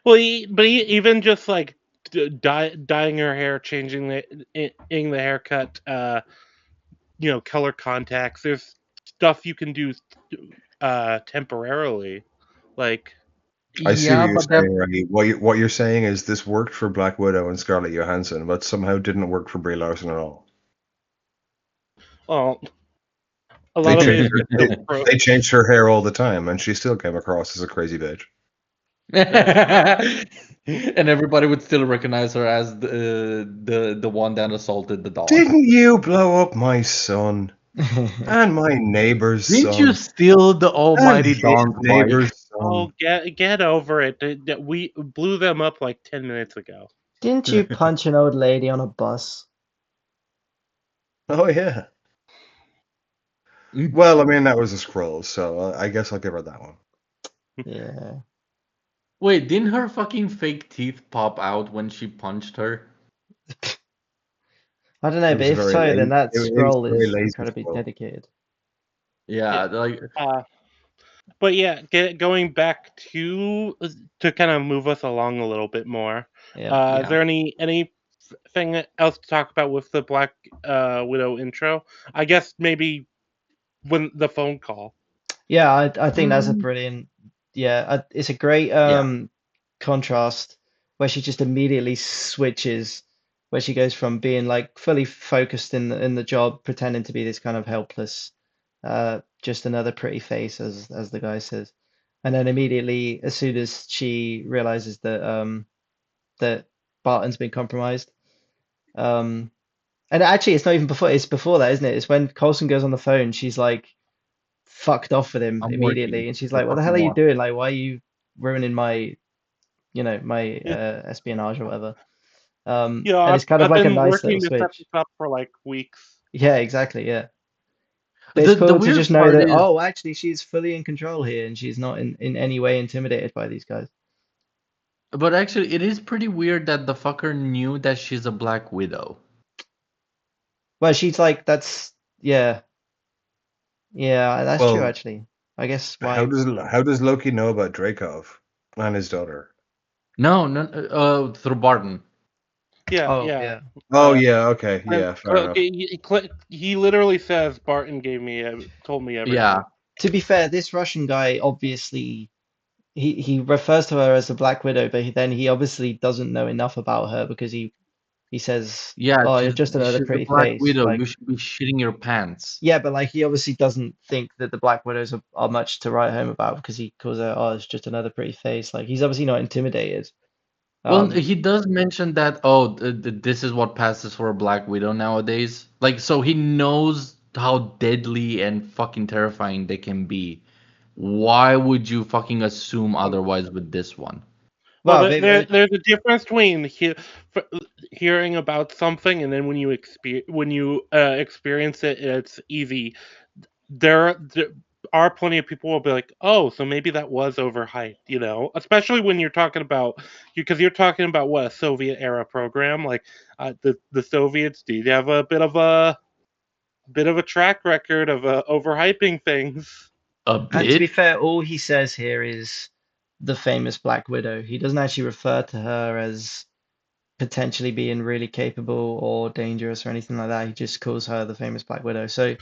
Well, even just like dyeing her hair, changing the haircut, color contacts. There's stuff you can do temporarily. Like, I see what Yeah, you're but that saying, Rangi. What you're saying is this worked for Black Widow and Scarlett Johansson, but somehow didn't work for Brie Larson at all. well, a They lot of changed it her. is They, still pro. they changed her hair all the time, and she still came across as a crazy bitch. Yeah. and everybody would still recognize her as the one that assaulted the dog. Didn't you blow up my son and my neighbor's Didn't you son steal the and almighty his dog's bike? neighbor's Oh, son? get over it. We blew them up like 10 minutes ago. Didn't you punch an old lady on a bus? Oh yeah. Well, I mean that was a scroll, so I guess I'll give her that one. Yeah. Wait, didn't her fucking fake teeth pop out when she punched her? I don't know, It but was a if very so, then lazy. that It was scroll a very is lazy incredibly scroll. dedicated. Yeah, Yeah. like But yeah, going back to kind of move us along a little bit more. Yeah. Is yeah. there anything else to talk about with the Black Widow intro? I guess maybe when the phone call. Yeah, I think that's a Mm, brilliant. Yeah, it's a great yeah. contrast where she just immediately switches, where she goes from being like fully focused in the job, pretending to be this kind of helpless, just another pretty face, as the guy says, and then immediately, as soon as she realizes that Barton's been compromised, um, and actually it's not even before, it's before that, isn't it? It's when Coulson goes on the phone, she's like fucked off with him I'm immediately, working. and she's The like, "What the hell fucking are you war. doing? Like, why are you ruining my, my Yeah, espionage or whatever?" And I've it's kind of I've like a been nice working little to set switch. this up for like weeks. Yeah, exactly. Yeah, but it's The cool to weird just know part that, is, oh, actually, she's fully in control here, and she's not in any way intimidated by these guys. but actually, it is pretty weird that the fucker knew that she's a Black Widow. Well, she's like, that's yeah. Yeah, that's true Well, actually. I guess how why? does Loki know about Dreykov and his daughter? No, no, through Barton. Yeah, Oh yeah. yeah. Oh Uh, yeah, okay, and yeah, fair enough. he literally says Barton told me Yeah, everything. To be fair, this Russian guy obviously he refers to her as the Black Widow, but then he obviously doesn't know enough about her because he says, yeah. "Oh, you're just another She's the pretty Black face." Widow. Like, You should be shitting your pants. yeah, but like he obviously doesn't think that the Black Widows are much to write home about because he calls her, "Oh, it's just another pretty face." Like he's obviously not intimidated. Well, Um, he does mention that, oh, this is what passes for a Black Widow nowadays. Like, so he knows how deadly and fucking terrifying they can be. Why would you fucking assume otherwise with this one? Well, well, maybe, there's a difference between hearing about something and then when you experience it, it's easy. There are plenty of people who will be like, "Oh, so maybe that was overhyped," Especially when you're talking about because you're talking about what a Soviet era program like the Soviets did have a bit of a track record of overhyping things. A and to be bit? fair, all he says here is the famous Black Widow. He doesn't actually refer to her as potentially being really capable or dangerous or anything like that. He just calls her the famous Black Widow. So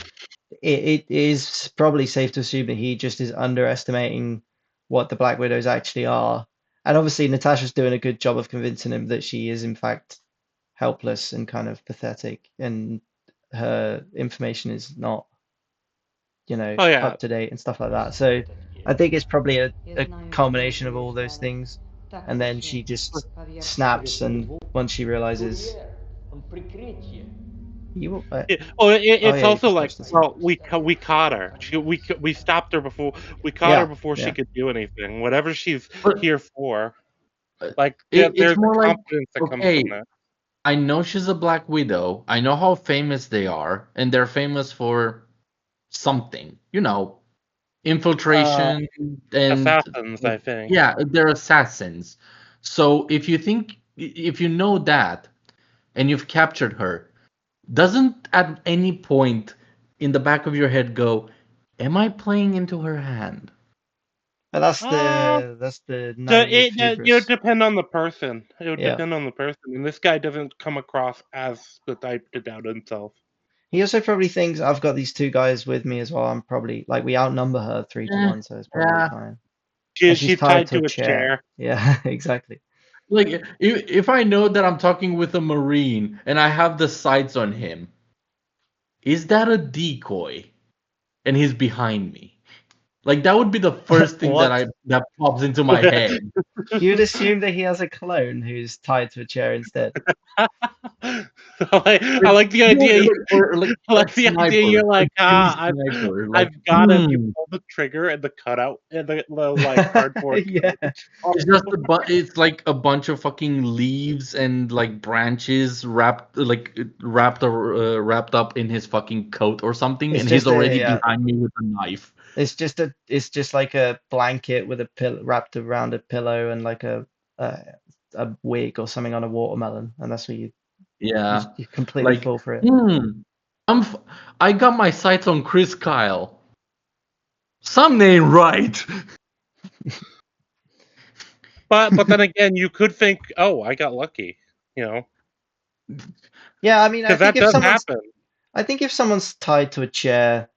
it is probably safe to assume that he just is underestimating what the Black Widows actually are. And obviously, Natasha's doing a good job of convincing him that she is, in fact, helpless and kind of pathetic, and her information is not, Oh yeah, up to date and stuff like that. So I think it's probably a culmination of all those things. And then she just snaps, and once she realizes, you, Well, oh it's yeah, you also can like, push this thing. well, we caught her. We stopped her before we caught her Yeah, before she yeah. could do anything. Whatever she's But here for, uh, like it's there's more a like, confidence that comes from okay, that. I know she's a Black Widow. I know how famous they are, and they're famous for something, Uh, infiltration and assassins, I think. yeah, they're assassins. So if you know that and you've captured her, doesn't at any point in the back of your head go, am I playing into her hand? But that's Uh, the naive it would hubris. depend on the person. It would Yeah. depend on the person, and this guy doesn't come across as the type to doubt himself. He also probably thinks I've got these two guys with me as well. I'm probably like we outnumber her 3-1, so it's probably Yeah. fine. And she's She's tied tied to a to a chair. chair. Yeah, exactly. Like if I know that I'm talking with a Marine and I have the sights on him, is that a decoy? And he's behind me. Like that would be the first thing that What? I that pops into my head. You'd assume that he has a clone who's tied to a chair instead. I like the idea. I Or a like the idea. sniper, You're a like, Jewish I've sniper. Like, I've got it. You pull the trigger and the cutout and the like cardboard Yeah. it's just it's like a bunch of fucking leaves and like branches wrapped up in his fucking coat or something, It's and he's just a already yeah. behind me with a knife. It's just like a blanket with a pill wrapped around a pillow and like a a wig or something on a watermelon, and that's what Yeah, you completely like, fall for it. hmm, I'm f- I got my sights on Chris Kyle. Something ain't right. but then again, you could think, oh, I got lucky, Yeah, I mean, because that does happen. I think if someone's tied to a chair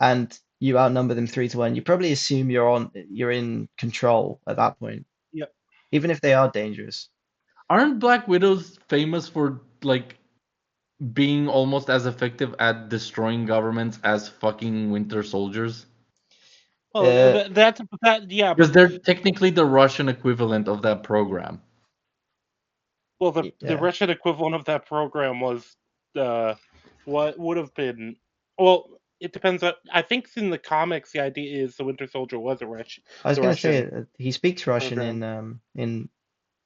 and you outnumber them 3-1, you probably assume you're in control at that point, Yep. even if they are dangerous. Aren't Black Widows famous for like being almost as effective at destroying governments as fucking Winter Soldiers? Well, Uh, that's that. Yeah, Because but they're technically the Russian equivalent of that program. well, the yeah. Russian equivalent of that program was what would have been. Well, it depends. I think in the comics, the idea is the Winter Soldier was I was the gonna say Russian he speaks Russian program. in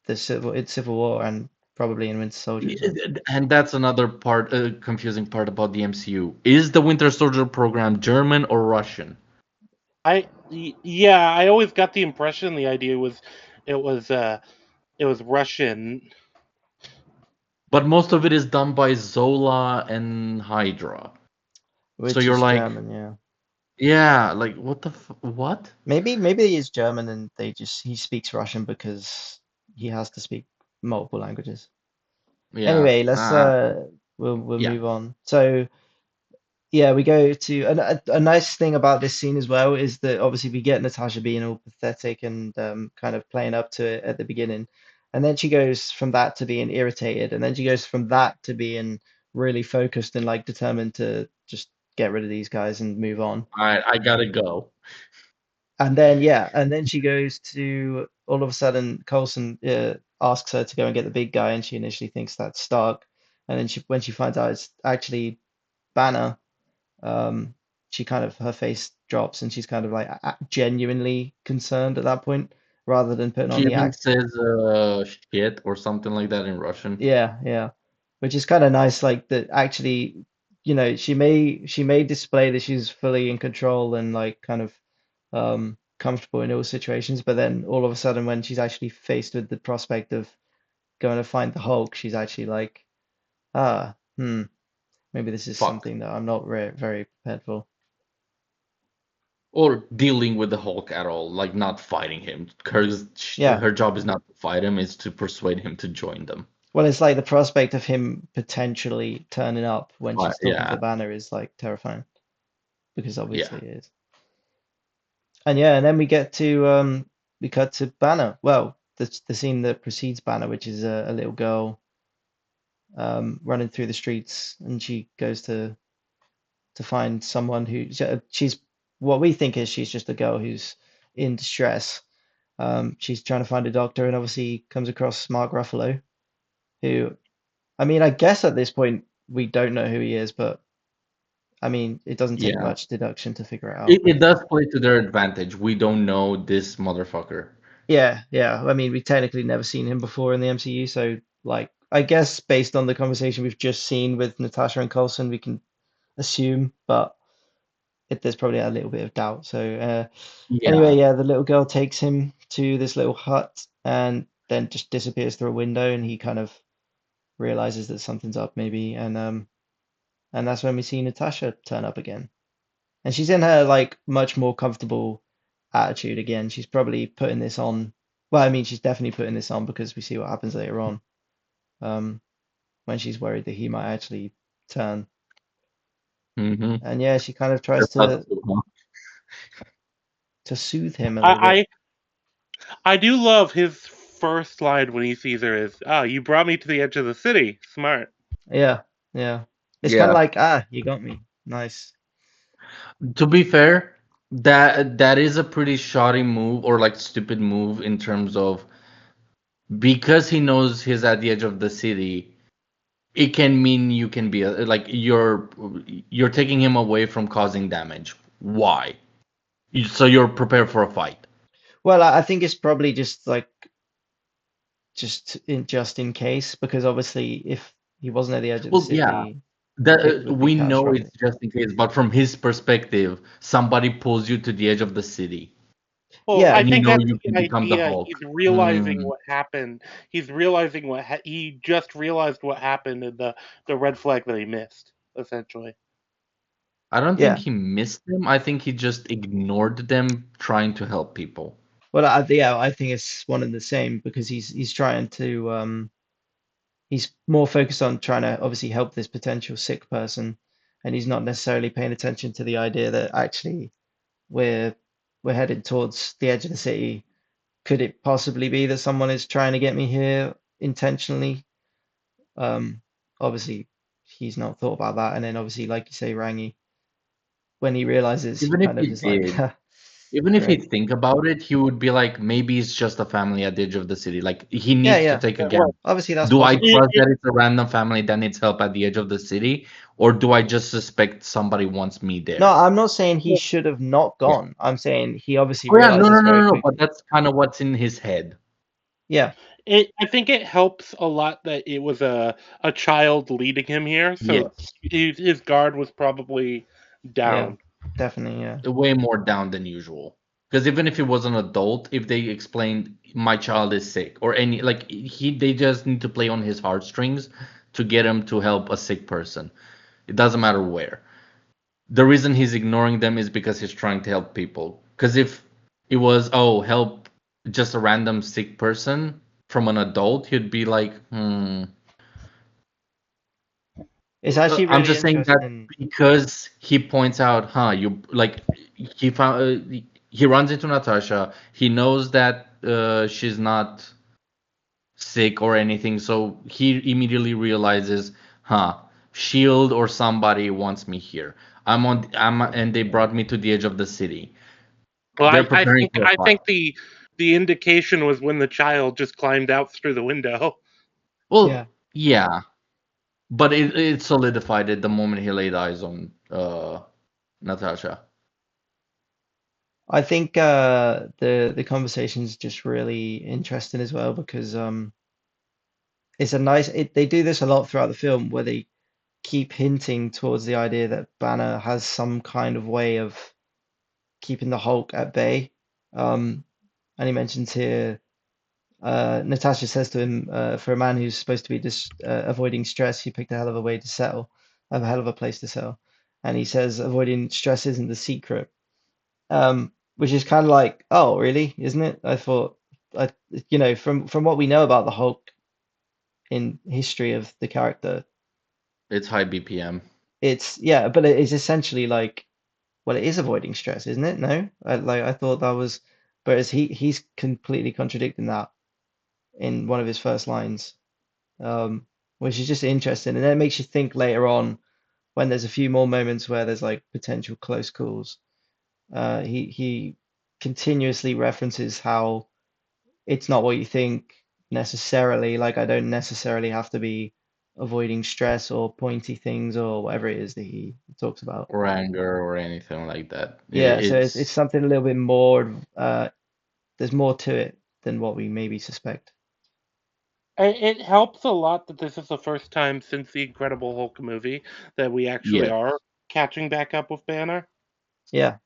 the Civil War and probably in Winter Soldier as well. And that's another part, confusing part about the MCU. Is the Winter Soldier program German or Russian? Yeah, I always got the impression the idea was it was uh it was Russian. But most of it is done by Zola and Hydra. So Which you're is like, German, yeah. Yeah, like what? Maybe he is German and he speaks Russian because he has to speak multiple languages. Yeah. Anyway, let's we'll Yeah. move on. So yeah, we go to a nice thing about this scene as well is that obviously we get Natasha being all pathetic and kind of playing up to it at the beginning, and then she goes from that to being irritated, and then she goes from that to being really focused and like determined to just get rid of these guys and move on. All right, I gotta go. And then yeah, and then she goes to all of a sudden Coulson asks her to go and get the big guy, and she initially thinks that's Stark, and then when she finds out it's actually Banner, um, she kind of her face drops and she's kind of like genuinely concerned at that point, rather than putting She on the even act. says shit or something like that in Russian. Yeah, yeah, which is kind of nice. Like that actually, she may display that she's fully in control and like kind of comfortable in all situations, but then all of a sudden when she's actually faced with the prospect of going to find the Hulk, she's actually like, ah, maybe this is Fuck. something that I'm not very prepared for. Or dealing with the Hulk at all, like not fighting him. Yeah. Her job is not to fight him, it's to persuade him to join them. Well, it's like the prospect of him potentially turning up when she's talking Yeah, to Banner is like terrifying because yeah, obviously it is. And yeah, and then we cut to Banner. Well, the scene that precedes Banner, which is a little girl running through the streets, and she goes to find someone she's what we think is she's just a girl who's in distress. She's trying to find a doctor, and obviously comes across Mark Ruffalo, who I mean, I guess at this point we don't know who he is, but I mean, it doesn't take yeah. much deduction to figure it out. It does play to their advantage. We don't know this motherfucker. Yeah, yeah. I mean, we technically never seen him before in the MCU, so like, I guess based on the conversation we've just seen with Natasha and Coulson, we can assume, but there's probably a little bit of doubt. So anyway, Yeah. yeah, the little girl takes him to this little hut and then just disappears through a window, and he kind of realizes that something's up, maybe, and that's when we see Natasha turn up again. And she's in her like much more comfortable attitude again. She's probably putting this on. Well, I mean, she's definitely putting this on because we see what happens later on. Um, when she's worried that he might actually turn. Mm-hmm. And yeah, she kind of tries That's not too, huh? to soothe him a little bit. I I do love his first line when he sees her is, "Ah, you brought me to the edge of the city. Smart." Yeah, yeah. It's kind of Yeah. like, you got me. Nice. To be fair, that is a pretty shoddy move or like stupid move in terms of because he knows he's at the edge of the city, it can mean you can be like you're taking him away from causing damage. Why? So you're prepared for a fight. Well, I think it's probably just like just in case because obviously if he wasn't at the edge of the Well, yeah, city, that it would be we know catastrophic. it's just in case, but from his perspective, somebody pulls you to the edge of the city, Well, Yeah, I and you think know that's you the can become the idea. Hulk. He's realizing Mm, what happened. He's realizing he just realized what happened in the red flag that he missed, essentially. I don't think yeah. he missed them. I think he just ignored them trying to help people. Well, yeah, I think it's one and the same because he's trying to he's more focused on trying to obviously help this potential sick person, and he's not necessarily paying attention to the idea that actually we're we're headed towards the edge of the city. Could it possibly be that someone is trying to get me here intentionally? Um, Obviously he's not thought about that, and then obviously, like you say, Rangi, when he realizes, he Even if kind of he is like, did, even if he great. think about it, he would be like, maybe it's just a family at the edge of the city. Like he Yeah, needs to yeah. take a Well, gamble. Obviously that's Do I possible. trust that it's a random family that needs help at the edge of the city, or do I just suspect somebody wants me No, there? I'm not saying he well, should have not Yeah. gone. I'm saying he obviously Oh yeah, no, no, realizes no, very no, no. But quickly. that's kind of what's in his head. Yeah, I think it helps a lot that it was a child leading him here, so Yes, his guard was probably yeah, down. definitely, yeah. way more down than usual. Because even if he was an adult, if they explained my child is sick or any like they just need to play on his heartstrings to get him to help a sick person. It doesn't matter where. the reason he's ignoring them is because he's trying to help people. Because if it was, oh, help just a random sick person from an adult, he'd be like, hmm. It's actually I'm really just saying that interesting. because he points out, you like he found he runs into Natasha. He knows that she's not sick or anything, so he immediately realizes, Shield or somebody wants me here. And they brought me to the edge of the city. Well, They're I preparing think for a I fight. think the indication was when the child just climbed out through the window. Yeah, Well, yeah, but it solidified it the moment he laid eyes on Natasha. I think the conversation is just really interesting as well because it's a nice they do this a lot throughout the film where they keep hinting towards the idea that Banner has some kind of way of keeping the Hulk at bay. And he mentions here, Natasha says to him, for a man who's supposed to be avoiding stress, he picked a hell of a way to settle, a hell of a place to settle. And he says avoiding stress isn't the secret, which is kind of like, oh, really, isn't it? I thought, I, from what we know about the Hulk in history of the character, It's high BPM. it's yeah, but it is essentially like, well, it is avoiding stress, isn't it? No, I thought that was, whereas he's completely contradicting that in one of his first lines, um, which is just interesting, and then it makes you think later on when there's a few more moments where there's like potential close calls. He continuously references how it's not what you think necessarily. Like I don't necessarily have to be avoiding stress or pointy things or whatever it is that he talks about. Or anger or anything like that. Yeah, so it's It's something a little bit more. There's more to it than what we maybe suspect. It helps a lot that this is the first time since the Incredible Hulk movie that we actually yeah, are catching back up with Banner. Yeah,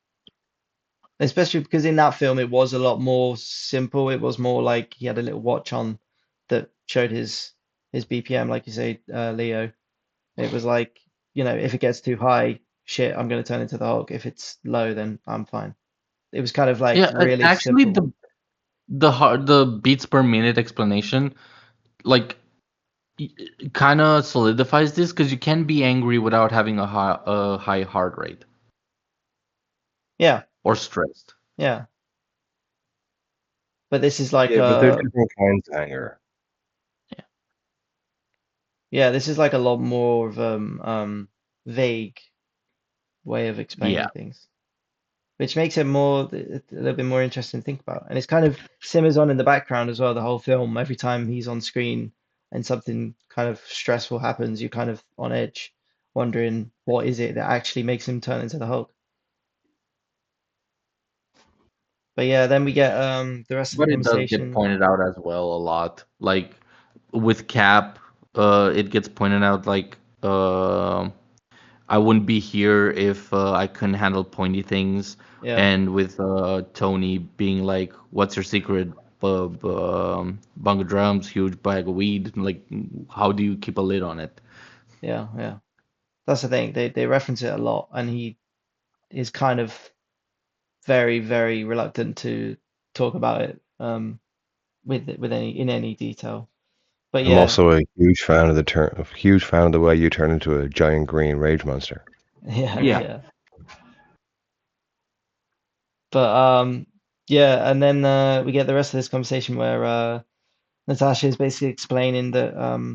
especially because in that film it was a lot more simple. It was more like he had a little watch on that showed his BPM, like you say, Leo. It was like, if it gets too high, shit, I'm gonna turn into the Hulk. If it's low, then I'm fine. It was kind of like yeah. really Actually, simple. the beats per minute explanation like kind of solidifies this because you can be angry without having a high heart rate Yeah, or stressed. yeah. But this is like Yeah, but they're different kinds of anger. this is like a lot more of vague way of Yeah, explaining things, which makes it a little bit more interesting to think about. And it's kind of simmers on in the background as well, the whole film. Every time he's on screen and something kind of stressful happens, you're kind of on edge, wondering what is it that actually makes him turn into the Hulk. But yeah, then we get the rest of the but it does get conversation. pointed out as well a lot. Like with Cap, it gets pointed out like I wouldn't be here if I couldn't handle pointy things. Yeah, And with Tony being like, "What's your secret? Bung of drums, huge bag of weed. Like, how do you keep a lid on it?" yeah, yeah. That's the thing. They reference it a lot, and he is kind of very, very reluctant to talk about it with any detail. But I'm yeah, also a huge fan of the way you turn into a giant green rage monster. yeah, Yeah, yeah. But yeah, and then we get the rest of this conversation where Natasha is basically explaining that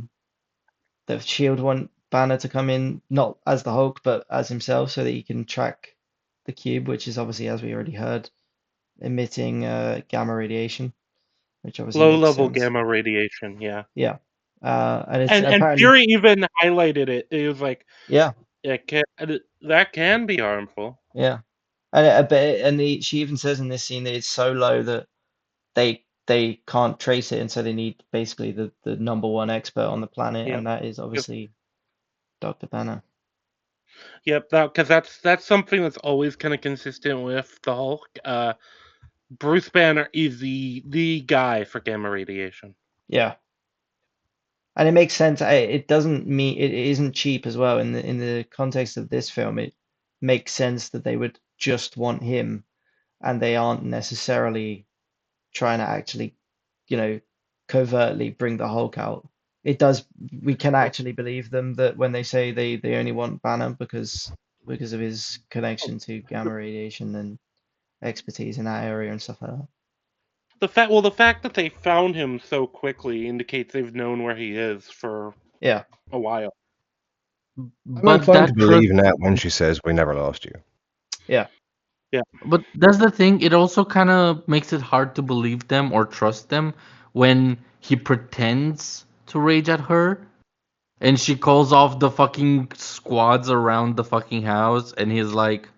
Shield want Banner to come in not as the Hulk but as himself so that he can track the cube, which is obviously, as we already heard, emitting gamma radiation, which obviously Low makes level sense. gamma radiation, yeah. Yeah. And it's And apparently, Fury even highlighted it. It was like yeah, that can be harmful. yeah. She even says in this scene that it's so low that they can't trace it, and so they need basically the number one expert on the planet, Yep. and that is Yep. obviously Dr. Banner. Yep. Because that's something that's always kind of consistent with the Hulk. Bruce Banner is the guy for gamma radiation. Yeah. And it makes sense. It doesn't mean it isn't cheap as well in the context of this film. makes sense that they would just want him, and they aren't necessarily trying to actually, you know, covertly bring the Hulk out. It does. We can actually believe them that when they say they only want Banner because of his connection to gamma radiation and expertise in that area and stuff like that. The fact that they found him so quickly indicates they've known where he is for Yeah, a while. I'm But inclined to that trust, believe Nat when she says we never lost you. yeah. Yeah. but that's the thing. It also kind of makes it hard to believe them or trust them when he pretends to rage at her and she calls off the fucking squads around the fucking house, and he's like,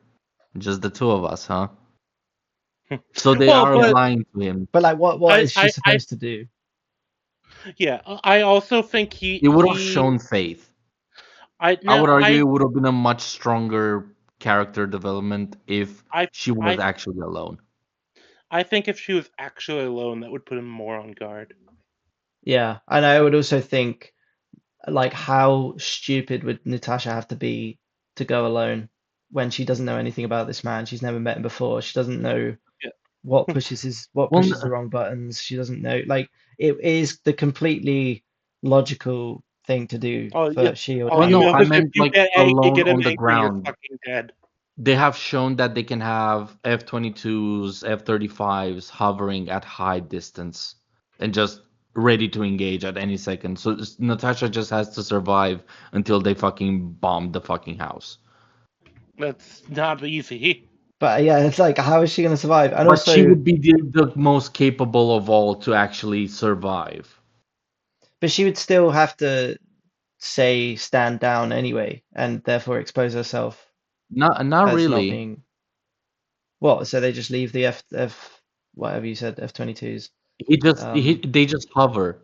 "Just the two of us, huh?" So they Well, are but lying to him. But like, what I, is she I, I, supposed to do? yeah, I also think It would have shown faith. I no, would argue it would have been a much stronger character development if I, she was I, actually alone. I think if she was actually alone, that would put him more on guard. Yeah, and I would also think like how stupid would Natasha have to be to go alone when she doesn't know anything about this man? She's never met him before. She doesn't know Yeah. what Well, pushes the wrong buttons. She doesn't know like it is the completely logical thing to do Oh yeah. for Shield Oh, well, you no, and know, I because if meant you like get alone him on the angry, you're ground. fucking dead. They have shown that they can have F-22s, F-35s hovering at high distance and just ready to engage at any second. So Natasha just has to survive until they fucking bomb the fucking house. That's not easy. but yeah, it's like how is she going to survive? And But she also, would be the most capable of all to actually survive. but she would still have to say stand down anyway, and therefore expose herself Not as not really. being what? So they just leave the F whatever you said F-22s. They just hover.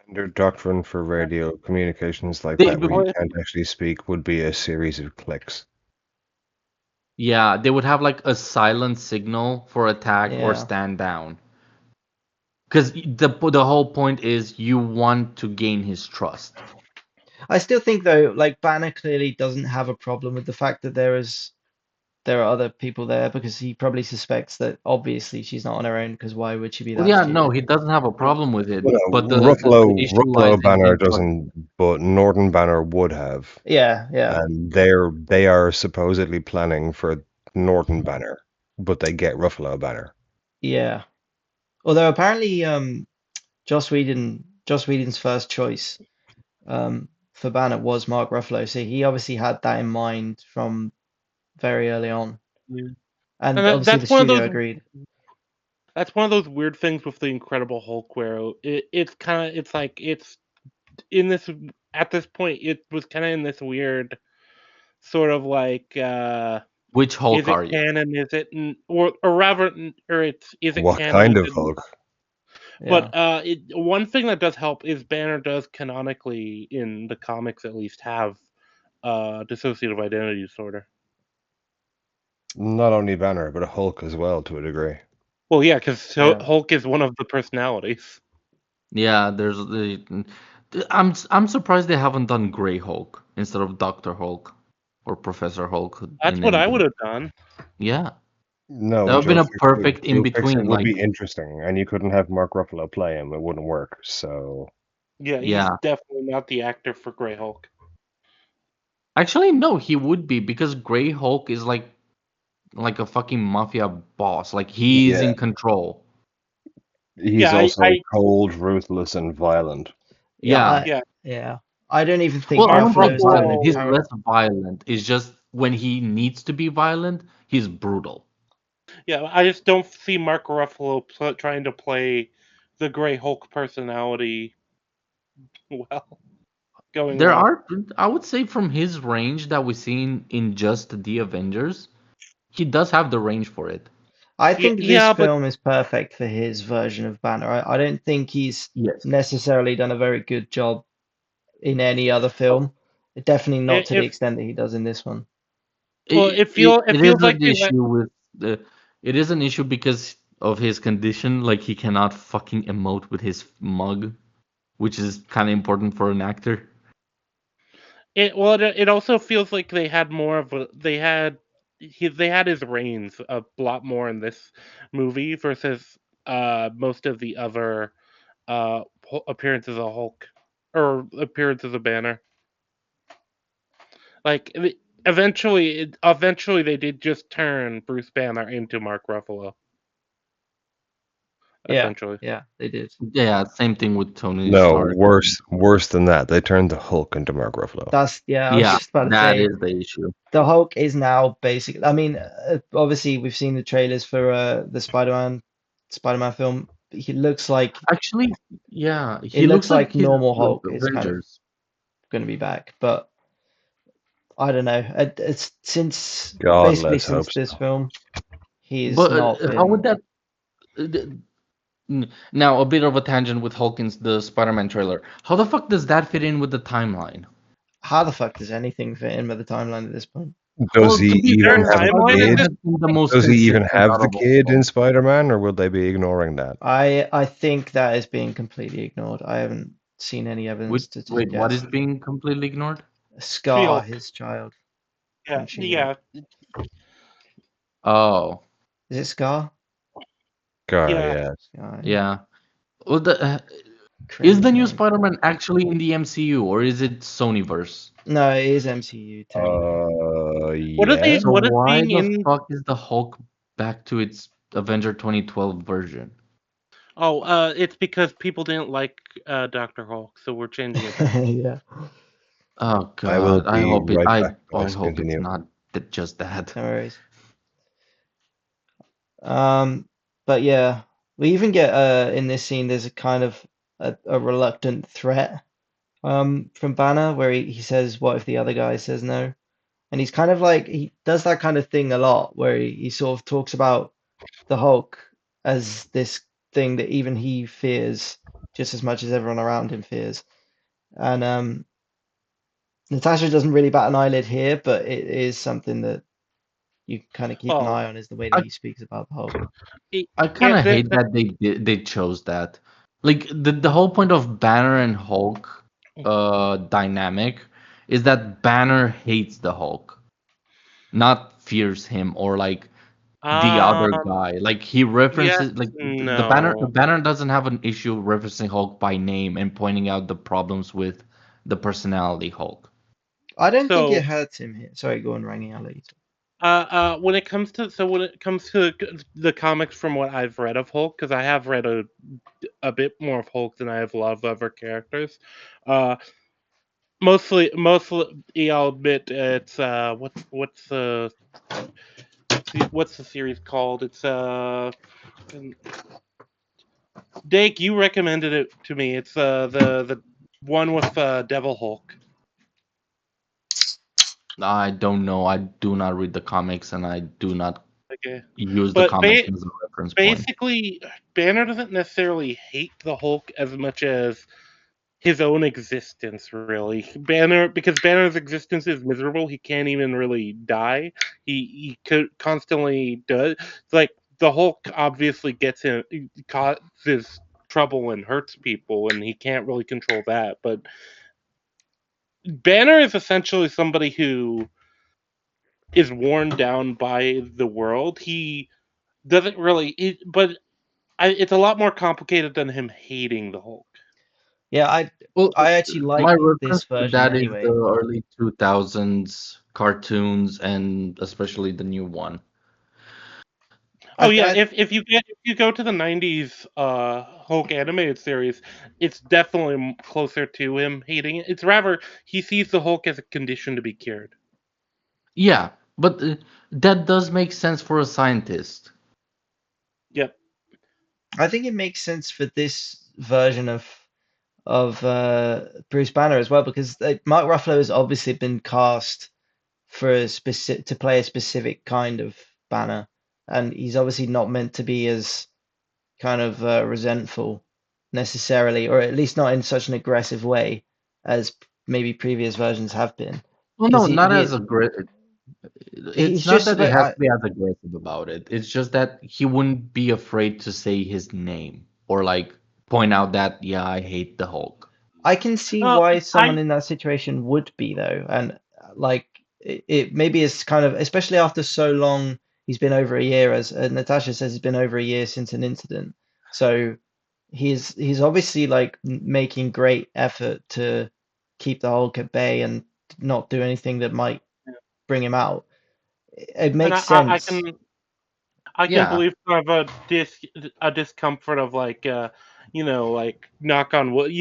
Standard doctrine for radio communications like They, that, where you Or can't actually speak, would be a series of clicks. yeah, they would have like a silent signal for attack or Yeah. stand down. Because the whole point is you want to gain his trust. I still think though, like Banner clearly doesn't have a problem with the fact that there are other people there because he probably suspects that obviously she's not on her own because why would she be Well, that yeah, no, stupid? he doesn't have a problem with it. Well, But no, the issue lies Ruffalo Banner in trust. doesn't, but Northern Banner would have, Yeah, yeah, and they are supposedly planning for Northern Banner, but they get Ruffalo Banner. yeah. Although apparently Joss Whedon's first choice for Banner was Mark Ruffalo, so he obviously had that in mind from very early on. yeah. And And obviously the that's one of studio those agreed. weird things with the Incredible Hulk where it's kind of it's like it's in this at this point it was kind of in this weird sort of like Which is Hulk it are you? canon, is it or rather or it's is it What canon, kind is of it, Hulk? but Yeah. one thing that does help is Banner does canonically in the comics at least have dissociative identity disorder. Not only Banner, but a Hulk as well, to a degree. Well, yeah, because Yeah. Hulk is one of the personalities. Yeah, I'm surprised they haven't done Grey Hulk instead of Doctor Hulk or Professor Hulk That's in what I would anything. have done. Yeah, that No, would have been a perfect in Joe Fixer between. would Like, be interesting, and you couldn't have Mark Ruffalo play him; it wouldn't work. So Yeah, he's yeah, definitely not the actor for Grey Hulk. actually, no, he would be because Grey Hulk is like a fucking mafia boss. Like he's yeah, in control. he's Yeah, also cold, ruthless, and violent. Yeah, Yeah. I yeah, yeah. I don't even think Well, I Mark wouldn't say Ruffalo is that violent. He's Ruffalo. less violent. It's just when he needs to be violent, he's brutal. Yeah, I just don't see Mark Ruffalo trying to play the Grey Hulk personality well, going There well. are, I would say, from his range that we've seen in just the Avengers, he does have the range for it. I Yeah, think this yeah, but film is perfect for his version of Banner. I don't think he's Yes. necessarily done a very good job in any other film. Definitely not to the if extent that he does in this one. well, it It is feels like an they let. issue with the. It is an issue because of his condition. Like he cannot fucking emote with his mug, which is kind of important for an actor. it also feels like they had more of a they had his reins a lot more in this movie versus most of the other appearances of Hulk or appearances of Banner. Like eventually they did just turn Bruce Banner into Mark Ruffalo. Yeah, Essentially, yeah, they did. Yeah, same thing with Tony No, Stark. worse than that. They turned the Hulk into Mark Ruffalo. Yeah, I was Yeah, just about to that say is the issue. the Hulk is now basically. I mean, obviously we've seen the trailers for the Spider-Man film. He looks like Actually, yeah, it he looks looks like like he's normal like Hulk is kind of Avengers. going to be back, but I don't know. It's since God, basically let's hope since this so. film, he's But not how would been. that? uh, th- Now a bit of a tangent with Hawkins, the Spider-Man trailer. How the fuck does that fit in with the timeline? How the fuck does anything fit in with the timeline at this point? Does Well, he to be their even fair, have the timeline is Spider-Man kid? just has been the most Does he even consistent have out the of all of kid in them. Spider-Man, or will they be ignoring that? I think that is being completely ignored. I haven't seen any evidence to Wait, what is suggest being completely ignored? Scar, She-Hulk. his child Yeah, from yeah, She-Hulk. Oh, Is it Scar? God, yeah. yeah. Scar, yeah. yeah. Well, is the Cringe new name. Spider-Man actually in the MCU or is it Sonyverse? No, it is MCU technically. Yeah. So What is why being the in? fuck is the Hulk back to its Avenger 2012 version? Oh, it's because people didn't like Doctor Hulk, so we're changing it back. Yeah, Oh I will God, I be hope it. right I back, I guys. hope it's Continue. not just that. no worries. Um, but yeah, we even get in this scene. There's a kind of a reluctant threat from Banner where he says, "What if the other guy says no?" And he's kind of like he does that kind of thing a lot where he sort of talks about the Hulk as this thing that even he fears just as much as everyone around him fears. And Natasha doesn't really bat an eyelid here, but it is something that you kind of keep an Oh, eye on is the way that I he speaks about the Hulk. I kind yeah, of hate that they chose that. Like the whole point of Banner and Hulk dynamic is that Banner hates the Hulk, not fears him or like the other um, guy. Like he yes, references like the no. Banner doesn't have an issue referencing Hulk by name and pointing out the problems with the personality Hulk. I don't think it So, hurts him here. Sorry, go on, Rangi. I'll let you talk. when it comes to the comics from what I've read of Hulk, because I have read a bit more of Hulk than I have a lot of other characters. Uh, mostly, I'll admit it's what's the series called? It's Dake. You recommended it to me. It's the one with Devil Hulk. I don't know. I do not read the comics and I do not Okay, use the but comics as a reference point. basically, Banner doesn't necessarily hate the Hulk as much as his own existence, really. Because Banner's existence is miserable. He can't even really die. He could constantly does. It's like the Hulk obviously causes trouble and hurts people, and he can't really control that. But Banner is essentially somebody who is worn down by the world. He doesn't really, but it's a lot more complicated than him hating the Hulk. Yeah, I Well, I actually my like this reference to version that is the anyway. early 2000s cartoons and especially the new one. Oh I, yeah, I if you go to the '90s Hulk animated series, it's definitely closer to him hating it. It's rather he sees the Hulk as a condition to be cured. Yeah, but that does make sense for a scientist. Yep. I think it makes sense for this version of Bruce Banner as well because Mark Ruffalo has obviously been cast for a specific to play a specific kind of Banner, and he's obviously not meant to be as kind of resentful necessarily, or at least not in such an aggressive way as maybe previous versions have been. Well, Because no, not as he's it's not just that it supposed. has to be as aggressive about it. It's just that he wouldn't be afraid to say his name or like point out that yeah, I hate the Hulk. I can see Well, why someone I in that situation would be though, and like it maybe it's kind of especially after so long. He's been over a year, as Natasha says, it's been over a year since an incident. So he's obviously like making great effort to keep the Hulk at bay and not do anything that might bring him out. It and makes I sense. can Yeah. believe kind of a discomfort of like like knock on wood,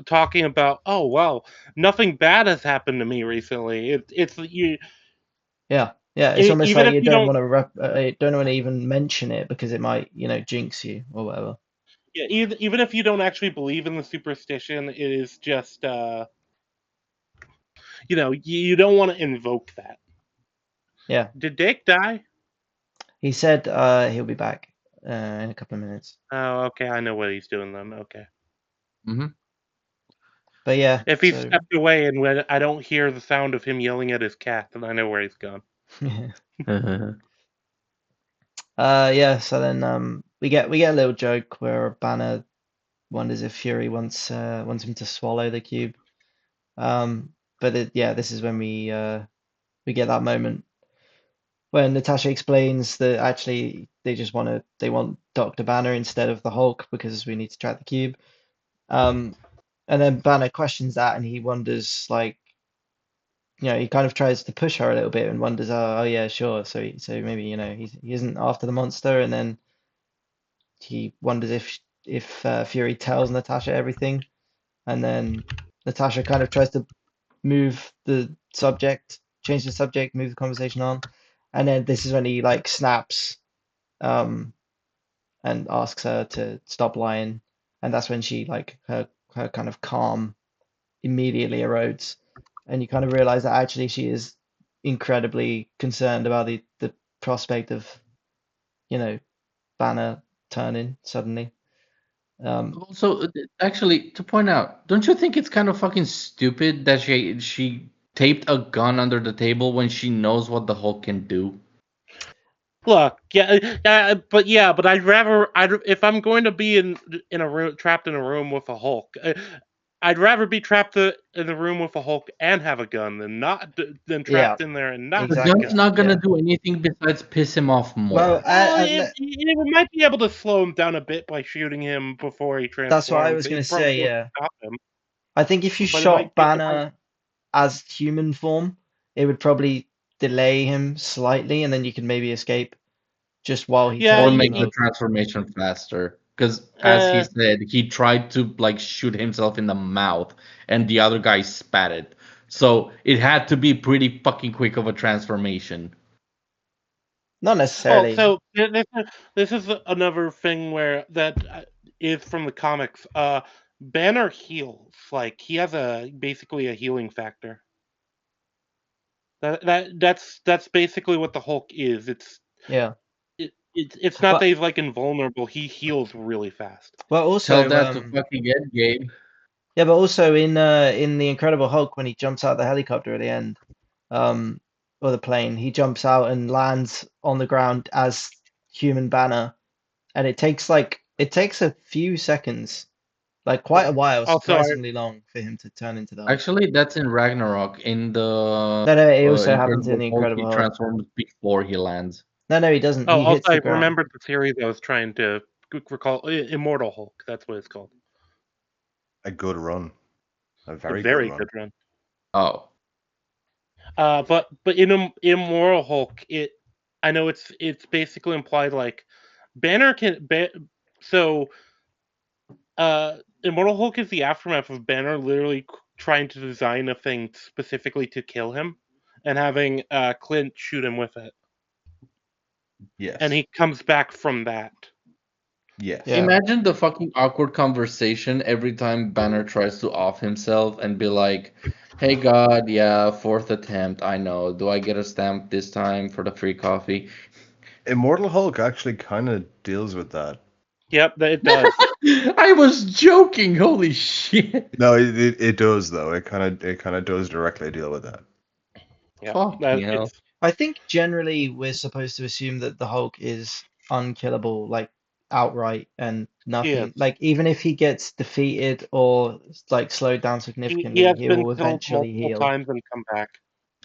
talking about, oh well, nothing bad has happened to me recently. It's you Yeah, yeah. It's almost even like if you you don't don't want to don't want to even mention it because it might, jinx you or whatever. yeah, even if you don't actually believe in the superstition, it is just you don't want to invoke that. Yeah. Did Dake die? He said he'll be back in a couple of minutes. Oh, okay, I know what he's doing then. Okay. Hmm. But yeah, If he so stepped away and when I don't hear the sound of him yelling at his cat, then I know where he's gone. yeah, so then we get a little joke where Banner wonders if Fury wants him to swallow the cube. But yeah, this is when we get that moment when Natasha explains that actually they want Dr. Banner instead of the Hulk because we need to track the cube. Um, and then Banner questions that and he wonders like he kind of tries to push her a little bit and wonders, oh yeah, sure. So maybe he isn't after the monster, and then he wonders if Fury tells Natasha everything, and then Natasha kind of tries to move the subject, change the subject, move the conversation on, and then this is when he like snaps, um, and asks her to stop lying, and that's when she like her kind of calm immediately erodes, and you kind of realize that actually she is incredibly concerned about the prospect of you know Banner turning suddenly. Um, Also, actually, to point out, don't you think it's kind of fucking stupid that she taped a gun under the table when she knows what the Hulk can do? Look, but if I'm going to be in a room trapped in a room with a Hulk, I'd rather be trapped in a room with a Hulk and have a gun than yeah, trapped in there and not The have a exactly. gun's gun. not gonna Yeah. do anything besides piss him off Well, more. Well, and it might be able to slow him down a bit by shooting him before he that's what I transforms. was gonna It probably say. won't Yeah, stop him, I think if you but it might shot be. It might, Banner as human form, it would probably delay him slightly, and then you could maybe escape just while he yeah, Or turns make and the then transformation faster. Because as he uh, said, he tried to like shoot himself in the mouth, and the other guy spat it. So it had to be pretty fucking quick of a transformation. not well, necessarily. so this is another thing where that is from the comics. Banner heals. Like he has basically a healing factor. That's basically what the Hulk is. Yeah. It's not that But he's like invulnerable. He heals really fast. well, Tell also that to fucking Ed, Gabe. yeah, but also in the Incredible Hulk when he jumps out the helicopter at the end, um, or the plane, he jumps out and lands on the ground as human Banner, and it takes a few seconds, like quite a while, Also, surprisingly long for him to turn into the Hulk. Actually, that's in Ragnarok. In the No, no, it also happens in Incredible the Hulk, Incredible he Hulk. transforms before he lands. No, no, he doesn't. He also hits the I ground. remembered the series I was trying to recall. Immortal Hulk. That's what it's called. A good run. A A very good very good run. run. Oh, But in Immortal Hulk, I know it's basically implied like Banner so Immortal Hulk is the aftermath of Banner literally trying to design a thing specifically to kill him, and having Clint shoot him with it, and Yes. he comes back from that. Yes. Yeah. imagine the fucking awkward conversation every time Banner tries to off himself and be like, "Hey God, yeah, fourth attempt. I know. Do I get a stamp this time for the free coffee?" Immortal Hulk actually kind of deals with that. Yep, it does. I was joking. Holy shit. No, it does though. It kind of does directly deal with that. Yeah, Fucking hell. it's I think generally we're supposed to assume that the Hulk is unkillable, like outright, and nothing. Yes. Like even if he gets defeated or like slowed down He significantly, has he been will killed eventually multiple heal. times and come back.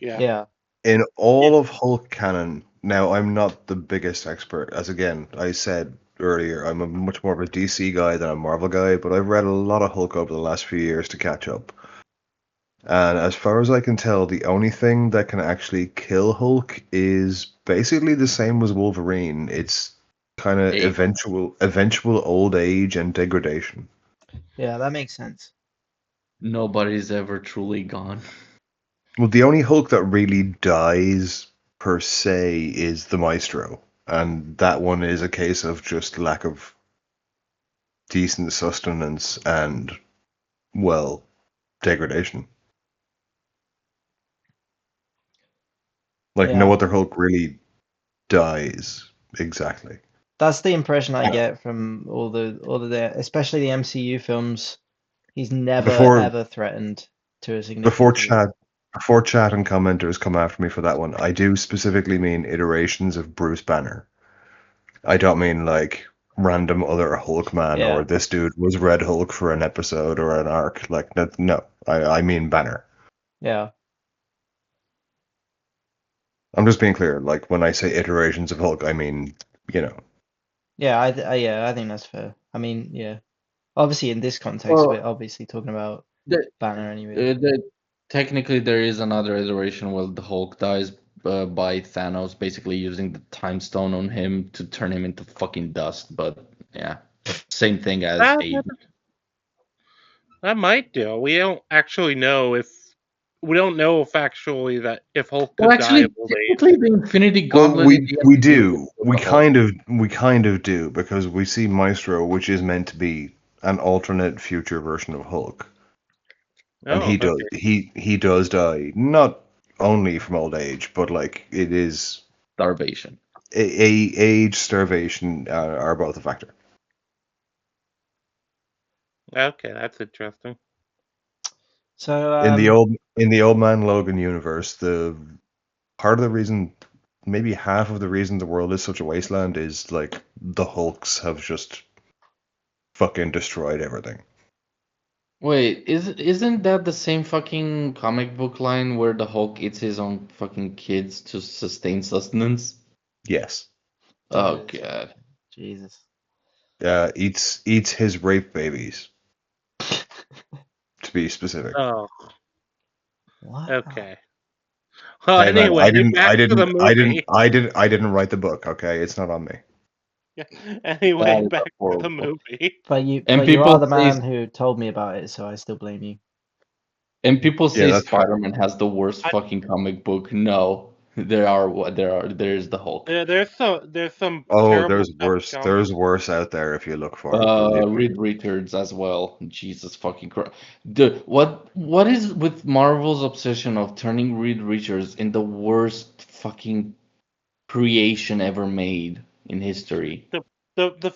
Yeah. Yeah. In It, all of Hulk canon, now I'm not the biggest expert, as again I said earlier, I'm a much more of a DC guy than a Marvel guy, but I've read a lot of Hulk over the last few years to catch up. And as far as I can tell, the only thing that can actually kill Hulk is basically the same as Wolverine. It's kind of Age. eventual old age and degradation. Yeah, that makes sense. Nobody's ever truly gone. Well, the only Hulk that really dies per se is the Maestro, and that one is a case of just lack of decent sustenance and, well, degradation. Like no Yeah. other Hulk really dies exactly. That's the impression I get from especially the MCU films. He's never Before ever threatened to a before significant degree. chat before chat and commenters come after me for that one, I do specifically mean iterations of Bruce Banner. I don't mean like random other Hulk man or Yeah. this dude was Red Hulk for an episode or an arc. Like that, no, I mean Banner. Yeah. I'm just being clear. Like when I say iterations of Hulk, I mean, you know, Yeah, I think that's fair. I mean, yeah. Obviously in this context we're Well, obviously talking about the, Banner anyway. technically there is another iteration where the Hulk dies by Thanos, basically using the Time Stone on him to turn him into fucking dust. But yeah, same thing as that, a. that might do. We don't know if actually that if Hulk Well, could die of actually, old age. technically, the Infinity well, Gauntlet in we the we MCU do. was the Hulk. We kind of do because we see Maestro, which is meant to be an alternate future version of Hulk, and Oh, okay. he does die not only from old age, but like it is Starvation. a age starvation are both a factor. Okay, that's interesting. So In the old man Logan universe, the part of the reason, maybe half of the reason the world is such a wasteland is like the Hulks have just fucking destroyed everything. Wait, isn't that the same fucking comic book line where the Hulk eats his own fucking kids to sustain sustenance? Yes. Oh Jesus. god. Jesus. Eats his rape babies, to be specific. Oh, Wow. okay. Well, Hey man, anyway, back to the movie. I didn't write the book, okay? It's not on me. Anyway, That is back to the horrible. movie. And But you are people the say man who told me about it, so I still blame you. Yeah, that's fine. Spider-Man has the worst I, fucking comic book. No. There's the Hulk. there's some Oh, terrible stuff in there's comics. worse out there if you look for it, believe me. Reed Richards as well. Jesus fucking Christ. What is with Marvel's obsession of turning Reed Richards in the worst fucking creation ever made in history? The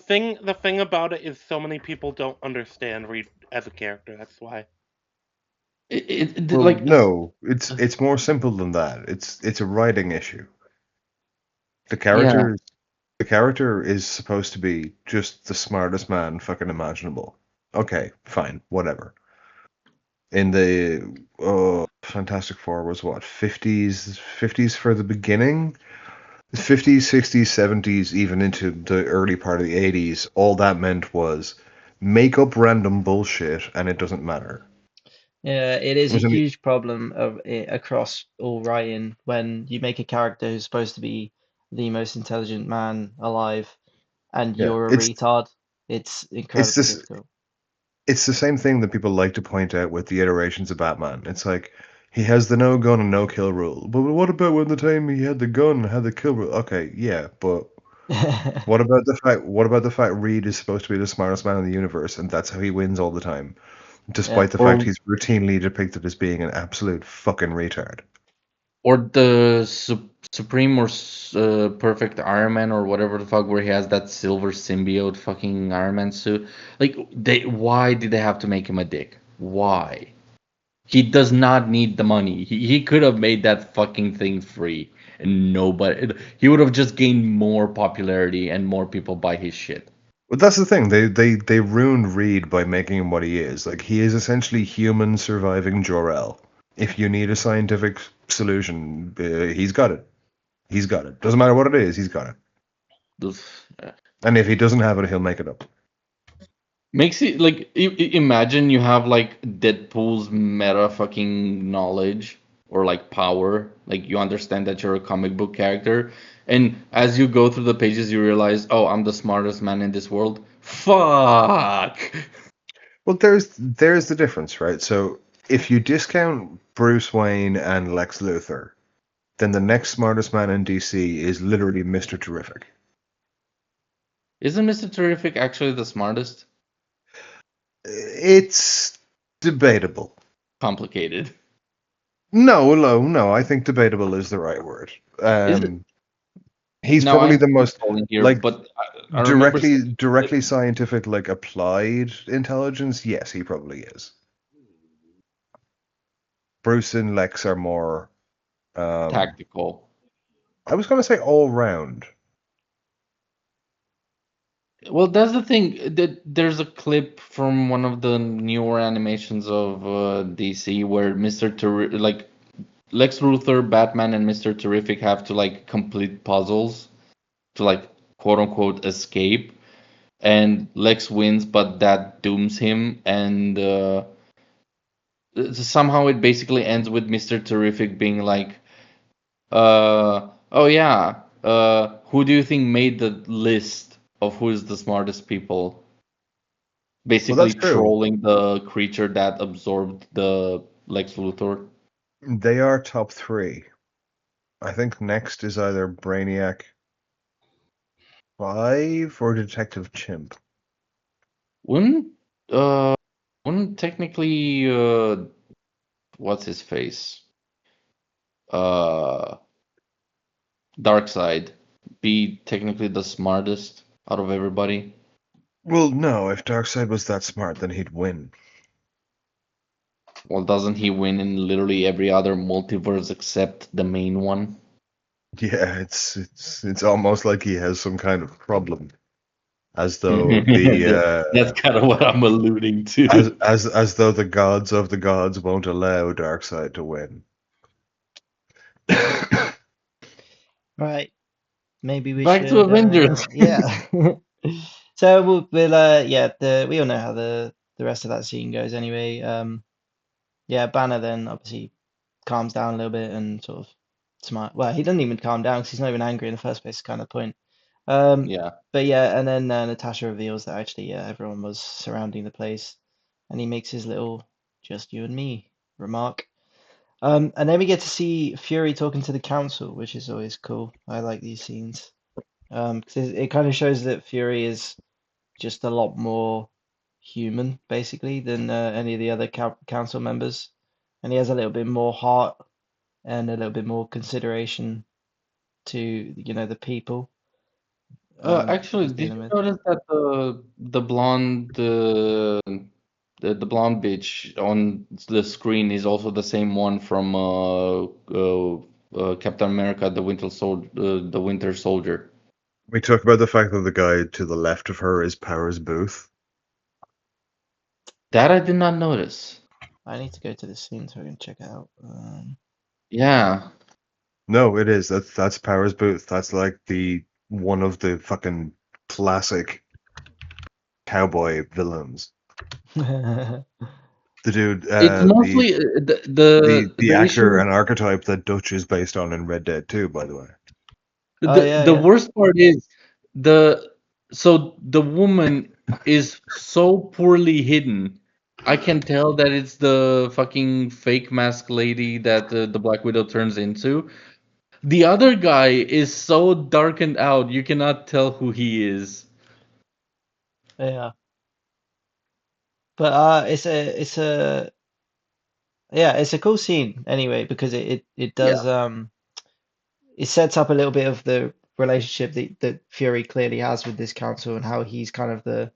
thing about it is so many people don't understand Reed as a character. That's why. Well, Like no, it's more simple than that. It's a writing issue. The yeah. character the character is supposed to be just the smartest man fucking imaginable. Okay, fine, whatever. In the Fantastic Four was what, 50s for the beginning? 50s, 60s, 70s, even into the early part of the 80s, all that meant was make up random bullshit and it doesn't matter. Yeah, it is It a was only, huge problem of across all writing when you make a character who's supposed to be the most intelligent man alive and yeah, you're a retard. It's it's incredibly this difficult. it's the same thing that people like to point out with the iterations of Batman. It's like he has the no gun and no kill rule. But what about when the time he had the gun and had the kill rule? Okay, yeah, but what about the fact Reed is supposed to be the smartest man in the universe and that's how he wins all the time, Yeah. despite the fact Or he's routinely depicted as being an absolute fucking retard. or the Supreme or Perfect Iron Man or whatever the fuck, where he has that silver symbiote fucking Iron Man suit. Like, why did they have to make him a dick? Why? He does not need the money. He could have made that fucking thing free, and nobody. He would have just gained more popularity and more people buy his shit. But that's the thing. They ruined Reed by making him what he is. Like he is essentially human surviving Jor-El. If you need a scientific solution, he's got it. He's got it. Doesn't matter what it is, he's got it. uh, And if he doesn't have it, he'll make it up. Makes it like imagine you have like Deadpool's meta fucking knowledge or like power. Like you understand that you're a comic book character, and as you go through the pages, you realize, oh, I'm the smartest man in this world. Fuck. Well, there's the difference, right? So if you discount Bruce Wayne and Lex Luthor, then the next smartest man in DC is literally Mr. Terrific. Isn't Mr. Terrific actually the smartest? It's debatable. Complicated. No. I think debatable is the right word. Is it? He's Now probably I'm the most falling here, like but I remember directly scientific, like applied intelligence. Yes, he probably is. Bruce and Lex are more. tactical. I was gonna say all round. Well, that's the thing. There's a clip from one of the newer animations of DC where like Lex Luthor, Batman, and Mr. Terrific have to like complete puzzles to like quote unquote escape, and Lex wins, but that dooms him, and somehow it basically ends with Mr. Terrific being like, oh yeah, who do you think made the list of who's the smartest people? Well, Basically that's true. trolling the creature that absorbed the Lex Luthor. They are top three. I think next is either Brainiac 5 or Detective Chimp. Wouldn't uh wouldn't technically what's his face? Uh Darkseid be technically the smartest out of everybody? Well, no. If Darkseid was that smart, then he'd win. Well, doesn't he win in literally every other multiverse except the main one? Yeah, it's almost like he has some kind of problem, as though the That's kind of what I'm alluding as to. as though the gods of the gods won't allow Darkseid to win. Right. Maybe we Back to should Avengers. yeah. So we'll yeah, we all know how the rest of that scene goes anyway. Yeah, Banner then obviously calms down a little bit and sort of smart. Well, he doesn't even calm down because he's not even angry in the first place, kind of point. Um, Yeah. but yeah, and then Natasha reveals that actually, yeah, everyone was surrounding the place, and he makes his little "just you and me" remark. And then we get to see Fury talking to the council, which is always cool. I like these scenes. 'Cause it kind of shows that Fury is just a lot more human, basically, than any of the other council members, and he has a little bit more heart and a little bit more consideration to, the people Actually, he's did dealing you with. notice that the blonde the blonde bitch on the screen is also the same one from Captain America, the Winter Soldier. We talk about the fact that the guy to the left of her is Powers Booth. That I did not notice. I need to go to the scene so I can check it out. Yeah. No, it is. That's Powers Booth. That's like the one of the fucking classic cowboy villains. The dude, It's mostly the the actor issue. and archetype that Dutch is based on in Red Dead 2, by the way. Oh The yeah, the yeah. worst part is the woman is so poorly hidden. I can tell that it's the fucking fake mask lady that the Black Widow turns into. The other guy is so darkened out, you cannot tell who he is. Yeah. But it's a cool scene anyway because it Yeah. does it sets up a little bit of the relationship that Fury clearly has with this council and how he's kind of the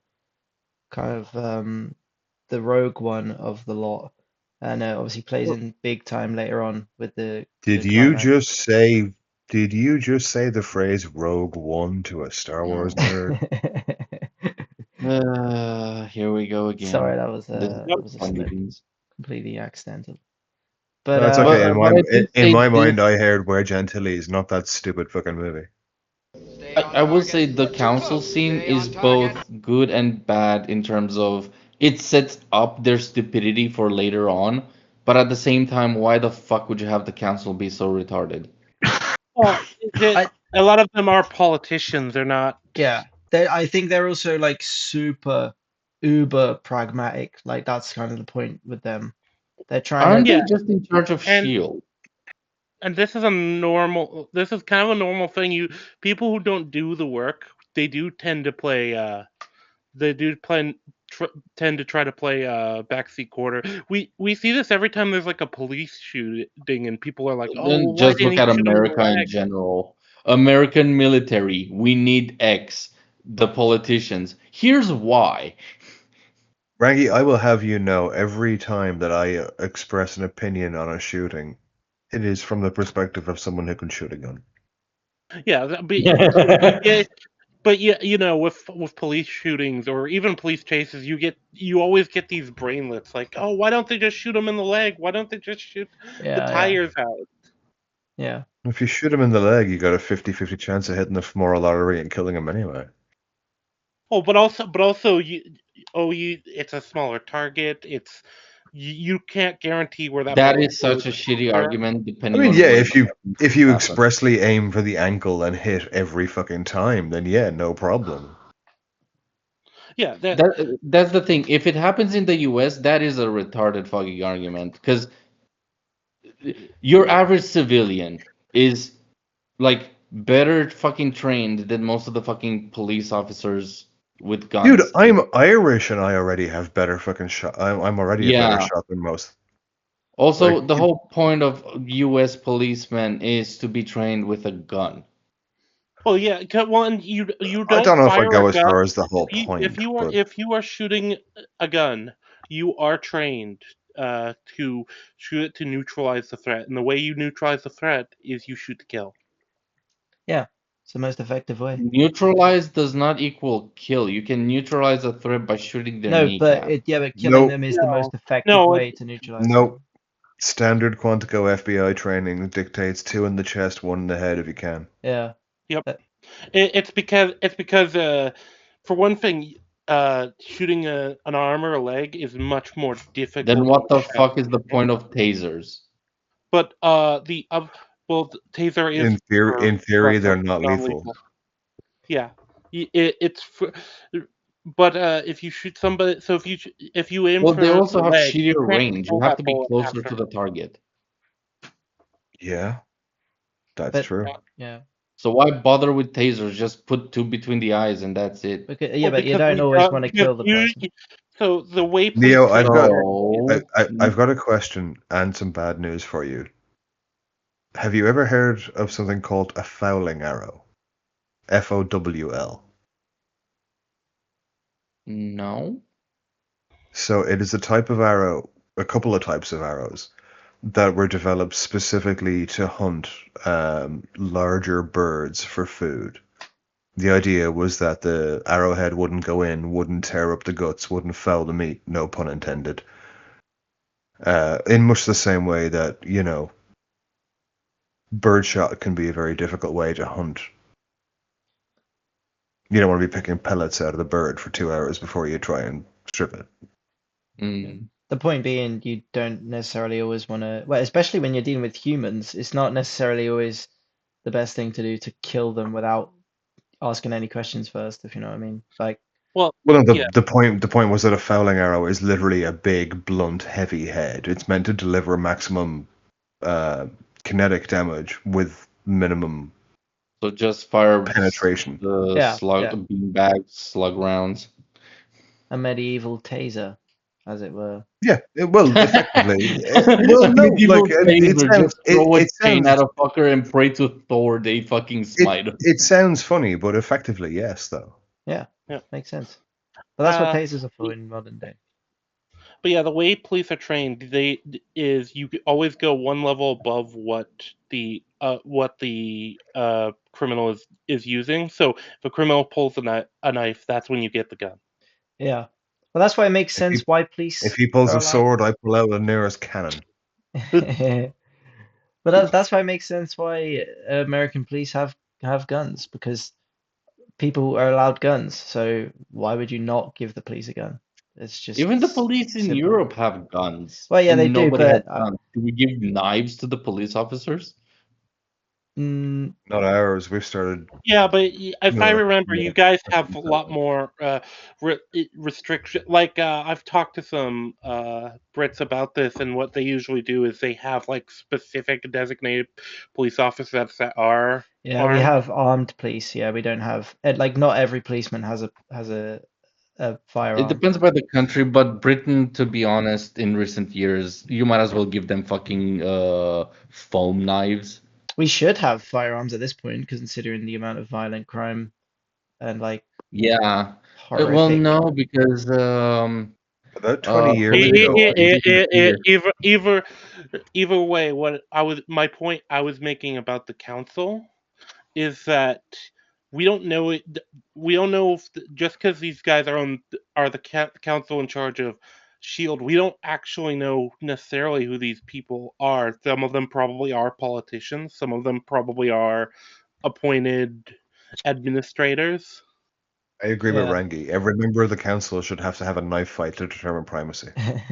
rogue one of the lot, and obviously plays Well, in big time later on with the Did you climax. just say did you just say the phrase Rogue One to a Star Wars nerd? Here we go again. Sorry, that was This is that was a funny slip, beans. completely accidental. But That's okay. But I did In say my this. mind, I heard Where Gentilly's, not that stupid fucking movie. I will say the council scene is both good and bad in terms of it sets up their stupidity for later on, but at the same time, why the fuck would you have the council be so retarded? Well, I a lot of them are politicians. They're not. yeah, I think they're also like super uber pragmatic. Like that's kind of the point with them. They're trying Aren't to they Yeah, just in charge of and Shield? this is a normal. This is kind of a normal thing. People who don't do the work, they do tend to play. They do plan tend to try to play backseat quarter. We see this every time there's like a police shooting, and people are like, "Oh, Then well, why just look didn't at he shoot him in the America in leg?" general. American military, we need X. The politicians. Here's why. Rangi, I will have you know every time that I express an opinion on a shooting, it is from the perspective of someone who can shoot a gun. Yeah, yeah, but yeah, with police shootings or even police chases, you always get these brainlets like, "Oh, why don't they just shoot him in the leg? Why don't they just shoot the yeah tires out?" yeah If you shoot him in the leg, you got a 50-50 chance of hitting the femoral artery and killing him anyway. Oh, but also it's a smaller target. You can't guarantee where that That bullet is will such a come shitty from. argument I depending mean, on yeah, where if the you fucking if you happen. expressly aim for the ankle and hit every fucking time, then yeah, no problem. Yeah, That's the thing. If it happens in the US, that is a retarded fucking argument. Because your average civilian is like better fucking trained than most of the fucking police officers with Dude, guns. I'm Irish and I already have better fucking shot. I'm already a better Yeah. shot than most. Like, Also, the whole point of US policemen is to be trained with a gun. well, yeah. Well, and you I don't don't know if I fire a go as gun far as the whole if point, you are but shooting a gun. You are trained to shoot it to neutralize the threat, and the way you neutralize the threat is you shoot to kill. yeah. It's the most effective way. Neutralize does not equal kill. You can neutralize a threat by shooting their No, but kneecap. killing nope, them is the No, most effective no, way to neutralize them. nope. Standard Quantico FBI training dictates 2 in the chest, 1 in the head if you can. Yeah. yep. That- It's because for one thing, shooting an arm or a leg is much more Then difficult what to the check. fuck is the point of tasers? But the taser is for In theory, they're not lethal. non-lethal. Yeah, it's for. But if you shoot somebody, so if you aim Well, they for also the have leg, you shittier can't range. You kill have that to be bullet closer after. to the target. Yeah, that's But true. yeah, So why bother with tasers? Just put two between the eyes and that's it. yeah, Well, but you don't always want to because kill the person. so the way police Neo, train So, I've got a question and some bad news for you. Have you ever heard of something called a fouling arrow? FOWL. no. So it is a type of arrow, a couple of types of arrows that were developed specifically to hunt larger birds for food. The idea was that the arrowhead wouldn't go in, wouldn't tear up the guts, wouldn't foul the meat, no pun intended. In much the same way that, birdshot can be a very difficult way to hunt. You don't want to be picking pellets out of the bird for 2 hours before you try and strip it. Mm. The point being, you don't necessarily always want to, well, especially when you're dealing with humans, it's not necessarily always the best thing to do to kill them without asking any questions first, if you know what I mean. Like, well, Well, no, yeah, the point was that a fouling arrow is literally a big, blunt, heavy head. It's meant to deliver maximum kinetic damage with minimum So just fire penetration. the yeah, slug beanbag slug rounds. a medieval taser, as it were. Yeah, well, effectively. Well, no, Medieval like taser, just throw a it chain sounds at a fucker and pray to Thor they fucking smite him. it sounds funny, but effectively, yes, though. Yeah, yeah. makes sense. But that's what Uh, tasers are for in modern day. but yeah, the way police are trained, you always go one level above what the criminal is using. So if a criminal pulls a knife, that's when you get the gun. Yeah. Well, that's why it makes If he sense why if police he pulls are a allowed. sword, I pull out the nearest cannon. But that's why it makes sense why American police have guns because people are allowed guns. So why would you not give the police a gun? It's just Even the police in simple. Europe have guns, Well, yeah, they and do, nobody has but guns. Do we give knives to the police officers? mm, Not ours. We've started. Yeah, but if I No, remember, no. you guys have a lot more restriction. Like I've talked to some Brits about this, and what they usually do is they have like specific designated police officers that are yeah, we armed. have armed police. Yeah, we don't have like not every policeman has a It firearm. depends by the country, but Britain, to be honest, in recent years, you might as well give them fucking foam knives. We should have firearms at this point, considering the amount of violent crime and like Yeah. Well, horrific. no, because About 20 what years is it ago, called? I think Either way, what my point I was making about the council is that we don't know it. We don't know if just because these guys are the council in charge of Shield, we don't actually know necessarily who these people are. Some of them probably are politicians. Some of them probably are appointed administrators. I agree with Yeah, Rangi. Every member of the council should have to have a knife fight to determine primacy.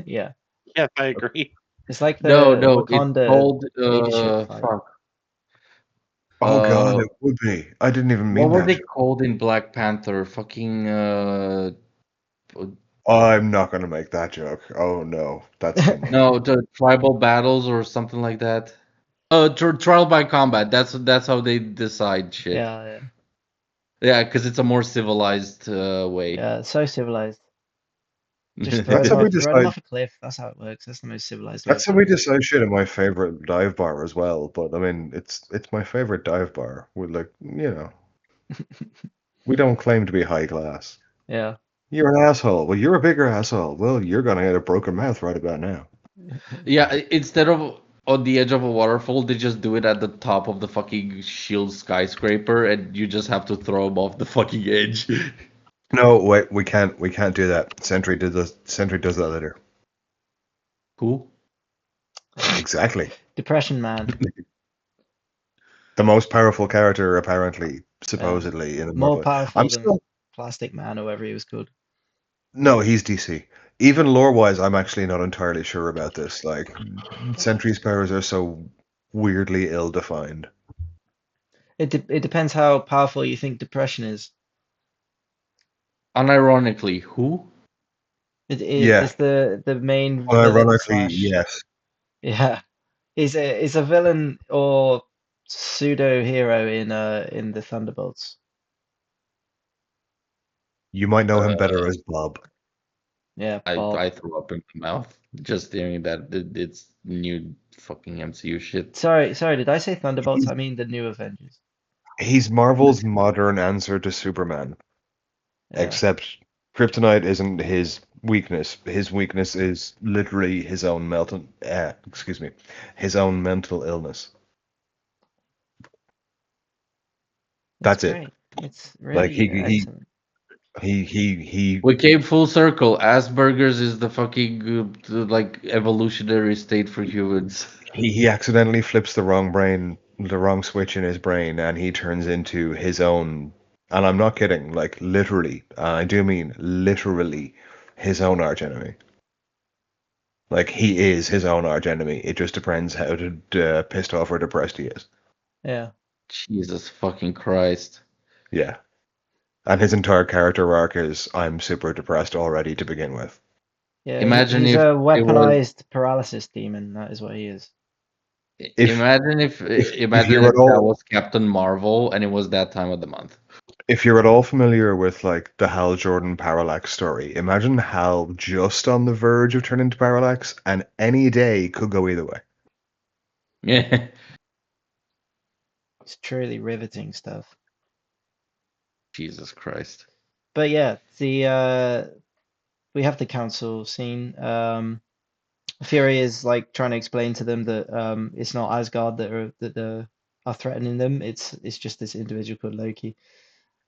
yeah. Yes, I agree. It's like No, the no, it's Wakanda called leadership fight. fuck. Oh God, Uh, it would be. I didn't even what mean were that. they called in Black Panther? Fucking I'm not gonna make that joke. Oh no, that's too much. no, the tribal battles or something like that. Trial by combat. That's how they decide shit. Yeah, yeah, Yeah, because it's a more civilized way. yeah. So civilized. Just That's how we throw them decide. off a cliff. That's how it works. That's the most civilized way That's of how we doing it. decide shit in my favorite dive bar as well. But I mean, it's my favorite dive bar. With like, we don't claim to be high class. Yeah. You're an asshole. Well, you're a bigger asshole. Well, you're gonna get a broken mouth right about now. Yeah, instead of on the edge of a waterfall, they just do it at the top of the fucking shield skyscraper, and you just have to throw them off the fucking edge. No, wait, we can't. We can't do that. Sentry did this. Sentry does that later. Cool. Exactly. Depression man. The most powerful character, apparently, Yeah. supposedly in the More Marvel. I'm powerful than still Plastic Man or whatever he was called. no, he's DC. Even lore-wise, I'm actually not entirely sure about this. Like, Sentry's powers are so weirdly ill-defined. It depends how powerful you think depression is. Unironically, who? Yeah, It's the main villain ironically, slash yes. yeah. He's a villain or pseudo hero in the Thunderbolts. You might know him Uh, better as Bob. Yeah, I Bob. I threw up in my mouth just hearing that it's new fucking MCU shit. Sorry, did I say Thunderbolts? He's, I mean the new Avengers. he's Marvel's modern answer to Superman, Yeah, except Kryptonite isn't his weakness. His weakness is literally his own his own mental illness. it's That's it. great. It's Like really excellent. he We came full circle. Asperger's is the fucking like evolutionary state for humans. he accidentally flips the wrong switch in his brain, and he turns into his own. And I'm not kidding, like literally, I do mean literally, his own archenemy. Like he is his own archenemy. It just depends how pissed off or depressed he is. Yeah. Jesus fucking Christ. Yeah, and his entire character arc is I'm super depressed already to begin with. Yeah, Imagine he's if a it was weaponized paralysis demon. That is what he is. If imagine if imagine you're if at that all was Captain Marvel and it was that time of the month. if you're at all familiar with like the Hal Jordan Parallax story, imagine Hal just on the verge of turning to Parallax, and any day could go either way. Yeah. It's truly riveting stuff. Jesus Christ. But yeah, the we have the council scene. Fury is like trying to explain to them that it's not Asgard that are threatening them. It's just this individual called Loki.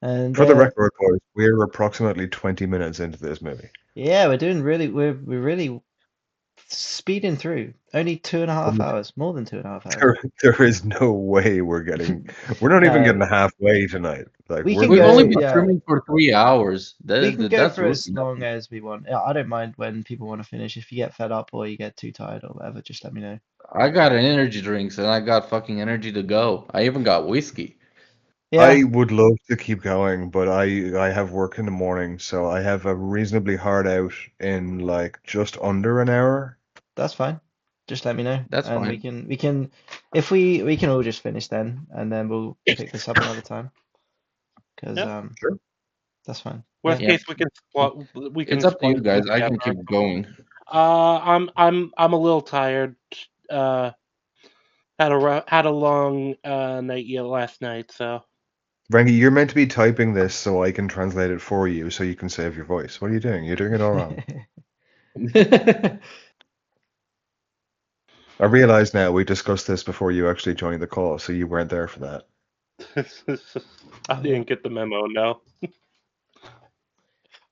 And For the record, boys, we're approximately 20 minutes into this movie. yeah, we're really speeding through. Only 2.5 hours, more than 2.5 hours. There is no way we're not even No, getting halfway tonight. Like we we're can We've go. only been basically, Yeah, streaming for 3 hours. we can go That's for really as long nothing. as we want. Yeah, I don't mind when people want to finish. If you get fed up or you get too tired or whatever, just let me know. I got an energy drinks and I got fucking energy to go. I even got whiskey. Yeah, I would love to keep going, but I have work in the morning, so I have a reasonably hard out in like just under an hour. that's fine. Just let me know, That's and fine. we can if we can all just finish then, and then we'll pick this up another time. Because Yep. Sure. that's fine. Worst Yeah. Yeah. case, we can It's up to splice you them guys. I can together. keep going. I'm a little tired. Had a long night last night, so Rangi, you're meant to be typing this so I can translate it for you so you can save your voice. What are you doing? You're doing it all wrong. I realize now we discussed this before you actually joined the call, so you weren't there for that. I Oh yeah. didn't get the memo. No,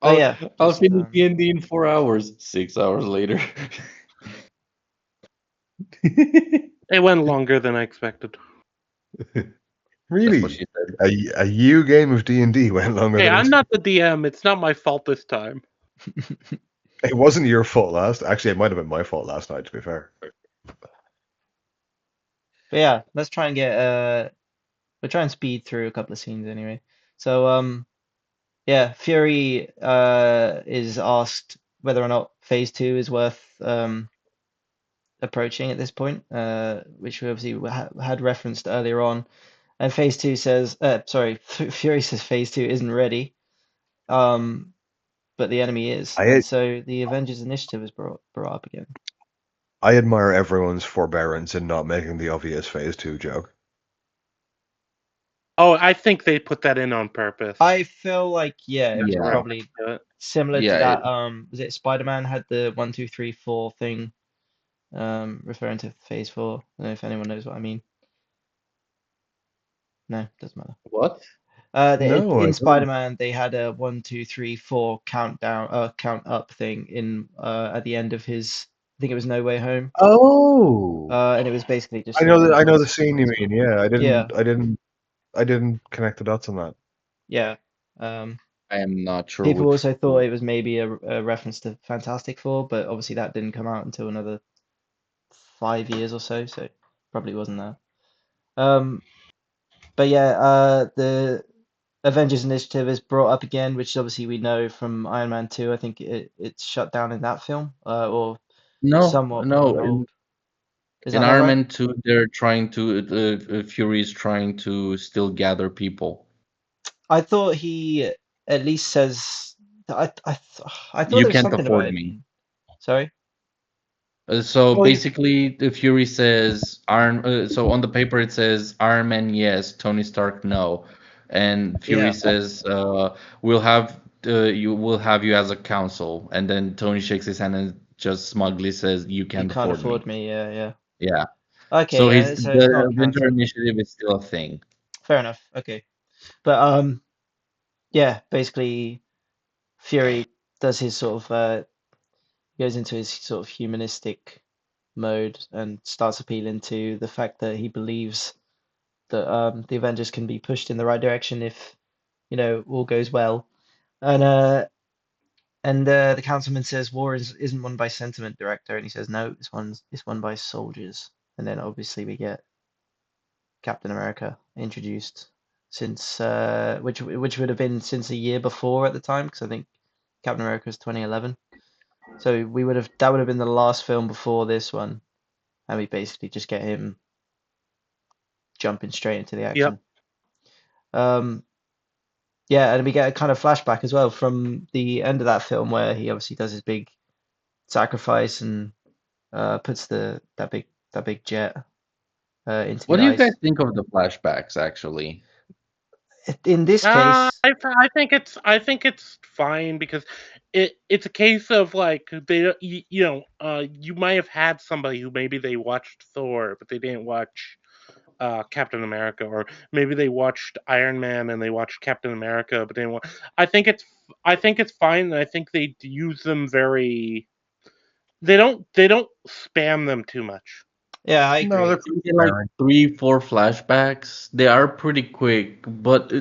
But I'll yeah, I'll just finish D&D in 4 hours. 6 hours later. it went longer than I expected. That's what Really? she said. A you game of D&D went longer Hey, than I'm expected. not the DM. It's not my fault this time. It wasn't your fault last. Actually, it might have been my fault last night, to be fair. but yeah, let's try and get we'll try and speed through a couple of scenes anyway. So yeah, Fury is asked whether or not Phase 2 is worth approaching at this point, which we obviously had referenced earlier on. And Phase 2 says, sorry, Fury says Phase 2 isn't ready, but the enemy is, and I so the Avengers Initiative is brought up again. I admire everyone's forbearance in not making the obvious Phase 2 joke. Oh, I think they put that in on purpose. I feel like yeah, it That's was a Yeah. probably reference to it. similar to Yeah. that. Was it Spider-Man had the 1, 2, 3, 4 thing, referring to Phase 4. I don't know if anyone knows what I mean. No, doesn't matter. What? No, I In don't. Spider-Man, they had a 1, 2, 3, 4 countdown, count up thing in at the end of his, I think it was No Way Home. Oh, And it was basically just I the know that. I know the Avengers scene you Phase 4. mean. Yeah, Yeah, I didn't connect the dots on that. yeah. Um, I am not sure People which. also thought it was maybe a reference to Fantastic Four, but obviously that didn't come out until another 5 years or so, so probably wasn't there. Um, but yeah, the Avengers Initiative is brought up again, which obviously we know from Iron Man 2. I think it's shut down in that film, or No, somewhat put on no. hold. Is In that not Iron right? Man 2, they're trying to. Fury is trying to still gather people. I thought he at least says I thought You there was can't something about afford it me. being. Sorry? So Well, basically, the Fury says Iron. So on the paper it says Iron Man yes, Tony Stark no, and Fury Yeah, says we'll have you as a council, and then Tony shakes his hand and just smugly says you you can't can't afford afford me. me. Yeah, yeah. Yeah. Okay, So yeah. his So it's the not Avenger cancelled. Initiative is still a thing. Fair enough. Okay, but yeah. Basically, Fury does his sort of goes into his sort of humanistic mode and starts appealing to the fact that he believes that the Avengers can be pushed in the right direction if all goes well. And the councilman says war isn't won by sentiment, director, and he says no, it's won by soldiers. And then obviously we get Captain America introduced since which would have been since a year before at the time because I think Captain America was 2011. So that would have been the last film before this one, and we basically just get him jumping straight into the yep. action. Um, yeah, and we get a kind of flashback as well from the end of that film where he obviously does his big sacrifice and puts that big jet into What the do you guys ice. think of the flashbacks, actually? In this case, I think it's fine because it's a case of like you might have had somebody who maybe they watched Thor but they didn't watch Captain America, or maybe they watched Iron Man and they watched Captain America, but they want. I think it's fine. And I think they use them very. They don't spam them too much. Yeah, I No, they're agree. pretty Get like sparing. 3, 4 flashbacks. They are pretty quick, but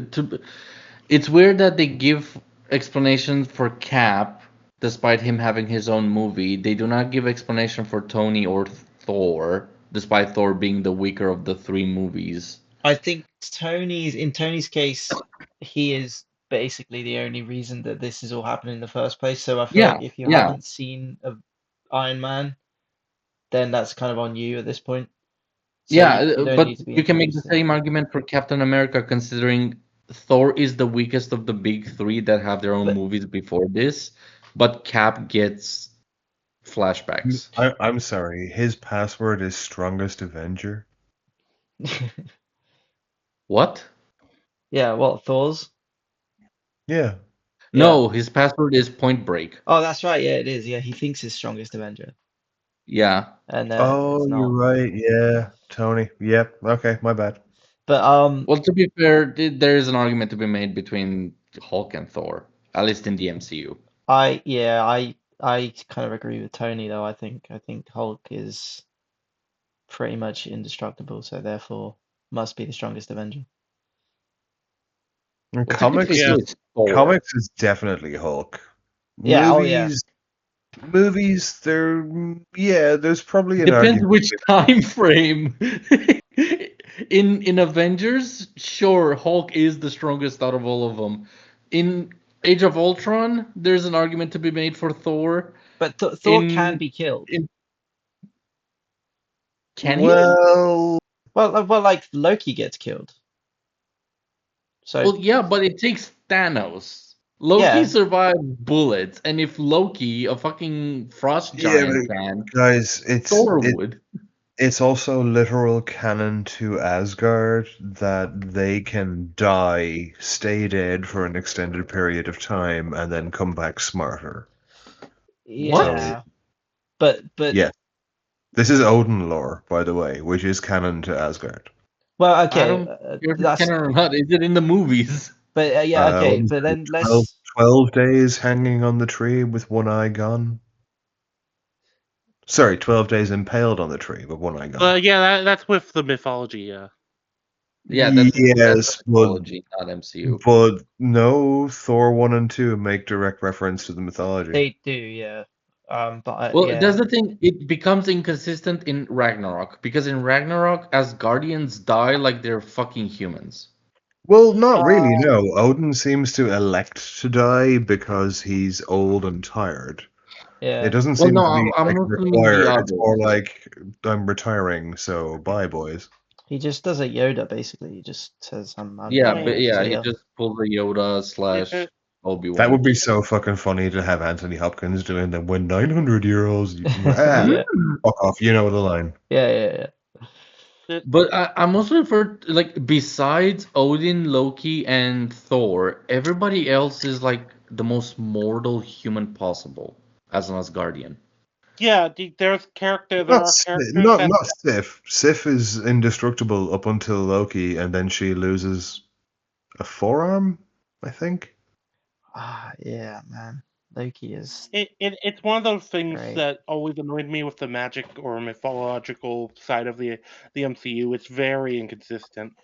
it's weird that they give explanations for Cap, despite him having his own movie. They do not give explanation for Tony or Thor, despite Thor being the weaker of the three movies. I think in Tony's case, he is basically the only reason that this is all happening in the first place. So I feel Yeah, like if you yeah, haven't seen Iron Man, then that's kind of on you at this point. So yeah. you don't But need to be you can make the introduced to. same argument for Captain America, considering Thor is the weakest of the big three that have their own But movies before this, but Cap gets flashbacks. I'm sorry. His password is strongest Avenger. What? yeah, what Thor's? Yeah. Yeah. No, his password is Point Break. Oh, that's right. Yeah, it is. Yeah, he thinks his strongest Avenger, Yeah. and it's Oh, you're not. right. Yeah, Tony. Yep. Okay, my bad. But Well, to be fair, there is an argument to be made between Hulk and Thor, at least in the MCU. I kind of agree with Tony though. I think Hulk is pretty much indestructible, so therefore must be the strongest Avenger. In Well, technically, comics, Yeah. so is Thor. comics is definitely Hulk. Yeah, oh yeah. Movies, there's probably an Depends argument. which time frame. In Avengers, sure, Hulk is the strongest out of all of them. In Age of Ultron, there's an argument to be made for Thor. But Th Thor can In be killed. in Can he? Well, Well, like Loki gets killed. So Well, yeah, but it takes Thanos. Loki yeah, survived bullets, and if Loki, a fucking frost yeah, giant, but can, guys, Thor would. it's also literal canon to Asgard that they can die, stay dead for an extended period of time, and then come back smarter. What? yeah. But Yeah, this is Odin lore, by the way, which is canon to Asgard. well, I okay, don't care if it's that's canon or not. Is it in the movies? but yeah, What okay. was But it, then 12, let's 12 days hanging on the tree with one eye gone? Sorry, 12 days impaled on the tree with one eye gone. Yeah, that's with the mythology. Yeah. Yeah, that's Yes, the mythology, not MCU. but no, Thor 1 and 2 make direct reference to the mythology. they do, yeah. But Well, yeah, that's the thing. It becomes inconsistent in Ragnarok because in Ragnarok, Asgardians die like they're fucking humans. Well, not uh, really, no. Odin seems to elect to die because he's old and tired. It yeah. doesn't Well, seem no, to be I'm like mostly mean the required. It's more others. like I'm retiring, so bye, boys. He just does a Yoda basically. He just says, "I'm Yeah, gonna but yeah, see he ya." just pulled the Yoda slash That would Obi-Wan. be so fucking funny to have Anthony Hopkins doing that when 900 years. Yeah, Fuck off, you know the line. yeah. It- But I'm also referred like besides Odin, Loki, and Thor, everybody else is like the most mortal human possible as an Asgardian. yeah, there's character. There Not, are Si- characters not, that. not Sif. Sif is indestructible up until Loki, and then she loses a forearm, I think. Yeah, man. Loki is It's one of those things great. that always annoyed me with the magic or mythological side of the MCU. It's very inconsistent.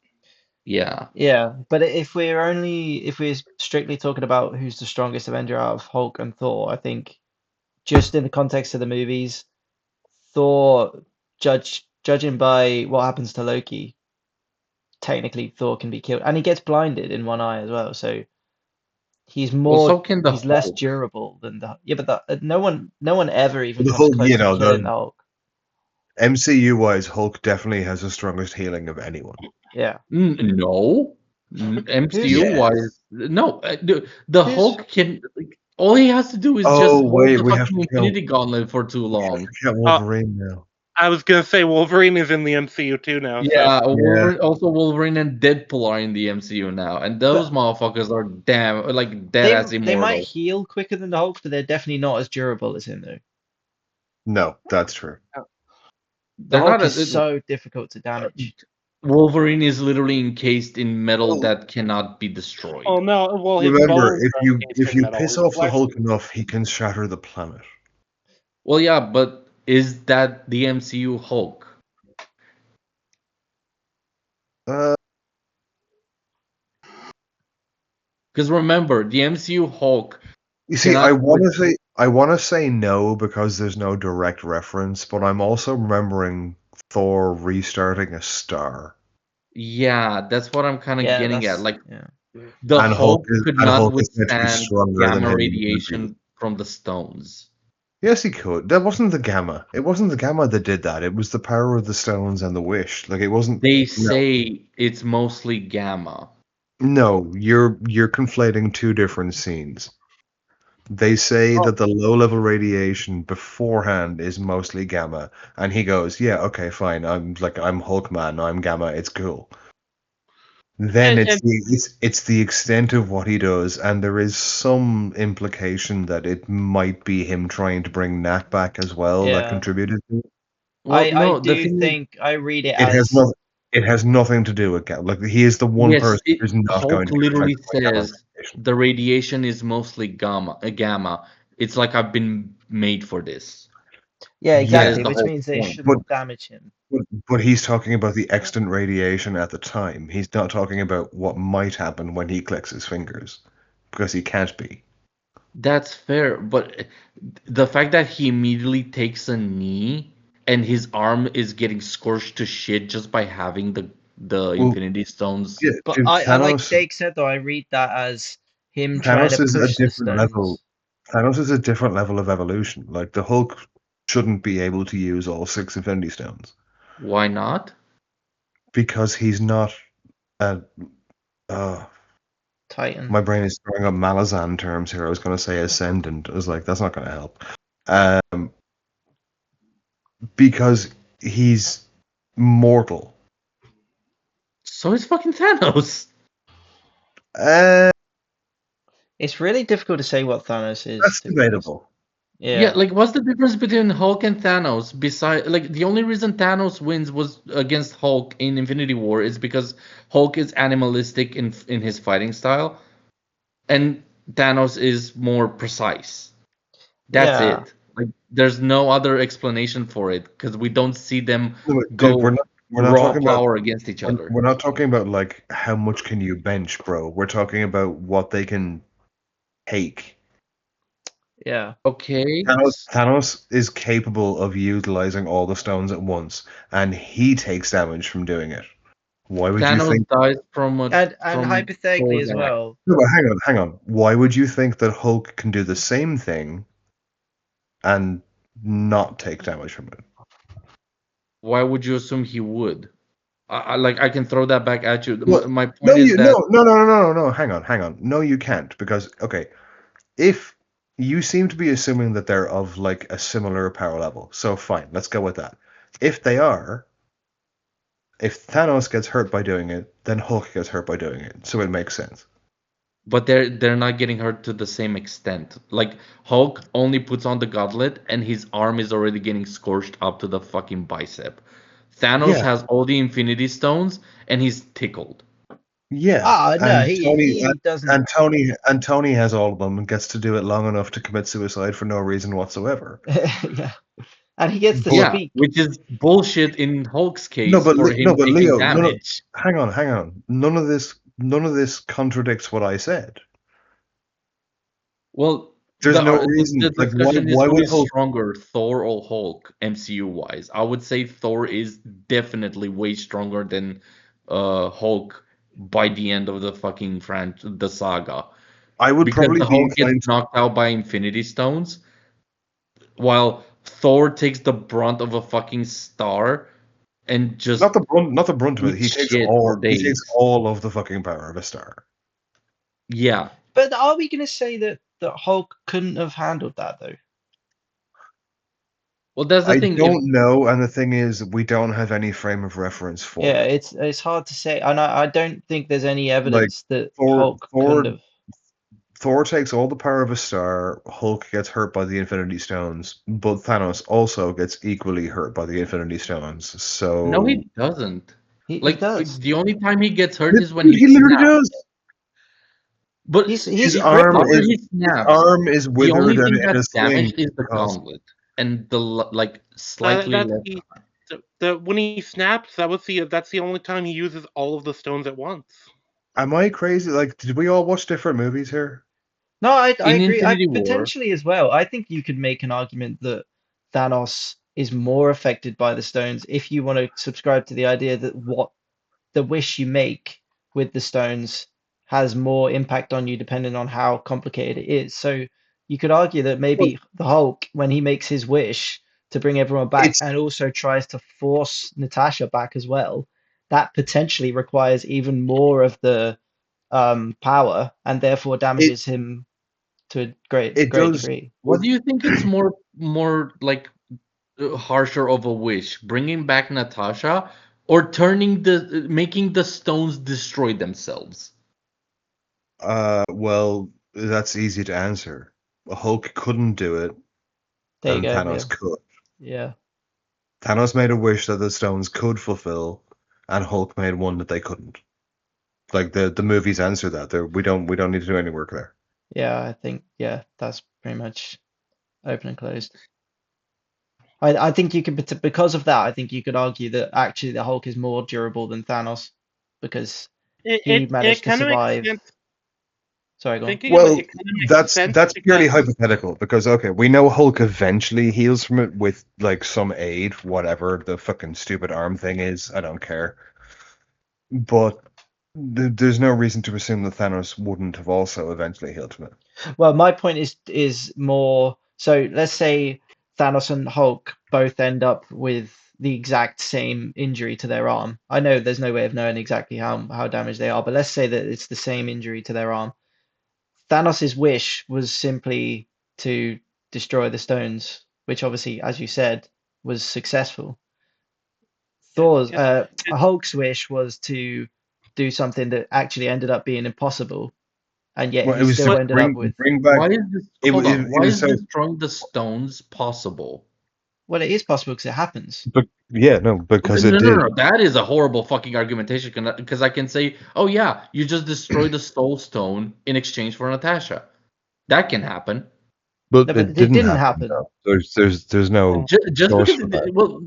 Yeah. Yeah, but if we're strictly talking about who's the strongest Avenger out of Hulk and Thor, I think just in the context of the movies, Thor, judging by what happens to Loki, technically Thor can be killed, and he gets blinded in one eye as well, so Well, so can the he's less Hulk. durable than the yeah, but no one ever even The comes whole, close to killing the Hulk. MCU wise, Hulk definitely has the strongest healing of anyone. Yeah, No. MCU who's wise, no. The who's Hulk can. Like, all he has to do is just Oh hold wait, the we have fucking to count. Infinity Gauntlet for too We have long. to count Uh, Wolverine now. I was gonna say Wolverine is in the MCU too now. So Yeah, Yeah, Wolverine and Deadpool are in the MCU now, and those but motherfuckers are damn like dead as they might immortal. heal quicker than the Hulk, but they're definitely not as durable as him though. no, that's true. The They're not Hulk is as so difficult to damage. Wolverine is literally encased in metal Well, that cannot be Oh destroyed. no! Well, his remember, bones if are you encased if in you metal. piss His off the flesh. Hulk enough, he can shatter the planet. Well, yeah, but is that the MCU Hulk? Uh, Because remember, the MCU Hulk you see, cannot I want to say no because there's no direct reference, but I'm also remembering Thor restarting a star, Yeah, that's what I'm kind of Yeah, getting at. that's Like yeah. the Hulk could And not Hulk is meant to be withstand stronger than gamma him in the movie. radiation from the stones. Yes, he could. That wasn't the gamma. It wasn't the gamma that did that. It was the power of the stones and the wish. Like it wasn't. They No, say it's mostly gamma. no, you're conflating two different scenes. They say Oh, that the low-level radiation beforehand is mostly gamma, and he goes, "Yeah, okay, fine. I'm Hulk man. I'm gamma. It's cool." Then and it's the extent of what he does, and there is some implication that it might be him trying to bring Nat back as well that Yeah. contributed to it. Well, I no, the do thing is, think I read it It has as no, it has nothing to do with gamma. Like he is the one yes, person who's not going Hulk to get literally affected by gamma says radiation. the radiation is mostly gamma. It's like I've been made for this. yeah, That Yeah, is exactly, the which whole means it point. but shouldn't damage him. but he's talking about the extant radiation at the time. He's not talking about what might happen when he clicks his fingers, because he can't be. That's fair, but the fact that he immediately takes a knee and his arm is getting scorched to shit just by having the Well, Infinity Stones. yeah, But dude, I like Dake said though, I read that as him trying to Thanos is a push the different level. stones. Thanos is a different level of evolution. Like the Hulk shouldn't be able to use all six Infinity Stones Why not? because he's not a. Titan. My brain is throwing up Malazan terms here. I was going to say ascendant. I was like, that's not going to help. Um, because he's mortal. So is fucking Thanos. Uh, It's really difficult to say what Thanos is, that's to be honest. debatable. Yeah, Yeah. like what's the difference between Hulk and Thanos? Besides, like the only reason Thanos wins was against Hulk in Infinity War is because Hulk is animalistic in his fighting style, and Thanos is more precise. That's Yeah. it. Like there's no other explanation for it because we don't see them No, but dude, go we're not raw talking about power against each other. we're not talking about like how much can you bench, bro. We're talking about what they can take. Yeah. Okay. Thanos is capable of utilizing all the stones at once, and he takes damage from doing it. Why would you Thanos think? dies And from hypothetically Thor's as axe. well, No, but hang on. Why would you think that Hulk can do the same thing and not take damage from it? Why would you assume he would? I can throw that back at you. Well, My no, point is that no. Hang on. No, you can't because okay, if you seem to be assuming that they're of like a similar power level, so fine, let's go with that. If they are, if Thanos gets hurt by doing it, then Hulk gets hurt by doing it, so it makes sense. but they're not getting hurt to the same extent. Like Hulk only puts on the gauntlet and his arm is already getting scorched up to the fucking bicep. Thanos Yeah, has all the Infinity Stones and he's tickled. yeah, ah no, he doesn't. And Tony has all of them and gets to do it long enough to commit suicide for no reason whatsoever. Yeah. And he gets to But Yeah, speak. which is bullshit in Hulk's no, case for no, him but taking Leo, no, damage. hang on. None of this contradicts what I said. Well, There's no reason. the Like, discussion is why who would is Hulk? stronger, Thor or Hulk, MCU wise. I would say Thor is definitely way stronger than Hulk by the end of the fucking the saga. I would Because probably the be Hulk gets inclined. knocked out by Infinity Stones, while Thor takes the brunt of a fucking star and just Not the brunt of it. eats shit for He takes days. all of the fucking power of a star. Yeah. But are we going to say that Hulk couldn't have handled that though? Well, that's the I thing. If don't know, and the thing is, we don't have any frame of reference for Yeah, it. it's hard to say, and I don't think there's any Like evidence that Thor, Hulk couldn't Thor, have. Thor takes all the power of a star. Hulk gets hurt by the Infinity Stones, but Thanos also gets equally hurt by the Infinity Stones. no, So he doesn't. He does. the only time he gets hurt is when he He literally snaps. does. But He's after he His snaps, arm is the only withered and thing in a that's sling damaged is the because. gauntlet and the That, slightly that's less. the when he snaps, that's the only time he uses all of the stones at once. Am I crazy? Like, did we all watch different movies here? No, I In agree. I Infinity War, potentially as well. I think you could make an argument that Thanos is more affected by the stones if you want to subscribe to the idea that what the wish you make with the stones has more impact on you depending on how complicated it is. So you could argue that Well, maybe the Hulk, when he makes his wish to bring everyone back it's and also tries to force Natasha back as well, that potentially requires even more of the power and therefore it damages him to a great it great does. degree. what do you think it's more like harsher of a wish, bringing back Natasha or turning the making the stones destroy themselves? Well, that's easy to answer. Hulk couldn't do it, There you and go. Yeah, Thanos could. yeah, Thanos made a wish that the stones could fulfill, and Hulk made one that they couldn't. Like the movies answer that. We don't need to do any work there. yeah. I think that's pretty much open and closed. I think you could because of that. I think you could argue that actually the Hulk is more durable than Thanos because he It managed to kind of makes survive. sense. Sorry, go on. Thinking about it, Well, it kind of makes sense that's purely because hypothetical because okay, we know Hulk eventually heals from it with like some aid, whatever the fucking stupid arm thing is. I don't care. But there's no reason to assume that Thanos wouldn't have also eventually healed from it. Well, my point is more so let's say Thanos and Hulk both end up with the exact same injury to their arm. I know there's no way of knowing exactly how damaged they are, but let's say that it's the same injury to their arm. Thanos's wish was simply to destroy the stones, which obviously, as you said, was successful. Thor's yes, Hulk's wish was to do something that actually ended up being impossible, and yet Well, he it was to still but ended up with. bring back. Why is this? It, Hold on. it Why was is so. destroying the stones possible? Well, it is possible because it happens. But yeah, no, because it No, no, did. no. That is a horrible fucking argumentation because I can say, oh yeah, you just destroy the soul stone in exchange for Natasha. That can happen. But No, but it it didn't didn't happen happen. though. There's no Just source because, for that. well,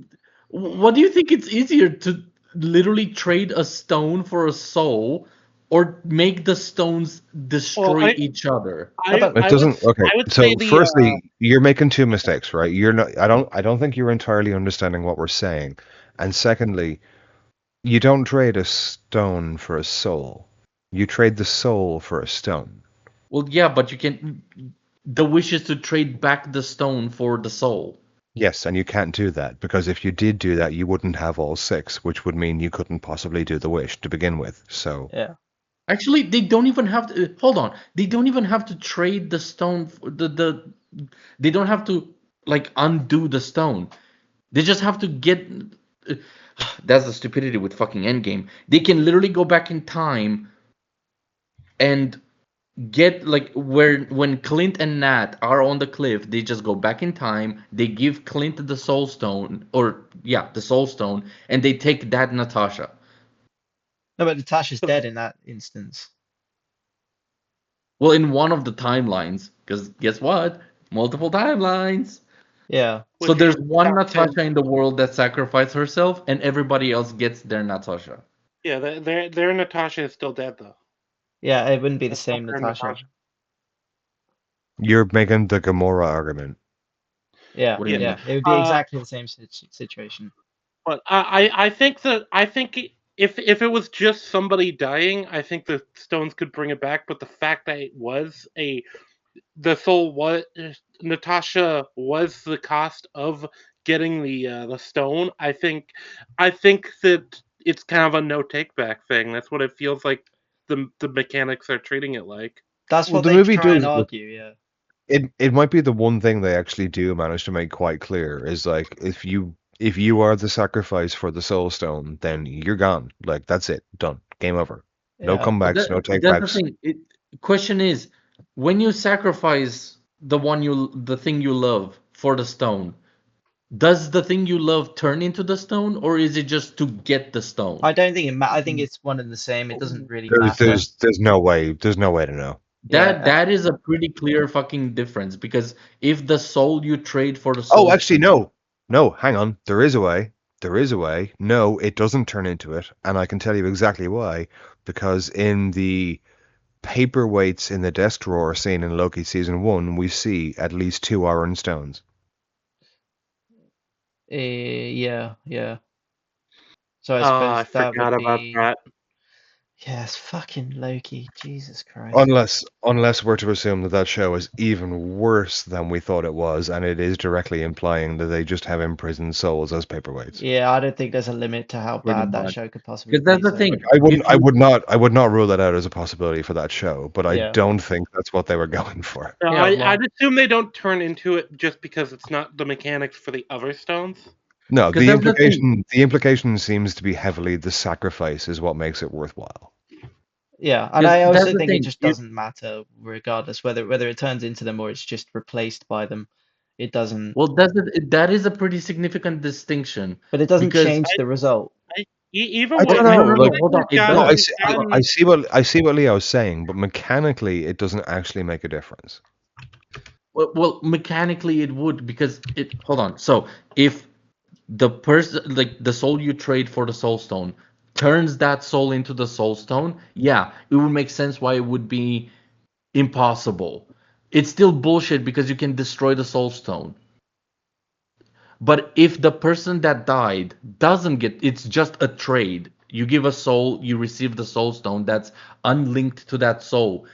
what do you think it's easier to literally trade a stone for a soul or make the stones well, destroy each other? No, but It doesn't. Okay, I would say so the firstly, you're making two mistakes, right? You're not. I don't think you're entirely understanding what we're saying. And secondly, you don't trade a stone for a soul. You trade the soul for a stone. Well, yeah, but you can. The wish is to trade back the stone for the soul. Yes, and you can't do that because if you did do that, you wouldn't have all six, which would mean you couldn't possibly do the wish to begin with. So yeah, Actually, they don't even have to. Hold on. They don't even have to trade the stone. They don't have to like undo the stone. They just have to get. That's the stupidity with fucking Endgame. They can literally go back in time and get like where when Clint and Nat are on the cliff, they just go back in time. They give Clint the Soul Stone, or yeah, the Soul Stone, and they take that Natasha. no, but Natasha's dead in that instance. Well, in one of the timelines, because guess what? Multiple timelines. Yeah, So which there's one happens. Natasha in the world that sacrificed herself, and everybody else gets their Natasha. Yeah, their Natasha is still dead though. yeah, it wouldn't be the That's not same their Natasha. Natasha. you're making the Gamora argument. Yeah, What do you Yeah. mean? yeah, it would be exactly the same situation. But I think that if it was just somebody dying, I think the stones could bring it back. But the fact that it was the soul was Natasha was the cost of getting the stone. I think that it's kind of a no take back thing. That's what it feels like. The mechanics are treating it like. That's Well, what the they movie try and does. argue. Yeah, It might be the one thing they actually do manage to make quite clear is like if you are the sacrifice for the soul stone, then you're gone. Like that's it, done, game over. No yeah. But comebacks, no that's the takebacks. thing. Question is, when you sacrifice the thing you love for the stone, Does the thing you love turn into the stone, or is it just to get the stone? I don't think I think it's one and the same. It doesn't really There's matter. there's no way to know. That is a pretty clear fucking difference, because if the soul you trade for the Oh, soul actually, stone, no. Hang on. There is a way. There is a way. No, it doesn't turn into it, and I can tell you exactly why. Because in the paperweights in the desk drawer scene in Loki season 1, we see at least 2 iron stones. Yeah. So I Oh, I suppose that would forgot about be that. yes, fucking Loki. Jesus Christ. Unless we're to assume that that show is even worse than we thought it was, and it is directly implying that they just have imprisoned souls as paperweights. Yeah, I don't think there's a limit to how pretty bad that much. show could possibly Because that's be. the So thing. Like, If you I would not rule that out as a possibility for that show, but I yeah, don't think that's what they were going for. No, Yeah, I'd well, assume they don't turn into it just because it's not the mechanics for the other stones. No, because that's the thing. the implication seems to be heavily the sacrifice is what makes it worthwhile. yeah, and Because I that's also the think it thing. just doesn't matter regardless whether it turns into them or it's just replaced by them. It doesn't, Well, that is a pretty significant distinction, but it doesn't because change the result. Even I with don't no, know, no, like no, hold on. It no, does. I see what Leo's saying, but mechanically it doesn't actually make a difference. Well, mechanically it would, because it. Hold on. So if the person, like the soul you trade for the soul stone, turns that soul into the soul stone, yeah, it would make sense why it would be impossible. It's still bullshit because you can destroy the soul stone. But if the person that died doesn't get, it's just a trade. You give a soul, you receive the soul stone that's unlinked to that soul.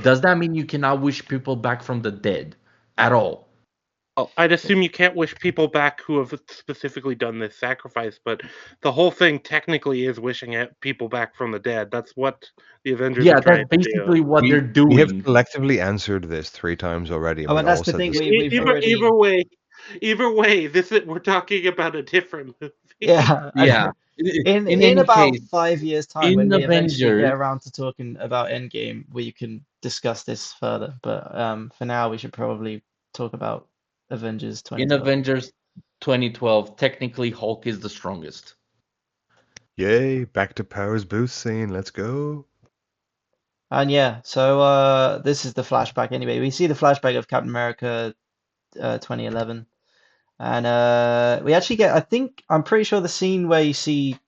Does that mean you cannot wish people back from the dead at all? I'd assume you can't wish people back who have specifically done this sacrifice, but the whole thing technically is wishing people back from the dead. That's what the Avengers are Yeah, that's trying to do. basically what they're We have doing. collectively answered this 3 times already, and Oh, we and that's all the said thing this. we've already Either way, we're talking about a different movie. yeah. Yeah. In In any about case, 5 years' time, when in we eventually Avengers, get around to talking about Endgame, we can discuss this further. But for now, we should probably talk about Avengers in 2012. Avengers 2012, technically Hulk is the strongest. Yay, back to Powers Booth scene. Let's go. And yeah, so this is the flashback anyway. We see the flashback of Captain America 2011. And we actually get, I'm pretty sure the scene where you see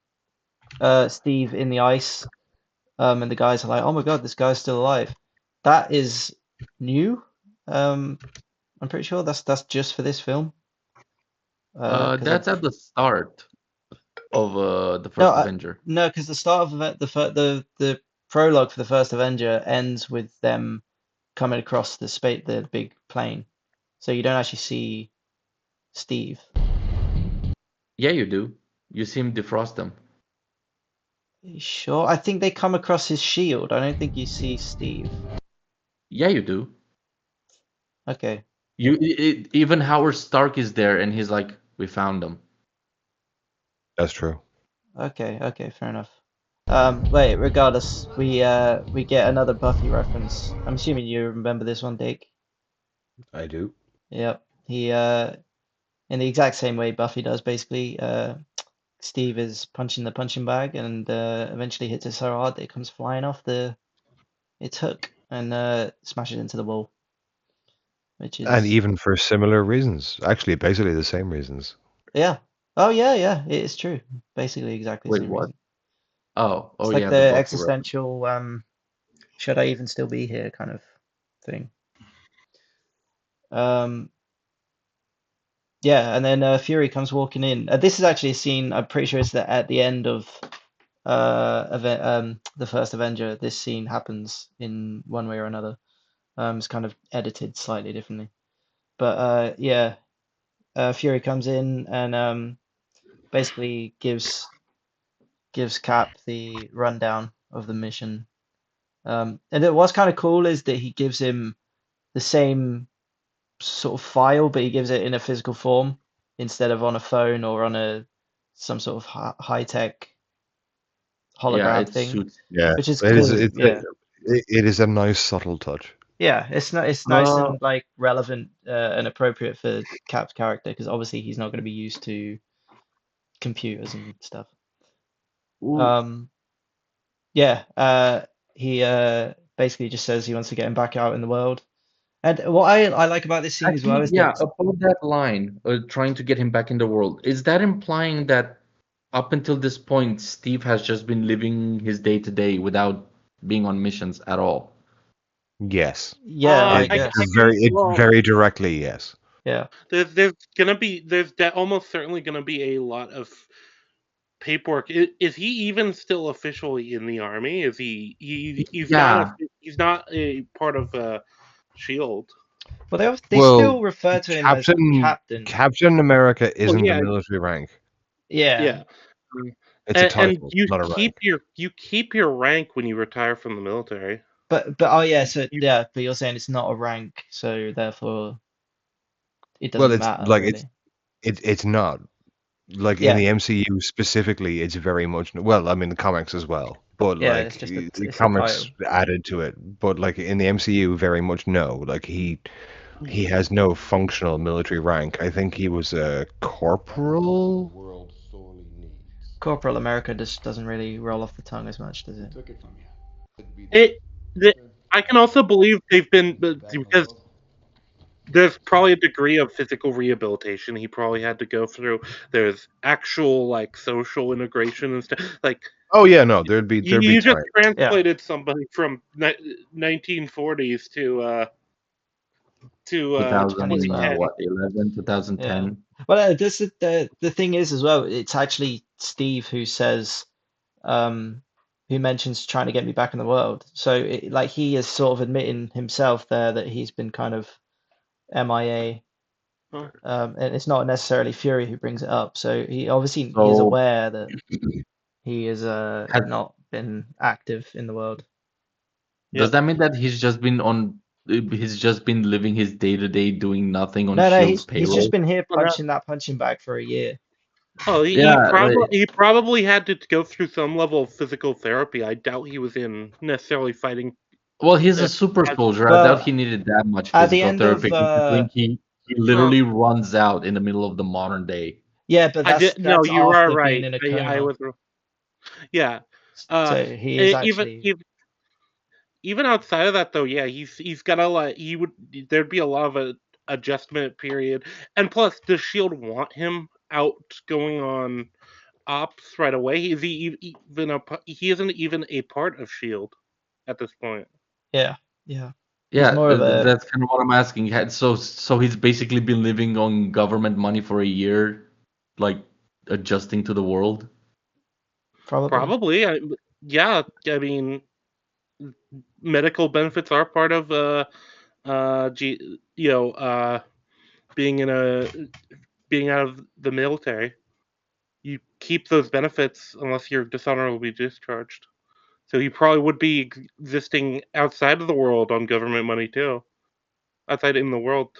Steve in the ice, and the guys are like, "Oh my God, this guy's still alive." That is new. Um, I'm pretty sure that's just for this film. Because That's at the start of the no, first Avenger. no, because the start of the prologue for the first Avenger ends with them coming across the big plane, so you don't actually see Steve. Yeah, you do. You see him defrost them. You sure? I think they come across his shield. I don't think you see Steve. Yeah, you do. Okay. Even Howard Stark is there, and he's like, "We found them." That's true. Okay, fair enough. Wait, regardless, we get another Buffy reference. I'm assuming you remember this one, Dake. I do. Yep. He in the exact same way Buffy does, basically. Steve is punching the punching bag and eventually hits it so hard that it comes flying off its hook and smashes into the wall, which And is even for similar reasons. Actually, basically the same reasons. yeah. Oh yeah, it is true. Basically exactly the Wait, same what? reason. Oh It's like yeah, the the Buffy reference. existential should I even still be here kind of thing. Um, yeah, and then Fury comes walking in. This is actually a scene. I'm pretty sure it's at the end of the first Avenger. This scene happens in one way or another. It's kind of edited slightly differently, but yeah, Fury comes in and basically gives Cap the rundown of the mission. And what's kind of cool is that he gives him the same sort of file, but he gives it in a physical form instead of on a phone or on a some sort of high tech Yeah, hologram it thing, suits. Yeah, which is it is. cool. Yeah, It is a nice subtle touch. Yeah, it's nice Uh, and like relevant and appropriate for Cap's character because obviously he's not going to be used to computers and stuff. w- Um, yeah, he basically just says he wants to get him back out in the world. And what I like about this scene as well Actually, is yeah, that about that line, trying to get him back in the world, is that implying that up until this point, Steve has just been living his day to day without being on missions at all? Yes. yeah, I It's I guess guess. Well, very directly yes. yeah. there's almost certainly gonna be a lot of paperwork. Is he even still officially in the army? Is he's not Yeah, he's not a part of Shield. Well, they Well, still refer to him as Captain Captain. Captain America Well, isn't a yeah, military rank. Yeah, yeah. Mm. It's a And title, not a rank. you keep your rank when you retire from the military. but oh yeah, so You yeah, but you're saying it's not a rank, so therefore it Well, doesn't it's matter like really. it's not like in Yeah, the MCU specifically. It's very much well. I mean, the comics as well, but yeah, like it's just the it's a comics title. added to it. But like in the MCU, very much no. Like he has no functional military rank. I think he was a corporal. Corporal America just doesn't really roll off the tongue as much, does it? it the, I can also believe they've been because there's probably a degree of physical rehabilitation he probably had to go through. There's actual like social integration and stuff. Like Oh yeah, no, there'd be you just time. Yeah, translated somebody from 1940s to 2000, 2012. 2010. what, 11, Yeah. 2010? Well, this is the thing is as well. It's actually Steve who says, um, who mentions trying to get me back in the world. So like he is sort of admitting himself there that he's been kind of MIA. Huh. And it's not necessarily Fury who brings it up. So he is So, aware that he is has, not been active in the world. does Yep. that mean that he's just been living his day to day doing nothing on No, Shield's he's just payroll? been here Well, punching that punching bag for a year. oh, Yeah, he probably had to go through some level of physical therapy. I doubt he was in necessarily fighting. well, he's a Uh, super as, soldier. I doubt Well, he needed that much at the physical end of therapy considering he uh, literally runs out in the middle of the modern day. yeah, but I did no. that's You are after being right. in a I coma. was yeah. Uh, So he is even actually even outside of that though, yeah, he's gotta like there'd be a lot of a adjustment period, and plus, does Shield want him out going on ops right away? Is he isn't even a part of Shield at this point. yeah, yeah. He's Yeah, more of a that's kind of what I'm asking. So he's basically been living on government money for a year, like adjusting to the world. probably. Probably, yeah. I mean, medical benefits are part of being in a being out of the military. You keep those benefits unless you're dishonorably discharged. So he probably would be existing outside of the world on government money too. Outside in the world.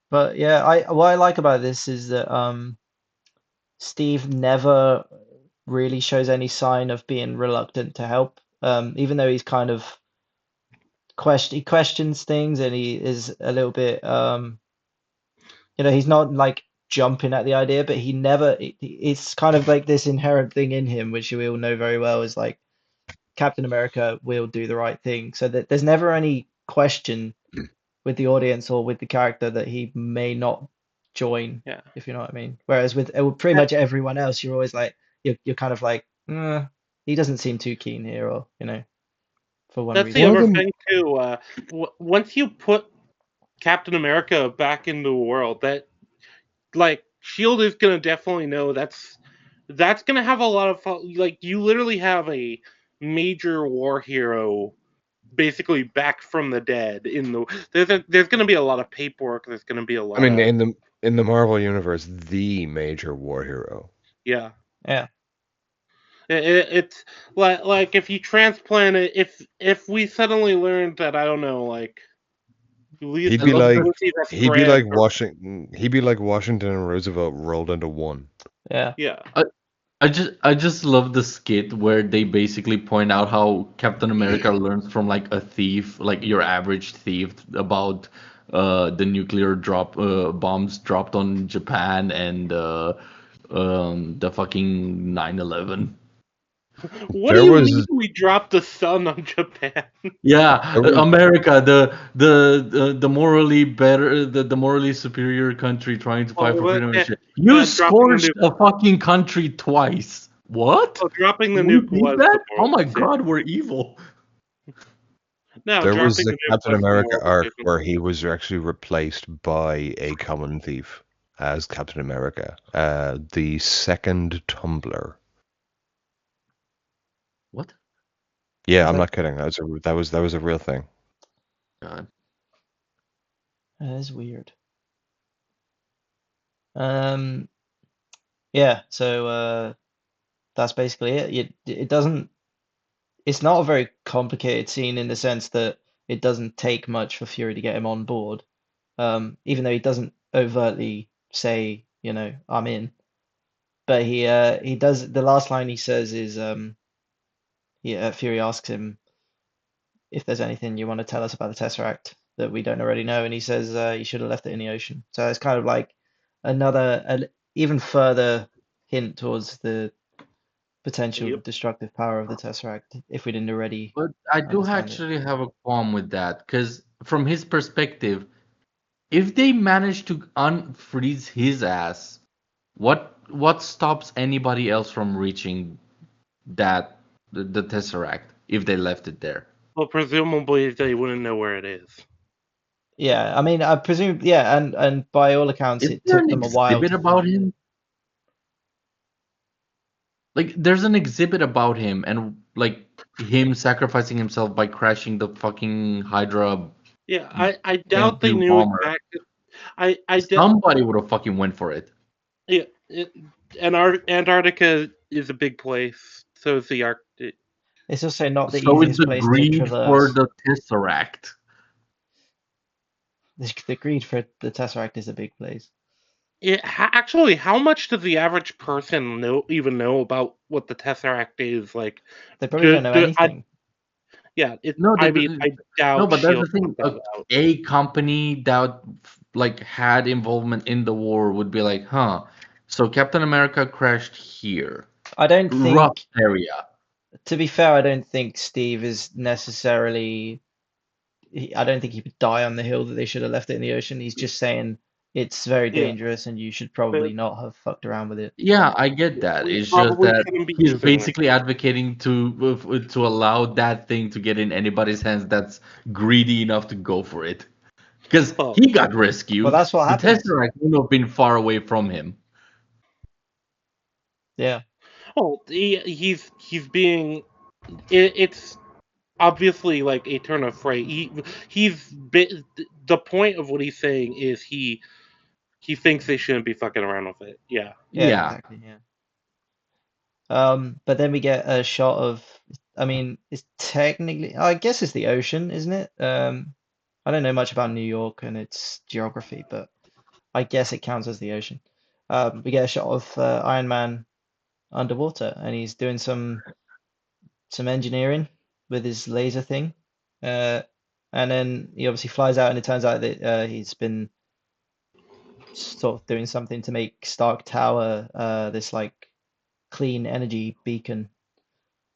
But yeah, I what I like about this is that Steve never really shows any sign of being reluctant to help. Even though he's kind of he questions things and he is a little bit he's not like jumping at the idea, but he never it's kind of like this inherent thing in him, which we all know very well, is like Captain America will do the right thing. So that there's never any question with the audience or with the character that he may not join, Yeah. if you know what I mean. Whereas with pretty much everyone else, you're always like you're kind of like, he doesn't seem too keen here, or for one That's the reason One or of other another. them, thing too. Once you put Captain America back in the world, that like Shield is gonna definitely know that's gonna have a lot of like you literally have a major war hero basically back from the dead in the there's gonna be a lot of paperwork. There's gonna be a I lot mean, of in the Marvel universe, the major war hero. yeah. Yeah. It's like if you transplant it, if we suddenly learned that I don't know, like He'd I be love like the Ulysses S. Grant, or He'd be like Washington and Roosevelt rolled into one. Yeah. yeah, I, I just love the skit where they basically point out how Captain America learns from like a thief, like your average thief, about the nuclear drop bombs dropped on Japan and the fucking 9/11. What do There you mean was we dropped the sun on Japan? Yeah, there was America, the morally better, the morally superior country trying to fight Oh, for freedom and yeah, shit. You dropping the scorched nuke. a fucking country twice. What? Oh, dropping the We nuke did was that? the Oh moral my decision. God, we're evil. No, there was dropping the the nuke Captain was the America moral arc decision. where he was actually replaced by a common thief as Captain America, the second Tumbler. What? Yeah, Is I'm that not kidding. That was a real thing. God. that is weird. Um, yeah. So that's basically it. It doesn't. It's not a very complicated scene in the sense that it doesn't take much for Fury to get him on board. Even though he doesn't overtly say, I'm in. But he does. The last line he says is Fury asks him if there's anything you want to tell us about the Tesseract that we don't already know, and he says you should have left it in the ocean. So it's kind of like an even further hint towards the potential Yep. destructive power of the Tesseract if we didn't already But I do understand it. actually have a qualm with that, because from his perspective, if they manage to unfreeze his ass, what stops anybody else from reaching the Tesseract if they left it there? Well, presumably they wouldn't know where it is. Yeah, I mean, I presume, yeah, and by all accounts, Is it there took an them a while exhibit to about find it. him? Like, there's an exhibit about him and like him sacrificing himself by crashing the fucking Hydra Yeah, I doubt they M2 knew bomber. exactly. I Somebody would have fucking went for it. yeah, Antarctica is a big place. So is the Arctic. It's also not the So is easiest the place to greed for traverse. the Tesseract. The greed for the Tesseract is a big place. Actually, how much does the average person even know about what the Tesseract is? Like, They probably don't know anything. No, I mean, I no, doubt but that's the Shield thing. put that out. A company that like had involvement in the war would be like, huh? So Captain America crashed here, I don't rough think, area. to be fair, I don't think Steve is necessarily. I don't think he would die on the hill that they should have left it in the ocean. He's just saying it's very Yeah, dangerous and you should but probably not have fucked around with it. Yeah, I get that. we It's just probably that shouldn't be he's using it. basically advocating to allow that thing to get in anybody's hands that's greedy enough to go for it. Because Oh, he got Well, rescued. that's what The happens. Tesseract would have been far away from him. Yeah. he's being. It's obviously like a turn of phrase. The point of what he's saying is he thinks they shouldn't be fucking around with it. Yeah. Yeah, Yeah. exactly. Yeah. But then we get a shot of, I mean, it's technically, I guess it's the ocean, isn't it? I don't know much about New York and its geography, but I guess it counts as the ocean. We get a shot of Iron Man underwater, and he's doing some engineering with his laser thing. Uh, and then he obviously flies out, and it turns out that he's been sort of doing something to make Stark Tower this like clean energy beacon.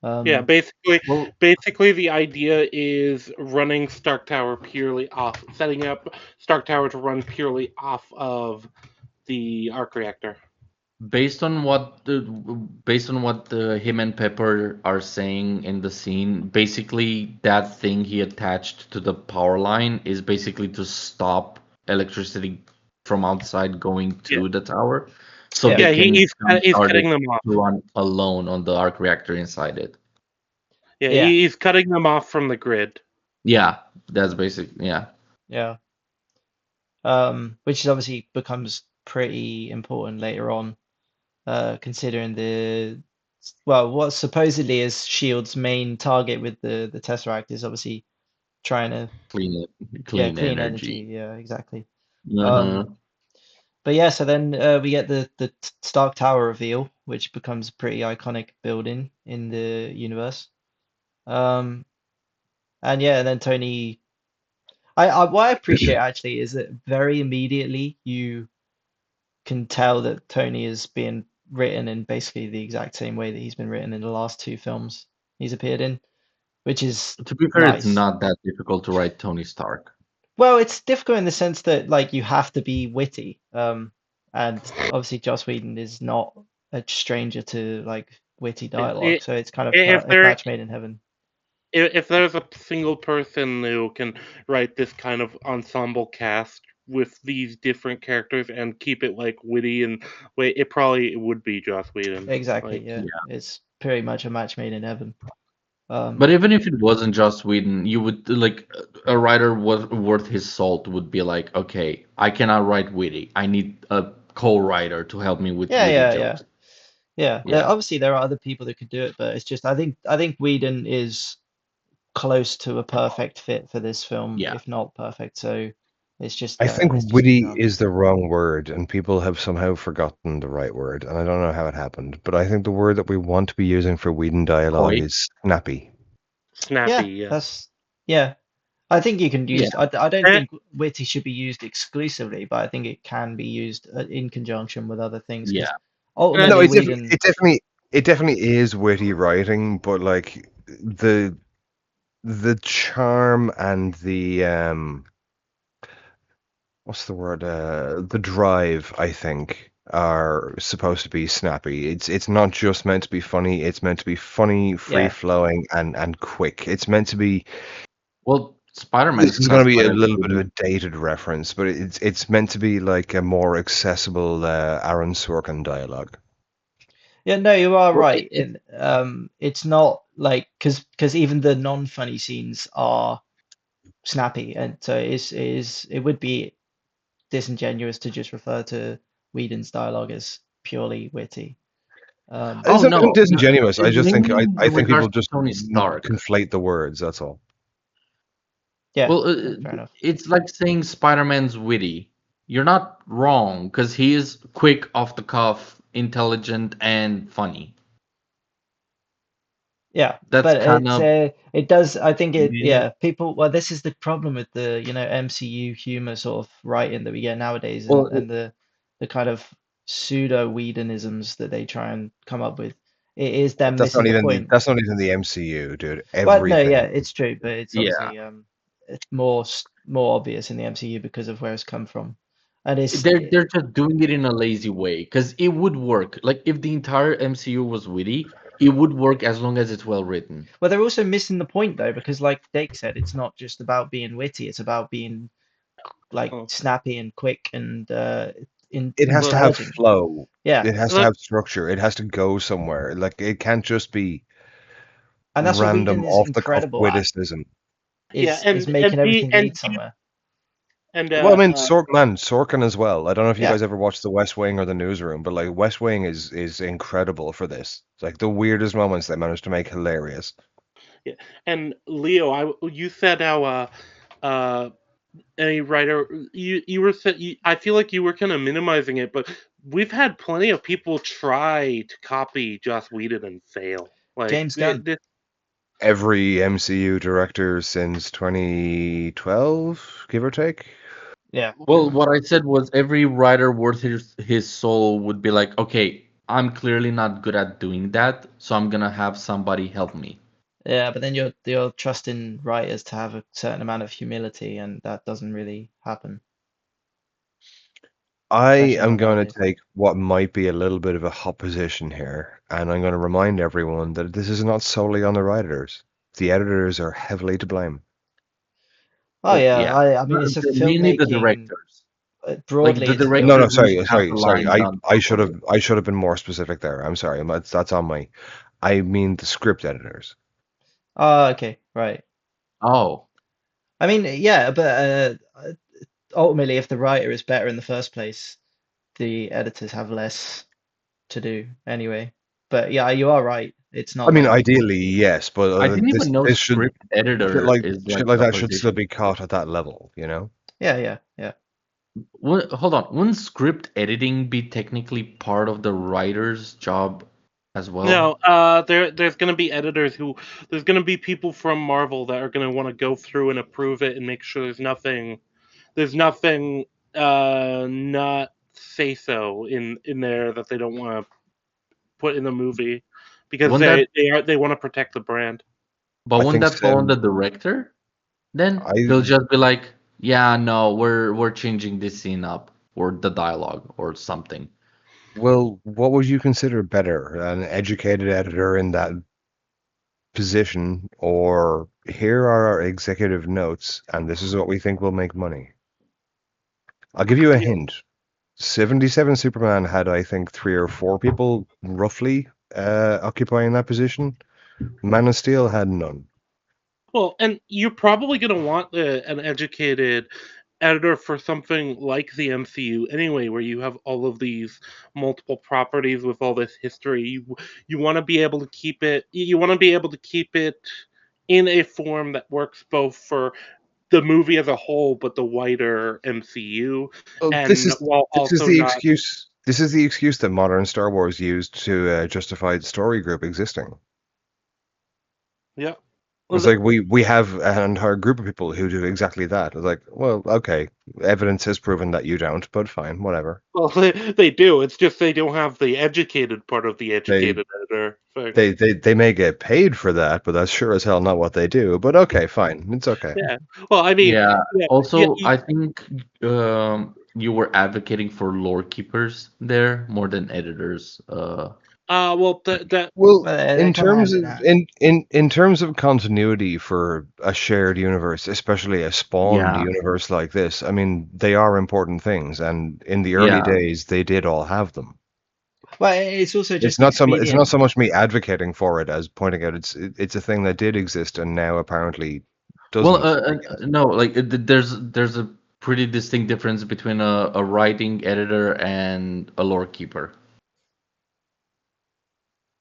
Yeah, Um, Well, basically the idea is running Stark Tower purely off, setting up Stark Tower to run purely off of the arc reactor. based on what him and Pepper are saying in the scene, basically that thing he attached to the power line is basically to stop electricity from outside going Yeah, to the tower, so yeah, they yeah, can he's jumpstart it cutting them off. to run alone on the arc reactor inside it. Yeah, yeah, he's cutting them off from the grid. Yeah, that's basic. Yeah, yeah. Which is obviously becomes pretty important later on, considering what supposedly is Shield's main target with the Tesseract is obviously trying to, clean yeah, clean clean energy. energy. Yeah, exactly. Uh-huh. Um, But yeah, so then we get the Stark Tower reveal, which becomes a pretty iconic building in the universe. Um, and yeah, and then Tony. What I appreciate actually is that very immediately you can tell that Tony is being written in basically the exact same way that he's been written in the last two films he's appeared in, which is To be fair, it's nice. not that difficult to write Tony Stark. Well, it's difficult in the sense that like you have to be witty. And obviously Joss Whedon is not a stranger to like witty dialogue, so it's kind of if a there match made in heaven. if there's a single person who can write this kind of ensemble cast with these different characters and keep it like witty and wait, it probably would be Joss Whedon. Exactly, Like yeah. Yeah. It's pretty much a match made in heaven. But even if it wasn't just Sweden, you would like a writer worth his salt would be like, okay, I cannot write witty. I need a co-writer to help me with Yeah, witty yeah, yeah. jokes. Yeah. Yeah, Obviously there are other people that could do it, but it's just I think Whedon is close to a perfect fit for this film, yeah. if not perfect. So I think it's just moving witty on. is the wrong word, and people have somehow forgotten the right word, and I don't know how it happened. But I think the word that we want to be using for Whedon dialogue Coy. is snappy. snappy, Yeah, yeah. that's yeah. I think you can Yeah, use. I don't And, think witty should be used exclusively, but I think it can be used in conjunction with other things because yeah. and No, ultimately Whedon. it definitely is witty writing, but like the charm and the what's the word? The drive, I think, are supposed to be snappy. It's not just meant to be funny. It's meant to be funny, free Yeah, flowing, and quick. It's meant to be. Well, Spider-Man This is going has to be quite a a little bit of witty. a dated reference, but it's meant to be like a more accessible Aaron Sorkin dialogue. yeah. No, you are Well, right. It's not like because even the non-funny scenes are snappy, and so it would be disingenuous to just refer to Whedon's dialogue as purely witty. oh It's not even no, no, disingenuous. I it's just think mainly in I think regards people to just Tony Stark. conflate the words. That's all. Yeah, Well, fair enough. it's like saying Spider-Man's witty. You're not wrong because he is quick, off the cuff, intelligent, and funny. Yeah, That's but kind of it does. I think it. yeah. Yeah, people. Well, this is the problem with the MCU humor sort of writing that we get nowadays, Well, and the kind of pseudo Whedonisms that they try and come up with. It is them That's missing not the even point. that's not even the MCU, dude. Well, no, yeah, Everything. it's true, but it's yeah. obviously it's more obvious in the MCU because of where it's come from, and it's They're just doing it in a lazy way because it would work. Like if the entire MCU was witty, it would work as long as it's well written. well, they're also missing the point though, because like Dake said, it's not just about being witty; it's about being like oh, snappy and quick and It has to look, have intelligent. flow. Yeah, It has to look, have structure. It has to go somewhere. Like it can't just be and that's what Whedon random is off the cuff incredible at witticism. yeah, is making everything lead somewhere. and Well, I mean, Sorkin as well. I don't know if you Yeah, guys ever watched The West Wing or The Newsroom, but like West Wing is incredible for this. It's like the weirdest moments they managed to make hilarious. yeah, and Leo, you said how uh any writer you were I feel like you were kind of minimizing it, but we've had plenty of people try to copy Joss Whedon and fail. Like James Gunn. Every MCU director since 2012, give or take. Yeah, pretty Well, much. what I said was every writer worth his soul would be like, okay, I'm clearly not good at doing that, so I'm gonna have somebody help me. Yeah, but then you're trusting writers to have a certain amount of humility, and that doesn't really happen, I especially am not going nowadays. to take what might be a little bit of a hot position here, and I'm going to remind everyone that this is not solely on the writers. The editors are heavily to blame. Oh Well, yeah, yeah, I mean it's a mainly the filmmaking directors. Like broadly the it's a No, no, directors filmmaking used sorry, to have choice. sorry, the sorry. line done properly. I should have been more specific there. I'm sorry. That's on my. I mean the script editors. Oh, okay, right. Oh, I mean, yeah, but ultimately, if the writer is better in the first place, the editors have less to do anyway. But yeah, you are right. It's I not mean, like ideally, yes, but I didn't even know this should script editor is shit like like a that should still position. be caught at that level, you know? yeah, yeah, yeah. Hold on. Wouldn't script editing be technically part of the writer's job as well? No, there's gonna be editors who there's gonna be people from Marvel that are gonna want to go through and approve it and make sure there's nothing not say so in there that they don't want to put in the movie because Wouldn't that, they want to protect the brand. but I wouldn't think that fall on so. the director? Then I he'll just be like, "Yeah, no, we're changing this scene up, or the dialogue, or something." Well, what would you consider better, an educated editor in that position, or here are our executive notes, and this is what we think will make money? I'll give you a Yeah. hint. 77 Superman had, I think, 3 or 4 people roughly occupying that position. Man of Steel had none. Well, and you're probably gonna want an educated editor for something like the MCU anyway, where you have all of these multiple properties with all this history. You want to be able to keep it. You want to be able to keep it in a form that works both for the movie as a whole, but the wider MCU, Well, and while this is also the not. excuse. This is the excuse that modern Star Wars used to justify the story group existing. Yeah. Well, It's like we have an entire group of people who do exactly that. It's like, well, okay, evidence has proven that you don't, but fine, whatever. well, they do. It's just they don't have the educated part of the They educated editor thing. they may get paid for that, but that's sure as hell not what they do. But okay, fine, it's okay. Yeah. Well, I mean, Yeah. yeah, yeah. Also, I think you were advocating for lore keepers there more than editors. Well, that Well, Well, they're in kind of terms hand of in hand. in terms of continuity for a shared universe, especially a spawned Yeah. universe like this, I mean, they are important things, and in the early Yeah. days, they did all have them. Well, it's also It's just not it's not expedient. so much me advocating for it as pointing out it's a thing that did exist and now apparently Well, doesn't, I guess. no, like there's a pretty distinct difference between a writing editor and a lore keeper.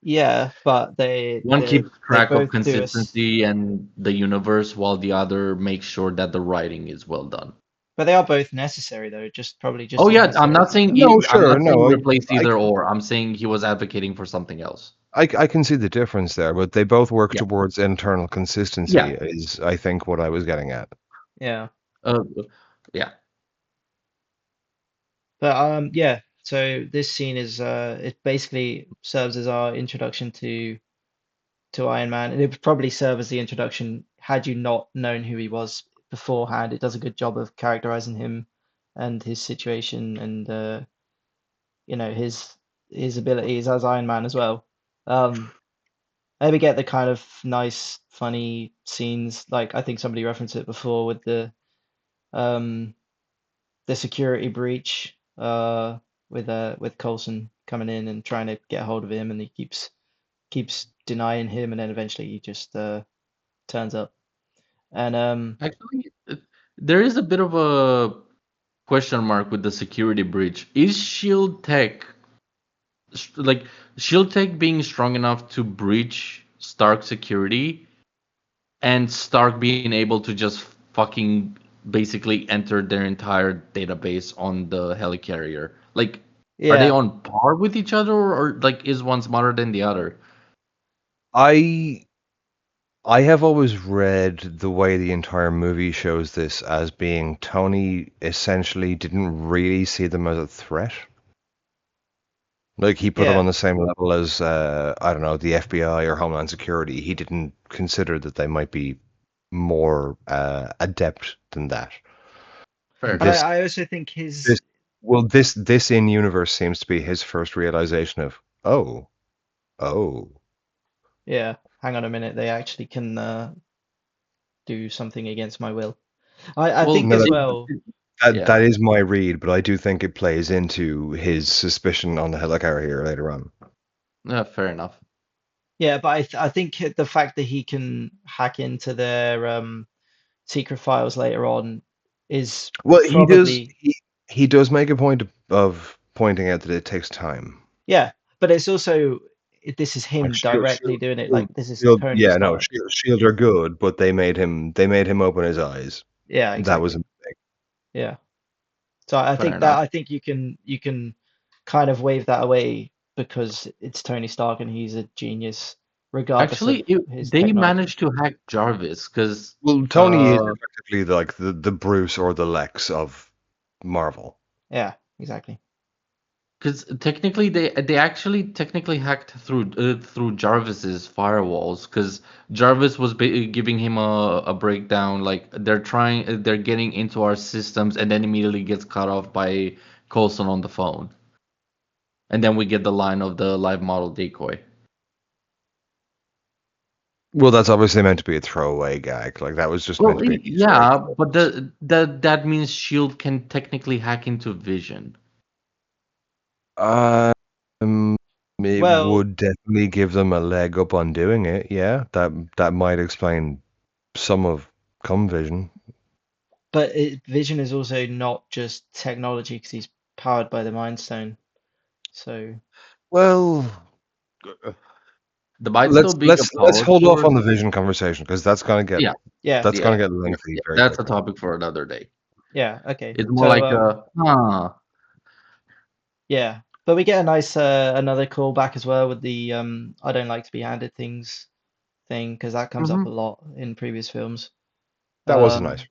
Yeah, but One keeps they track of both do us, consistency and the universe, while the other makes sure that the writing is well done. but they are both necessary though. Just probably just Oh as yeah, I'm necessary as not each saying other. No, I'm sure, not saying no, replace either or. I'm saying he was advocating for something else. I can see the difference there, but they both work Yeah. towards internal Yeah. consistency, is I think what I was getting at. Yeah, Uh, yeah. but yeah. So this scene is it basically serves as our introduction to Iron Man, and it would probably serve as the introduction had you not known who he was beforehand. It does a good job of characterizing him and his situation and you know his abilities as Iron Man as well. Um, Maybe get the kind of nice, funny scenes. Like I think somebody referenced it before with um the security breach with Coulson coming in and trying to get hold of him, and he keeps denying him, and then eventually he just turns up. And Actually, there is a bit of a question mark with the security breach. Is Shield Tech like Shield Tech being strong enough to breach Stark security and Stark being able to just fucking basically enter their entire database on the helicarrier? Like, are they yeah, on par with each other, or like is one smarter than the other? I I have always read the way the entire movie shows this as being Tony essentially didn't really see them as a threat. Like he put them yeah, on the same level as I don't know, the FBI or Homeland Security. He didn't consider that they might be more adept than that. Fair and enough. This I also think this his this in universe seems to be his first realization of, oh, oh. yeah. Hang on a minute, they actually can do something against my will. I Well, think No, as that, well. that yeah, is my read, but I do think it plays into his suspicion on the helicarrier later on. fair enough. Yeah, but I think the fact that he can hack into their secret files later on is Well, probably he does make a point of pointing out that it takes time. yeah, but it's also this is Like him directly doing it. Like this is Tony Yeah, no, Stark. Shield are good, but they made him open his eyes. Yeah, That was exactly. a mistake. Yeah. So I Fair think that enough. I think you can kind of wave that away because it's Tony Stark and he's a genius, regardless of Actually, his they technology. managed to hack Jarvis because Well, Tony is uh, effectively like the Bruce or the Lex of Marvel. Yeah, exactly. because technically they actually technically hacked through Jarvis's firewalls because Jarvis was giving him a breakdown like they're getting into our systems and then immediately gets cut off by Coulson on the phone, and then we get the line of the live model decoy. Well, that's obviously meant to be a throwaway gag. Like that was just meant Well, to be an Easter egg. yeah, but that means Shield can technically hack into Vision. Um, it Well, would definitely give them a leg up on doing it. Yeah, that might explain some of Vision. but Vision is also not just technology because he's powered by the Mind Stone. So Well, The might still be a let's power hold off on source. the Vision conversation because Yeah, yeah, that's gonna yeah, get lengthy very that's a quickly. topic for another day. yeah, okay. It's more So like yeah, but we get a nice another callback as well with the I don't like to be handed things thing because that comes up a mhm. lot in previous films. That was nice. Um,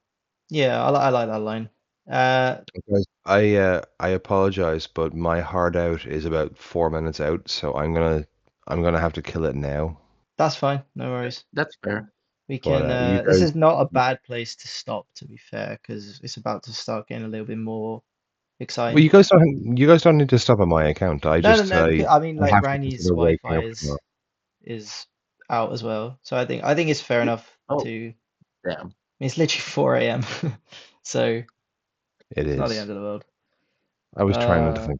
yeah, I like that line. Guys, I apologize, but my hard out is about 4 minutes out, so I'm gonna have to kill it now. That's fine, no worries. That's fair. We But can. you This guys, is not a bad place to stop, to be fair, because it's about to start getting a little bit more well, exciting. you guys don't need to stop on my account. No, no, no. I mean, I like have to Rangi's consider waking Wi-Fi up tomorrow. is out as well, so I think it's fair enough Oh, to. damn. It's literally 4 a.m., so It it's not the is. end of the world. I was trying not to Uh, think.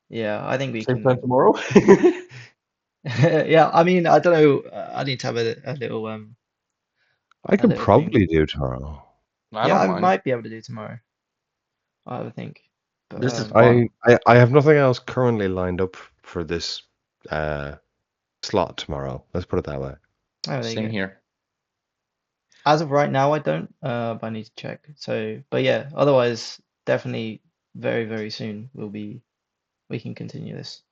yeah, I think we Same time can. tomorrow? Yeah, I mean, I don't know. I need to have I a could little thing. probably do tomorrow. I Yeah, don't I mind. might be able to do tomorrow. I would think, but This is fun. I have nothing else currently lined up for this uh slot tomorrow. Let's put it that way. oh, there you Same go. here. As of right now, I don't, but I need to check. So, but yeah, otherwise, definitely very, very soon we can continue this.